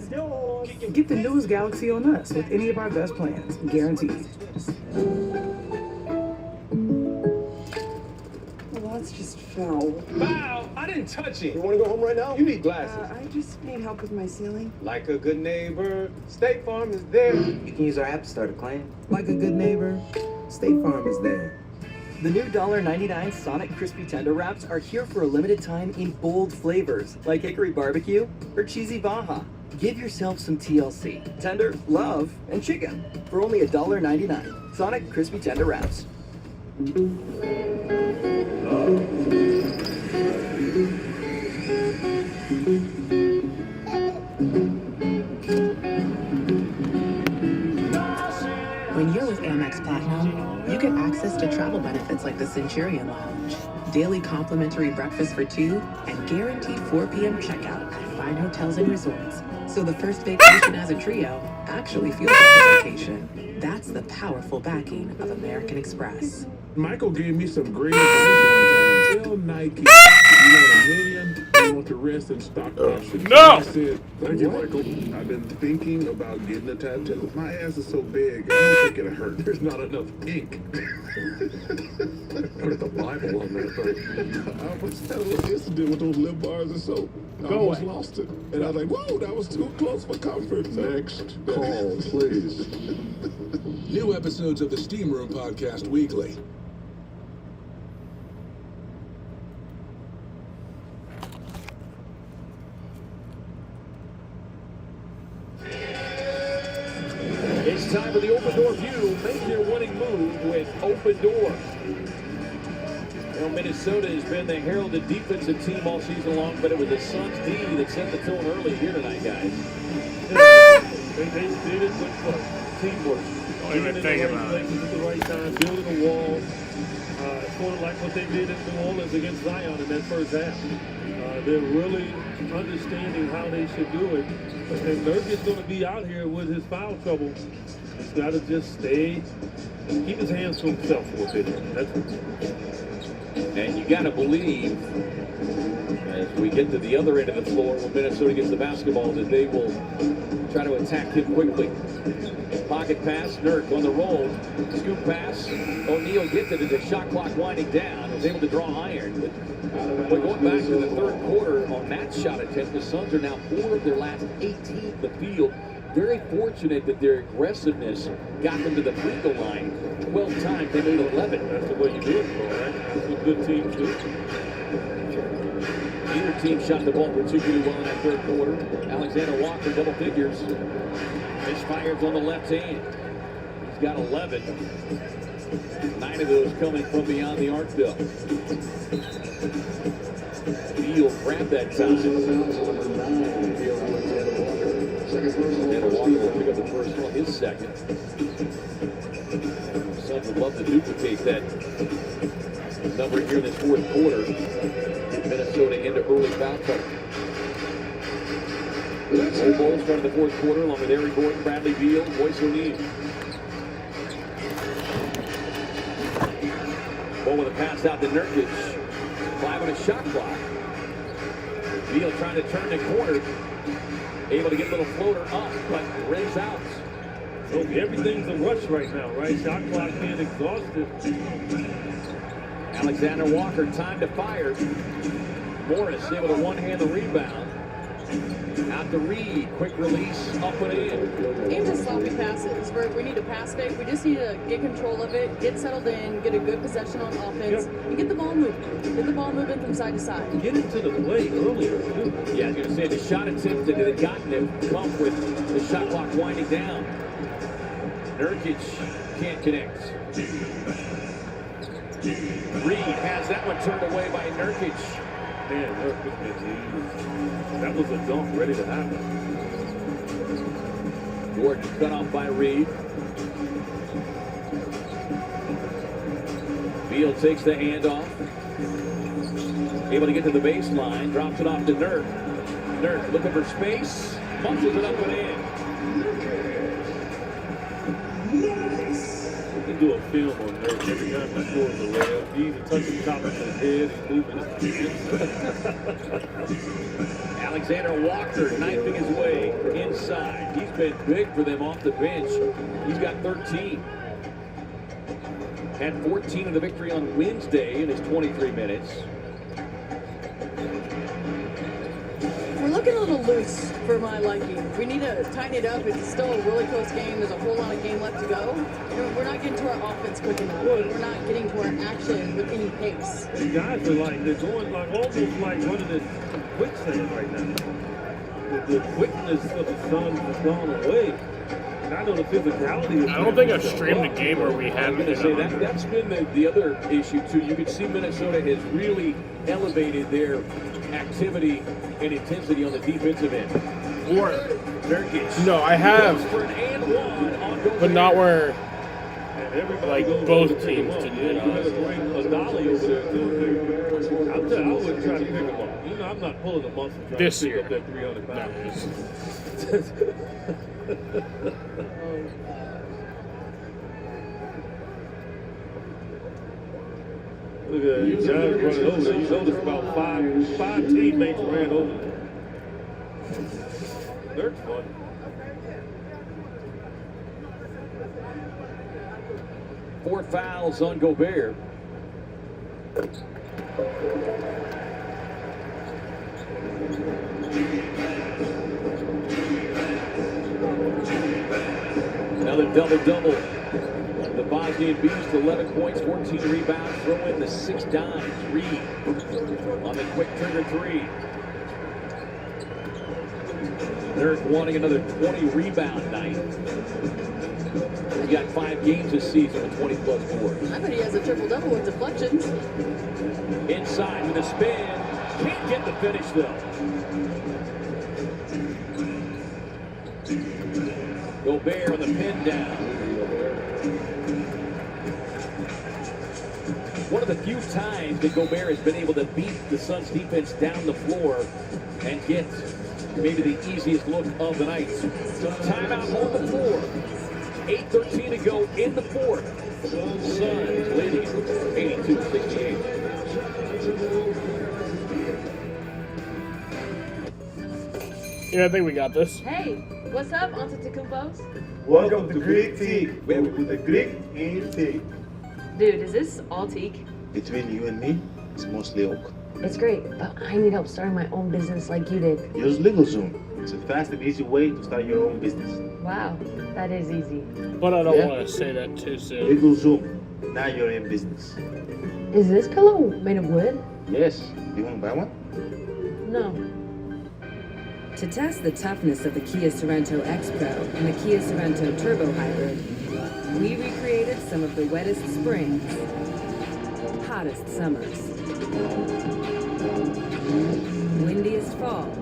deal. Get the newest Galaxy on us with any of our best plans, guaranteed. Well, that's just foul. Foul? I didn't touch it. You want to go home right now? You need glasses. I just need help with my ceiling. Like a good neighbor, State Farm is there. You can use our app to start a claim. Like a good neighbor, State Farm is there. The new $1.99 Sonic Crispy Tender Wraps are here for a limited time in bold flavors, like Hickory Barbecue or Cheesy Baja. Give yourself some TLC, tender, love, and chicken for only $1.99. Sonic Crispy Tender Wraps. When you're with Amex Platinum, you get access to travel benefits like the Centurion Lounge, daily complimentary breakfast for 2, and guaranteed 4 p.m. checkout at fine hotels and resorts. So the first vacation as a trio actually feels like a vacation. That's the powerful backing of American Express. Michael gave me some great advice one time. Tell Nike, you want $1 million, you want the rest in stock options. No! I said, thank you, Michael. I've been thinking about getting a tattoo. My ass is so big, I don't think it'll hurt. There's not enough ink. Put the Bible on that thing. I was having an incident with those lip bars and soap. I almost lost it. And I was like, whoa, that was too close for comfort. Next call, please. New episodes of the Steam Room Podcast weekly. It's time for the Open Door View. Make your winning move with Open Door. Well, Minnesota has been the heralded defensive team all season long, but it was the Suns D that set the tone early here tonight, guys. They did it with what? Teamwork. Don't even think about it. At the right time, building a wall. Sort of like what they did in New Orleans against Zion in that first half. They're really understanding how they should do it. And Nurkic going to be out here with his foul trouble. He's got to just stay, keep his hands to himself for a bit. That's it. And you got to believe, as we get to the other end of the floor, when Minnesota gets the basketball, that they will try to attack him quickly. Pocket pass, Nurk on the roll. Scoop pass. O'Neal gets it as the shot clock winding down. Was able to draw iron. But going back to the third quarter on that shot attempt, the Suns are now 4 of their last 18 in the field. Very fortunate that their aggressiveness got them to the free throw line 12 times. They made 11. That's the way you do it, right? That's what good teams do. Neither team shot the ball particularly well in that third quarter. Alexander Walker, double figures. Misfires on the left hand. He's got 11. 9 of those coming from beyond the arc, though. Beal grabbed that time. Alexander Walker will pick up the first one, his second. Suns would love to duplicate that number here in this fourth quarter. Get Minnesota into early foul trouble. Old Bulls started the fourth quarter along with Eric Gordon, Bradley Beal, Royce O'Neal. Ball with a pass out to Nurkic. 5 on a shot clock. Beal trying to turn the corner. Able to get a little floater up, but rims out. So everything's a rush right now, right? Shot clock being exhausted. Alexander Walker, time to fire. Morris able to one-hand the rebound. Out to Reed, quick release, up and in. Game to sloppy passes. We need to pass fake. We just need to get control of it, get settled in, get a good possession on offense, and get the ball moving. Get the ball moving from side to side. Get into the play earlier, too. Yeah, I was going to say the shot attempts that had gotten him come with the shot clock winding down. Nurkic can't connect. Reed has that one turned away by Nurkic. Man, that was a dunk ready to happen. Gordon cut off by Reed. Beal takes the handoff. Able to get to the baseline. Drops it off to Nurk. Nurk looking for space. Muscles it up and in. We can do a film on Nurk every time he scores a layup. He either touches the top of his head, he's moving his hands. Alexander Walker knifing his way inside. He's been big for them off the bench. He's got 13. Had 14 in the victory on Wednesday in his 23 minutes. We're looking a little loose for my liking. We need to tighten it up. It's still a really close game. There's a whole lot of game left to go. We're not getting to our offense quick enough. We're not getting to our action with any pace. The guys are like, they're going like almost like running in quicksand right now. The quickness of the Suns has gone away. And I know the physicality of I don't think I've streamed a game where we I'm haven't. going to say that's been the other issue too. You can see Minnesota has really elevated their activity and intensity on the defensive end. Or Nurkic. no, I have, For an and one on but not where everybody like goes both over to teams pick can him up. get You better bring a dolly over there too. I'll tell you, I wouldn't try to pick him up. You know, I'm not pulling a muscle trying This to pick year. up that 300 pounds. Look at that, you guys running over there. You notice about five teammates ran over there. Dirk's fun. Four fouls on Gobert. Another double-double. The Bosnian Beast, 11 points, 14 rebounds, throw in the 6 dimes. Reed on the quick trigger 3. Nurk wanting another 20 rebound night. He's got 5 games this season with 20-plus boards. I bet he has a triple-double with deflections. Inside with a spin. Can't get the finish, though. Gobert on the pin down. One of the few times that Gobert has been able to beat the Suns defense down the floor and get maybe the easiest look of the night. So timeout on the floor. 8:13 to go in the fourth. Suns leading it 82-68. Yeah, I think we got this. Hey, what's up, Antetokounmpos? Welcome to Greek Tea, where we put the Greek in tea. Dude, is this all teak? Between you and me, it's mostly oak. It's great, but I need help starting my own business like you did. Use LegalZoom. It's a fast and easy way to start your own business. Wow, that is easy. But I don't Yeah. want to say that too soon. LegalZoom. Now you're in business. Is this pillow made of wood? Yes. You want to buy one? No. To test the toughness of the Kia Sorento X Pro and the Kia Sorento Turbo Hybrid, we recreated some of the wettest springs, hottest summers, windiest falls,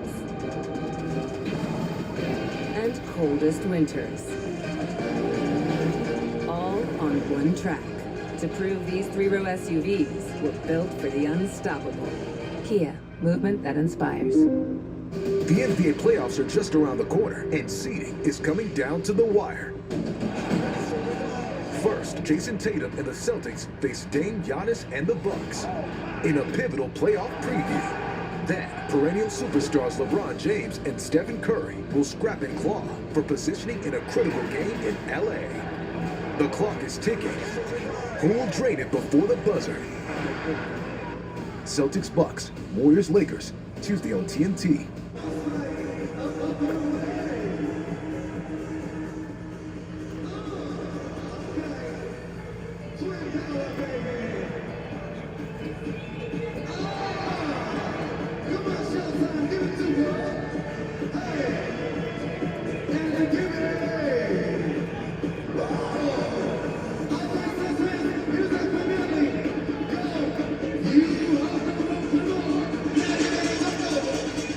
and coldest winters. All on one track to prove these three-row SUVs were built for the unstoppable. Kia, movement that inspires. The NBA playoffs are just around the corner, and seeding is coming down to the wire. First, Jason Tatum and the Celtics face Dame Giannis and the Bucks in a pivotal playoff preview. Then, perennial superstars LeBron James and Stephen Curry will scrap and claw for positioning in a critical game in LA. The clock is ticking. Who will drain it before the buzzer? Celtics Bucks, Warriors Lakers, Tuesday on TNT.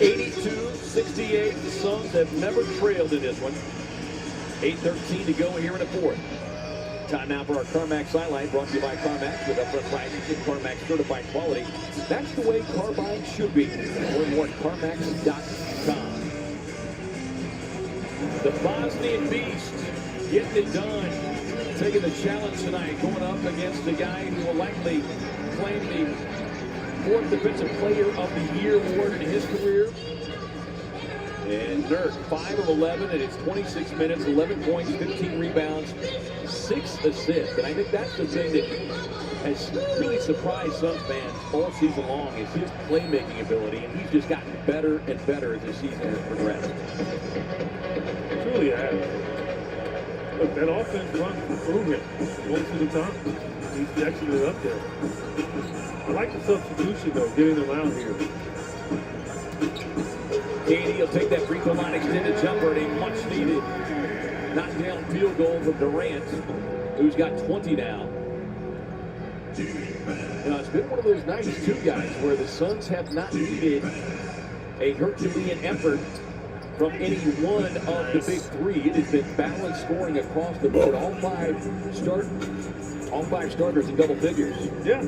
82-68. The Suns have never trailed in this one. 8:13 to go here in the fourth. Time now for our CarMax highlight, brought to you by CarMax with upfront prices and CarMax certified quality. That's the way car buying should be. Learn more at CarMax.com. The Bosnian Beast getting it done. Taking the challenge tonight, going up against the guy who will likely claim the 4th Defensive Player of the Year award in his career. And Nurk, 5 of 11, and it's 26 minutes, 11 points, 15 rebounds, 6 assists. And I think that's the thing that has really surprised Suns fans all season long is his playmaking ability, and he's just gotten better and better as the season has progressed. Truly has. Look, that offense runs through him most of the time. He's actually up there. I like the substitution, though, getting them out here. KD will take that free throw line extended jumper, and a much-needed knockdown field goal from Durant, who's got 20 now. You know, it's been one of those nights, too, guys, where the Suns have not needed a Herculean effort from any one of the big three. It has been balanced scoring across the board. All five starters in double figures. Yeah.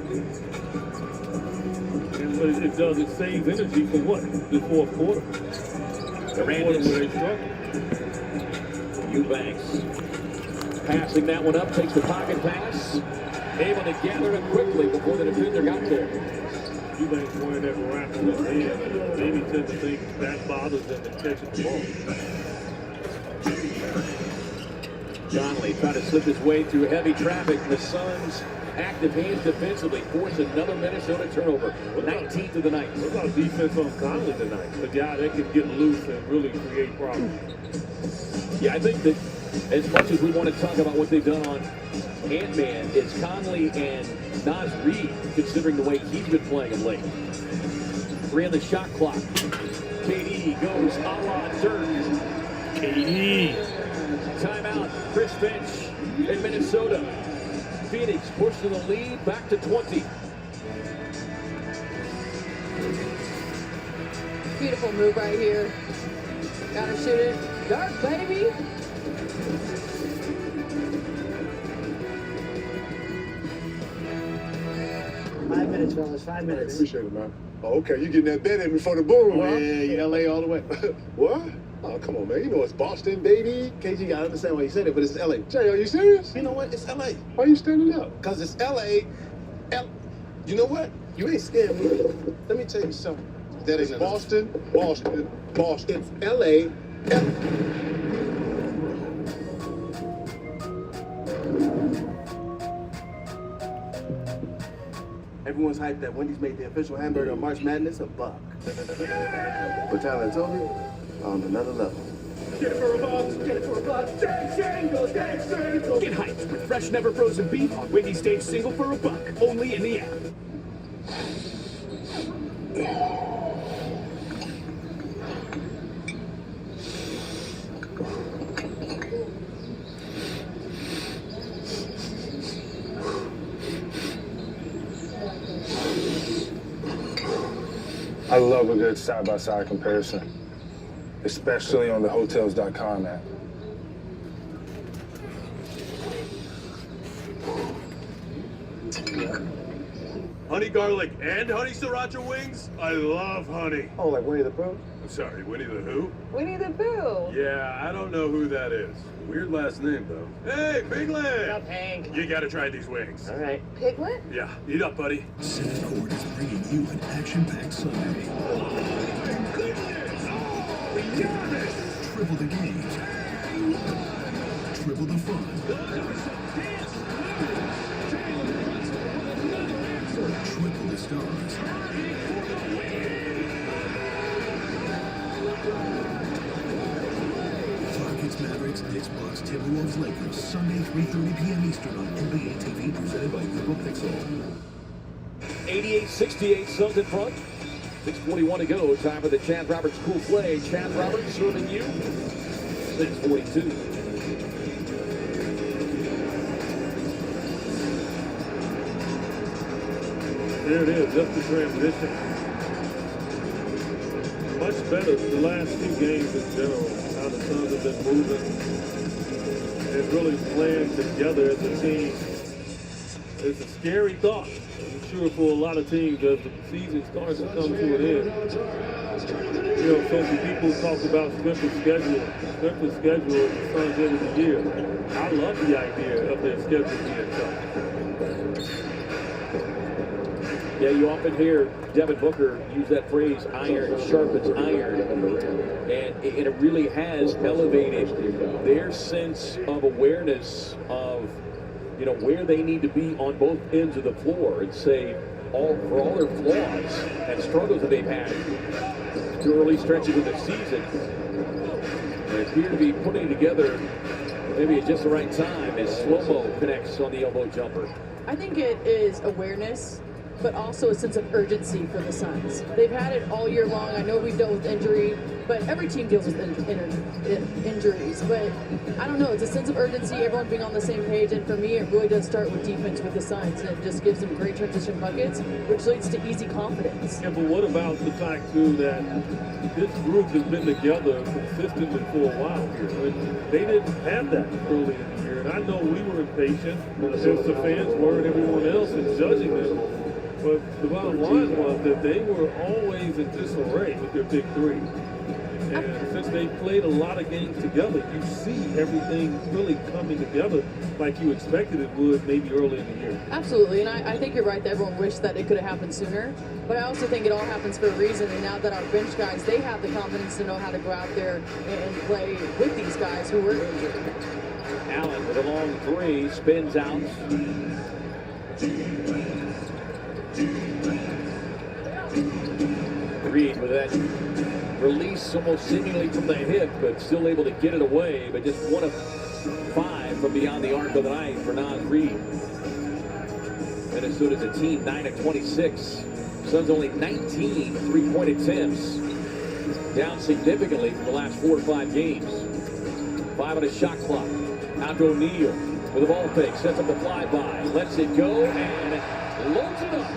And what it does, it saves energy for what? The fourth quarter. Durant Eubanks passing that one up, takes the pocket pass, able to gather it quickly before the defender got there. Eubanks wearing that wrap on his head. Maybe tend to think that bothers them than catching the ball. Conley trying to slip his way through heavy traffic. The Suns active hands defensively force another Minnesota turnover. 19th of the night. What about defense on Conley tonight? A guy that can get loose and really create problems. Yeah, I think that as much as we want to talk about what they've done on Ant-Man, it's Conley and Naz Reid, considering the way he's been playing of late. 3 on the shot clock. KD goes a la Dirk. KD. Timeout. Chris Finch in Minnesota. Phoenix pushing the lead back to 20. Beautiful move right here. Gotta shoot it. Dark, baby. Five minutes, fellas. 5 minutes. Appreciate it, man. Oh, okay, you getting that bet in before the boom, huh? Yeah, you LA all the way. What? Oh, come on, man. You know it's Boston, baby. KG, I understand why you said it, but it's LA. Jay, are you serious? You know what? It's LA. Why are you standing up? Because it's LA. You know what? You ain't scared me. Let me tell you something. That It's ain't Boston, Boston, Boston. It's LA. Everyone's hyped that Wendy's made the official hamburger of March Madness $1. But Tyler told me on another level. Get it for $1, get it for $1. Get hyped with fresh, never frozen beef on Wendy's Stage Single for $1. Only in the app. I love a good side-by-side comparison, especially on the Hotels.com app. Honey garlic and honey sriracha wings? I love honey. Oh, like Winnie the Pooh? I'm sorry, Winnie the Who? Winnie the Pooh. Yeah, I don't know who that is. Weird last name, though. Hey, Piglet! Up, Hank. You gotta try these wings. All right. Piglet? Yeah, eat up, buddy. Senate Court is bringing you an action-packed Sunday. Triple the games. Triple the fun. Triple the stars. Rockets, Mavericks, Knicks, Bucks, Timberwolves, Lakers. Sunday, 3:30 p.m. Eastern on NBA TV, presented by Google Pixel. 88-68, Suns in front. 6:41 to go. Time for the Chad Roberts cool play. Chad Roberts serving you. 6:42. There it is, just the transition. much better the last few games in general. How the Suns have been moving and really playing together as a team. It's a scary thought. I'm sure for a lot of teams as the season starts to come to an end. You know, so many people talk about strength of schedule. Strength of schedule at the Suns end of the year. I love the idea of their schedule being tough. Yeah, you often hear Devin Booker use that phrase, iron sharpens iron. And it really has elevated their sense of awareness of, you know, where they need to be on both ends of the floor, and say, for all their flaws and struggles that they've had through early stretches of the season, they appear to be putting together maybe at just the right time as Slow-Mo connects on the elbow jumper. I think it is awareness, but also a sense of urgency for the Suns. They've had it all year long. I know we've dealt with injury, but every team deals with injuries. But I don't know, it's a sense of urgency, everyone being on the same page, and for me, it really does start with defense with the Suns, and it just gives them great transition buckets, which leads to easy confidence. Yeah, but what about the fact, too, that this group has been together consistently for a while here, and they didn't have that early in the year, and I know we were impatient, as the fans were and everyone else, in judging them. But the bottom line was that they were always in disarray with their big three. And since they played a lot of games together, you see everything really coming together like you expected it would maybe early in the year. Absolutely, and I think you're right that everyone wished that it could have happened sooner. But I also think it all happens for a reason, and now that our bench guys, they have the confidence to know how to go out there and play with these guys who were injured. Allen with a long three, spins out. Reed with that release almost seemingly from the hip, but still able to get it away, but just 1 of 5 from beyond the arc of the night for Naz Reid. Minnesota's a team 9 of 26. Suns only 19 three-point attempts. Down significantly from the last 4 or 5 games. 5 on a shot clock. Out to O'Neal with a ball fake, sets up the flyby, lets it go, and loads it up.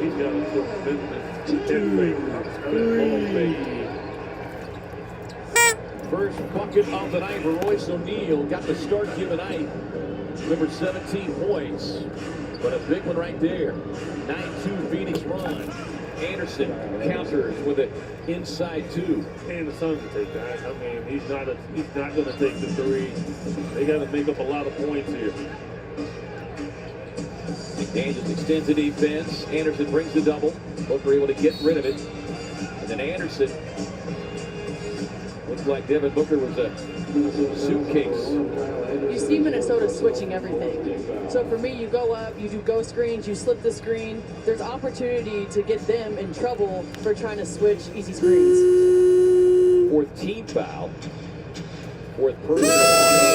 He's got a tremendous First bucket of the night for Royce O'Neal. Got the start here tonight. Delivered 17 points, but a big one right there. 9-2 Phoenix run. Anderson counters with an inside 2. And the Suns will take that. I mean, he's not going to take the 3. They got to make up a lot of points here. McDaniels extends the defense. Anderson brings the double. Booker able to get rid of it. And then Anderson. Looks like Devin Booker was a suitcase. You see Minnesota switching everything. So for me, you go up, you do go screens, you slip the screen. There's opportunity to get them in trouble for trying to switch easy screens. 4th team foul. 4th personal on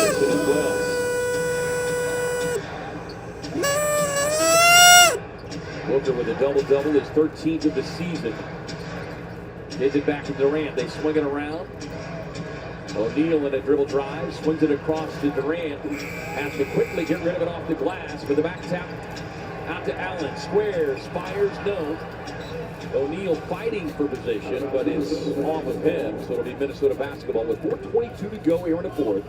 Anderson as well. Booker with a double-double, his 13th of the season. Gets it back to Durant. They swing it around. O'Neal in a dribble drive, swings it across to Durant. Has to quickly get rid of it off the glass with the back tap out to Allen. Squares, fires, no. O'Neal fighting for position, but is off of him. So it'll be Minnesota basketball with 4:22 to go here in the 4th.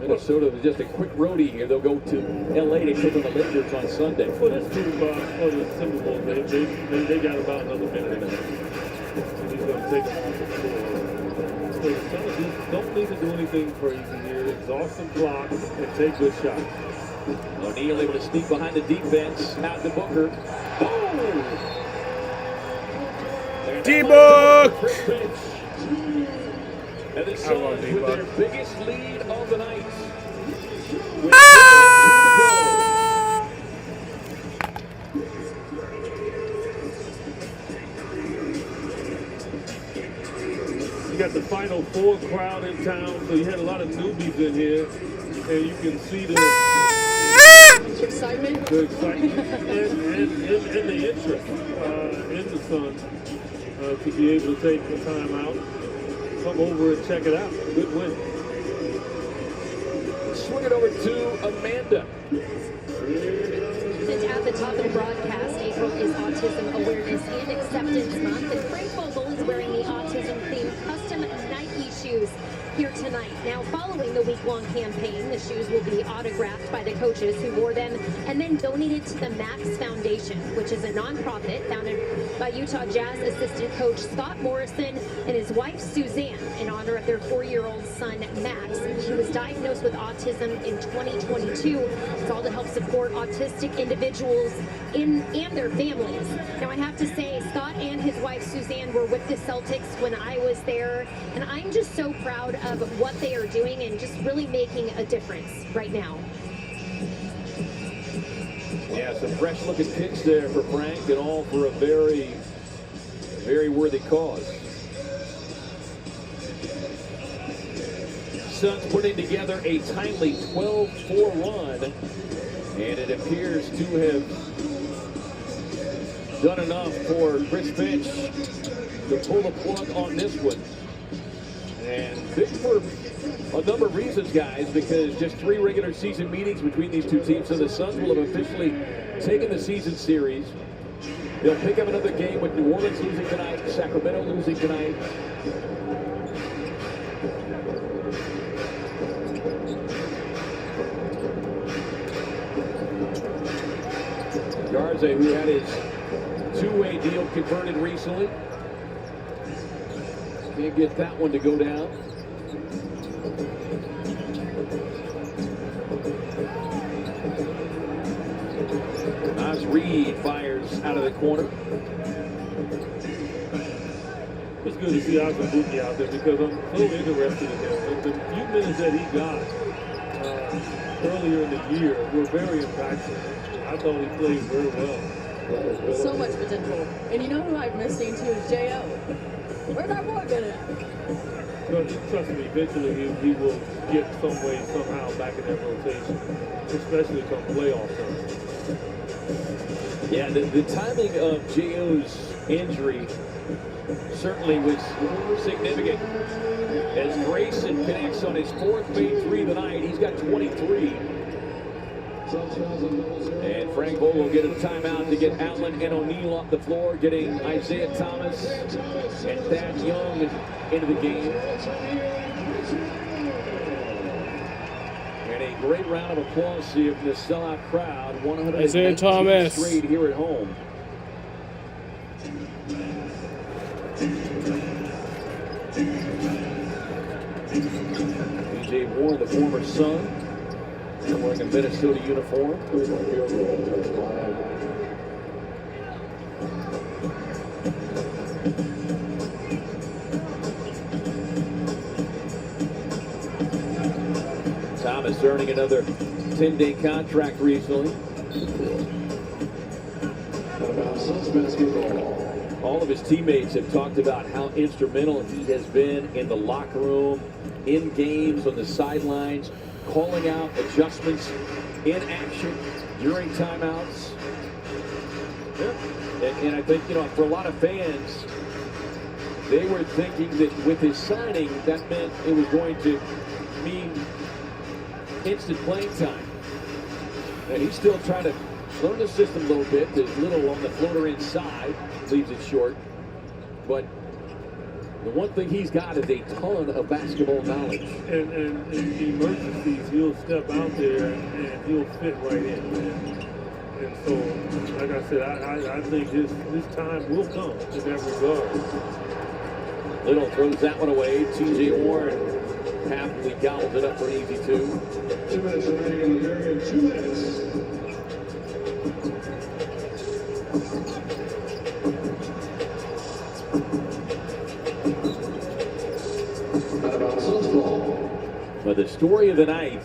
Minnesota was just a quick roadie here. They'll go to L.A. to take on the Lakers on Sunday. For this team, for the Timberwolves, they got about another minute and a half. And he's going to take them off the floor. So the Suns don't need to do anything crazy here. Exhaust the clock and take good shots. O'Neal able to sneak behind the defense. Out to Booker. Boom! D-Book! And the Suns with their biggest lead of the night. You got the Final Four crowd in town, so you had a lot of newbies in here, and you can see the excitement, and the interest in the Suns to be able to take the time out, come over and check it out. Good win. Swing it over to Amanda. Since at the top of the broadcast, a April is Autism Awareness and Acceptance Month, and Frank Vogel is wearing the autism-themed custom Nike shoes here tonight. Now, following the week-long campaign, the shoes will be autographed by the coaches who wore them and then donated to the Max Foundation, which is a nonprofit founded by Utah Jazz assistant coach Scott Morrison and his wife Suzanne in honor of their 4-year-old son Max. He was diagnosed with autism in 2022. It's all to help support autistic individuals and their families. Now, I have to say, Scott and his wife Suzanne were with the Celtics when I was there, and I'm just so proud of what they are doing and just really making a difference right now. Yeah, some fresh looking kicks there for Frank, and all for a very, very worthy cause. Suns putting together a timely 12-4 run, and it appears to have done enough for Chris Finch to pull the plug on this one. And big for a number of reasons, guys, because just 3 regular season meetings between these two teams, so the Suns will have officially taken the season series. They'll pick up another game with New Orleans losing tonight, Sacramento losing tonight. Garza, who had his 2-way deal converted recently, can't get that one to go down. Naz Reid fires out of the corner. It's good to see Azubuike out there because I'm so interested in him. The few minutes that he got earlier in the year were very impactful. I thought he played very well. So much potential. And you know who I've missed seeing too is J.O. Where's our boy been at? Trust me, eventually he will get some way, somehow back in that rotation, especially come playoff time. Yeah, the timing of J.O.'s injury certainly was significant. As Grayson connects on his 4th made 3 of the night, he's got 23. And Frank Vogel will get a timeout to get Allen and O'Neal off the floor, getting Isaiah Thomas and Thad Young into the game. And a great round of applause here from the sellout crowd. 119 straight here at home. DJ Warren, the former Sun, wearing a Minnesota uniform. Thomas earning another 10-day contract recently. All of his teammates have talked about how instrumental he has been in the locker room, in games, on the sidelines, calling out adjustments in action during timeouts. And I think, for a lot of fans, they were thinking that with his signing, that meant it was going to mean instant playing time. And he's still trying to learn the system a little bit. There's little on the floater inside, leaves it short. But the one thing he's got is a ton of basketball knowledge. And in emergencies, he'll step out there and he'll fit right in. And so, like I said, I think his time will come in that regard. Little throws that one away. T.J. Warren happily gobbles it up for an easy 2. 2 minutes remaining in the period. 2 minutes. But the story of the night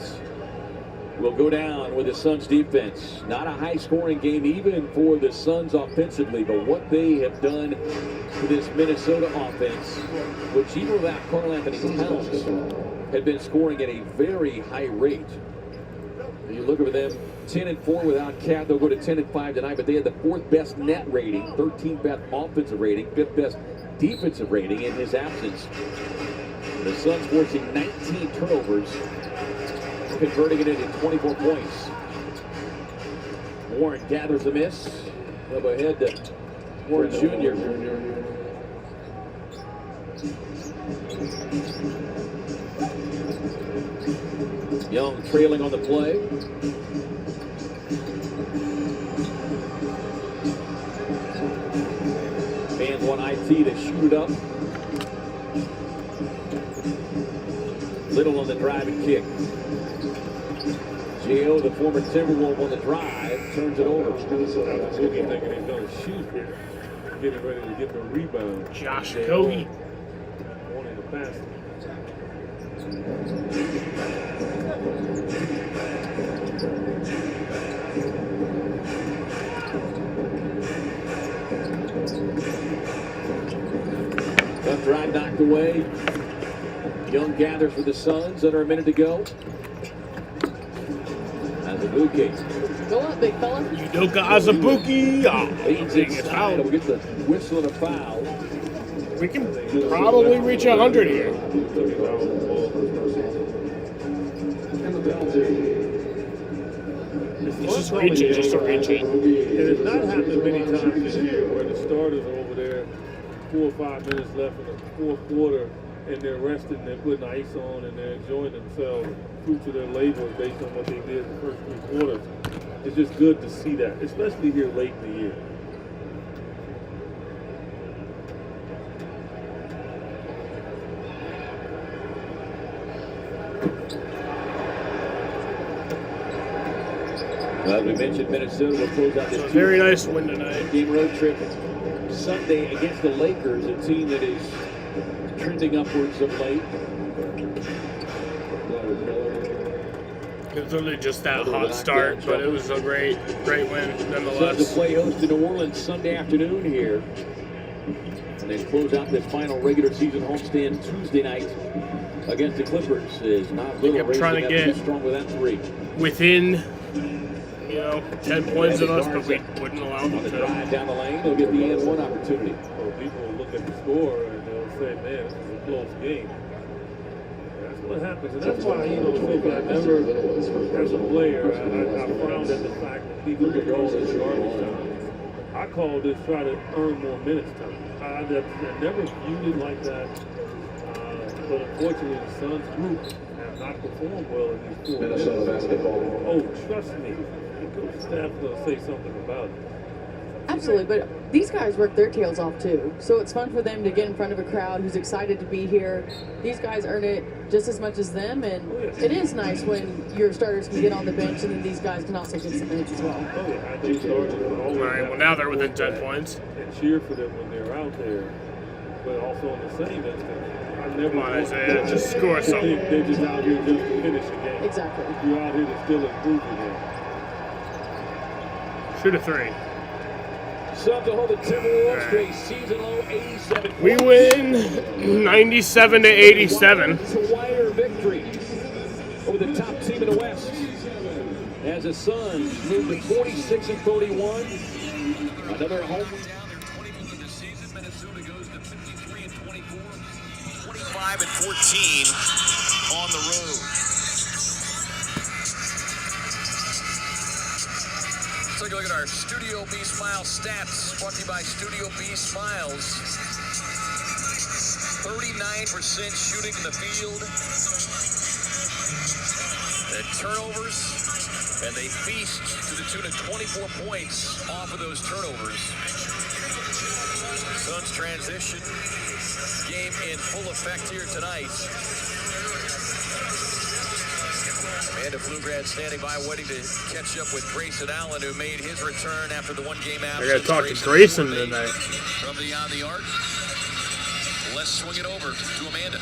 will go down with the Suns defense. Not a high-scoring game even for the Suns offensively, but what they have done to this Minnesota offense, which even without Karl Anthony Towns had been scoring at a very high rate. You look over them, 10-4 without Cat. They'll go to 10-5 tonight, but they had the 4th best net rating, 13th best offensive rating, 5th best defensive rating in his absence. The Suns forcing 19 turnovers, converting it into 24 points. Warren gathers a miss. Up ahead to Warren Jr. Young trailing on the play. Fans want IT to shoot it up. Little on the drive and kick. Gio, the former Timberwolves, on the drive, turns it over. Boogie thinking he's going to shoot here. Getting ready to get the rebound. Josh Kobe. Wanting to pass it. Tough drive knocked away. Young gathers for the Suns. Under a minute to go. Azubuike. Go up, big fella. Udoka Azubuike. Leads inside. We'll get the whistle and a foul. We can probably reach 100 here. It's just reaching, just a reaching. And it's not happened many times this year where the starters are over there, 4 or 5 minutes left in the fourth quarter, and they're resting, they're putting ice on, and they're enjoying themselves, fruits of their labor based on what they did in the first 3 quarters. It's just good to see that, especially here late in the year. As we mentioned, Minnesota will close out this very nice win tonight. Game road trip Sunday against the Lakers, a team that is trending upwards of late. It was literally just that hot start, but it was a great win nonetheless. Suns to play host to New Orleans Sunday afternoon here. And they close out this final regular season homestand Tuesday night against the Clippers. Is not little trying to get strong with that 3. Within 10 points of us, but we wouldn't allow them to. Drive down the lane, they'll get the and one opportunity. Well, people will look at the score and they'll say, man, this is a close game. That's what happens. And that's why, think I never, as a player, I frowned at the fact that people could call this garbage time. I call this try to earn more minutes time. I never viewed it like that. But unfortunately, the Suns group have not performed well in these 4 minutes. Oh, trust me. The coach staff going to say something about it. Absolutely, but these guys work their tails off too. So it's fun for them to get in front of a crowd who's excited to be here. These guys earn it just as much as them, and it is nice when your starters can get on the bench and then these guys can also get some minutes as well. Oh, yeah, I think starters will always well, now they're within 10 points. And cheer for them when they're out there. But also in the same instance, I never Come on, Isaiah, just score something. They're just out here just to finish the game. Exactly. You're out here to still improve the game. Shoot a 3. Suns to hold the Timberwolves to a season low 87. We win 97 to 87. It's a wire victory over the top team in the West. As the Suns move to 46 and 31. Another home win. Down their 25th of the season. Minnesota goes to 53 and 24. 25 and 14 on the road. Let's take a look at our Studio B Smile stats, brought to you by Studio B Smiles. 39% shooting in the field. The turnovers, and they feast to the tune of 24 points off of those turnovers. Suns transition game in full effect here tonight. Amanda Flugrad standing by, waiting to catch up with Grayson Allen, who made his return after the one-game absence. I gotta talk to Grayson tonight. From beyond the arc, let's swing it over to Amanda.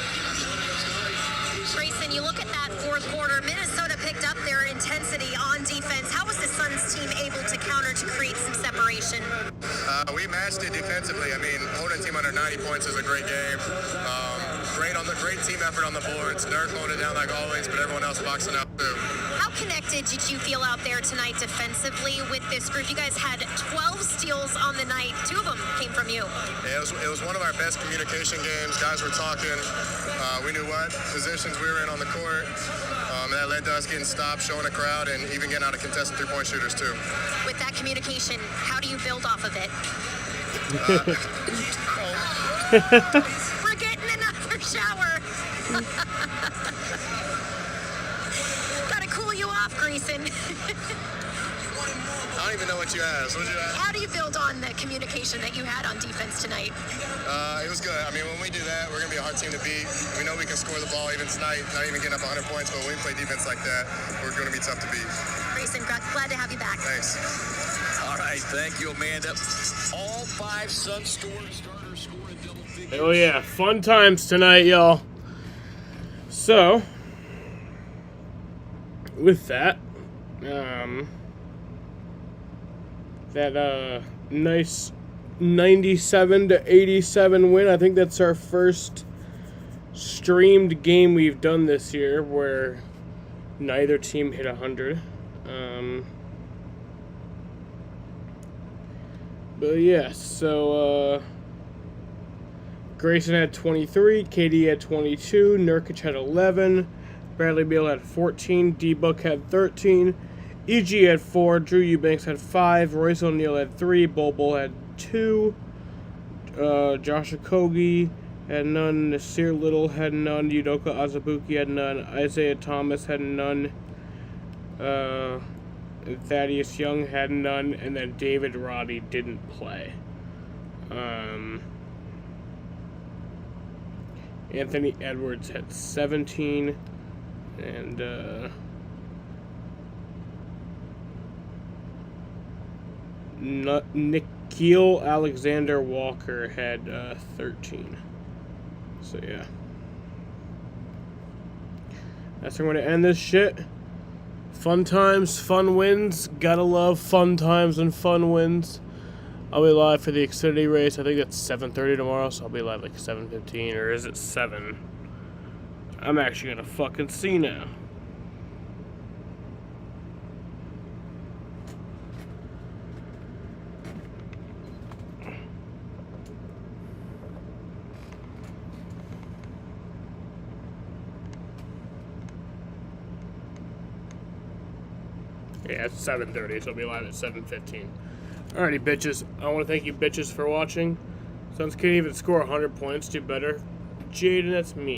Grayson, you look at that fourth quarter, Minnesota picked up their intensity on defense. How was the Suns team able to counter to create some separation? We matched it defensively. I mean, holding a team under 90 points is a great game. Great team effort on the boards. Dirk holding it down like always, but everyone else boxing out too. How connected did you feel out there tonight defensively with this group? You guys had 12 steals on the night. 2 of them came from you. Yeah, it was one of our best communication games. Guys were talking. We knew what positions we were in on the court. And that led to us getting stopped, showing the crowd, and even getting out of contested three-point shooters, too. With that communication, how do you build off of it? We're getting another shower. Gotta cool you off, Grayson. I don't even know what you asked. What did you ask? How do you build on the communication that you had on defense tonight? It was good. I mean, when we do that, we're going to be a hard team to beat. We know we can score the ball even tonight, not even getting up 100 points, but when we play defense like that, we're going to be tough to beat. Grayson, glad to have you back. Thanks. All right, thank you, Amanda. All 5 Sun starters scoring double figures. Oh yeah, fun times tonight, y'all. So, with that, nice 97-87 win. I think that's our first streamed game we've done this year where neither team hit 100. But yeah, so Grayson had 23, KD had 22, Nurkic had 11, Bradley Beal had 14, D-Book had 13, EG had 4, Drew Eubanks had 5, Royce O'Neal had 3, Bol had 2, Josh Okogie had none, Nasir Little had none, Udoka Azubuike had none, Isaiah Thomas had none, Thaddeus Young had none, and then David Roddy didn't play. Anthony Edwards had 17, and Nikhil Alexander Walker had 13. So yeah, that's where I'm going to end this shit. Fun times, fun wins. Gotta love fun times and fun wins. I'll be live for the Xfinity race. I think that's 7:30 tomorrow, so I'll be live like 7:15, or is it 7? I'm actually gonna fucking see now. Yeah, it's 7:30, so I'll be live at 7:15. Alrighty, bitches. I want to thank you bitches for watching. Suns can't even score 100 points, do better. Jaden, that's me.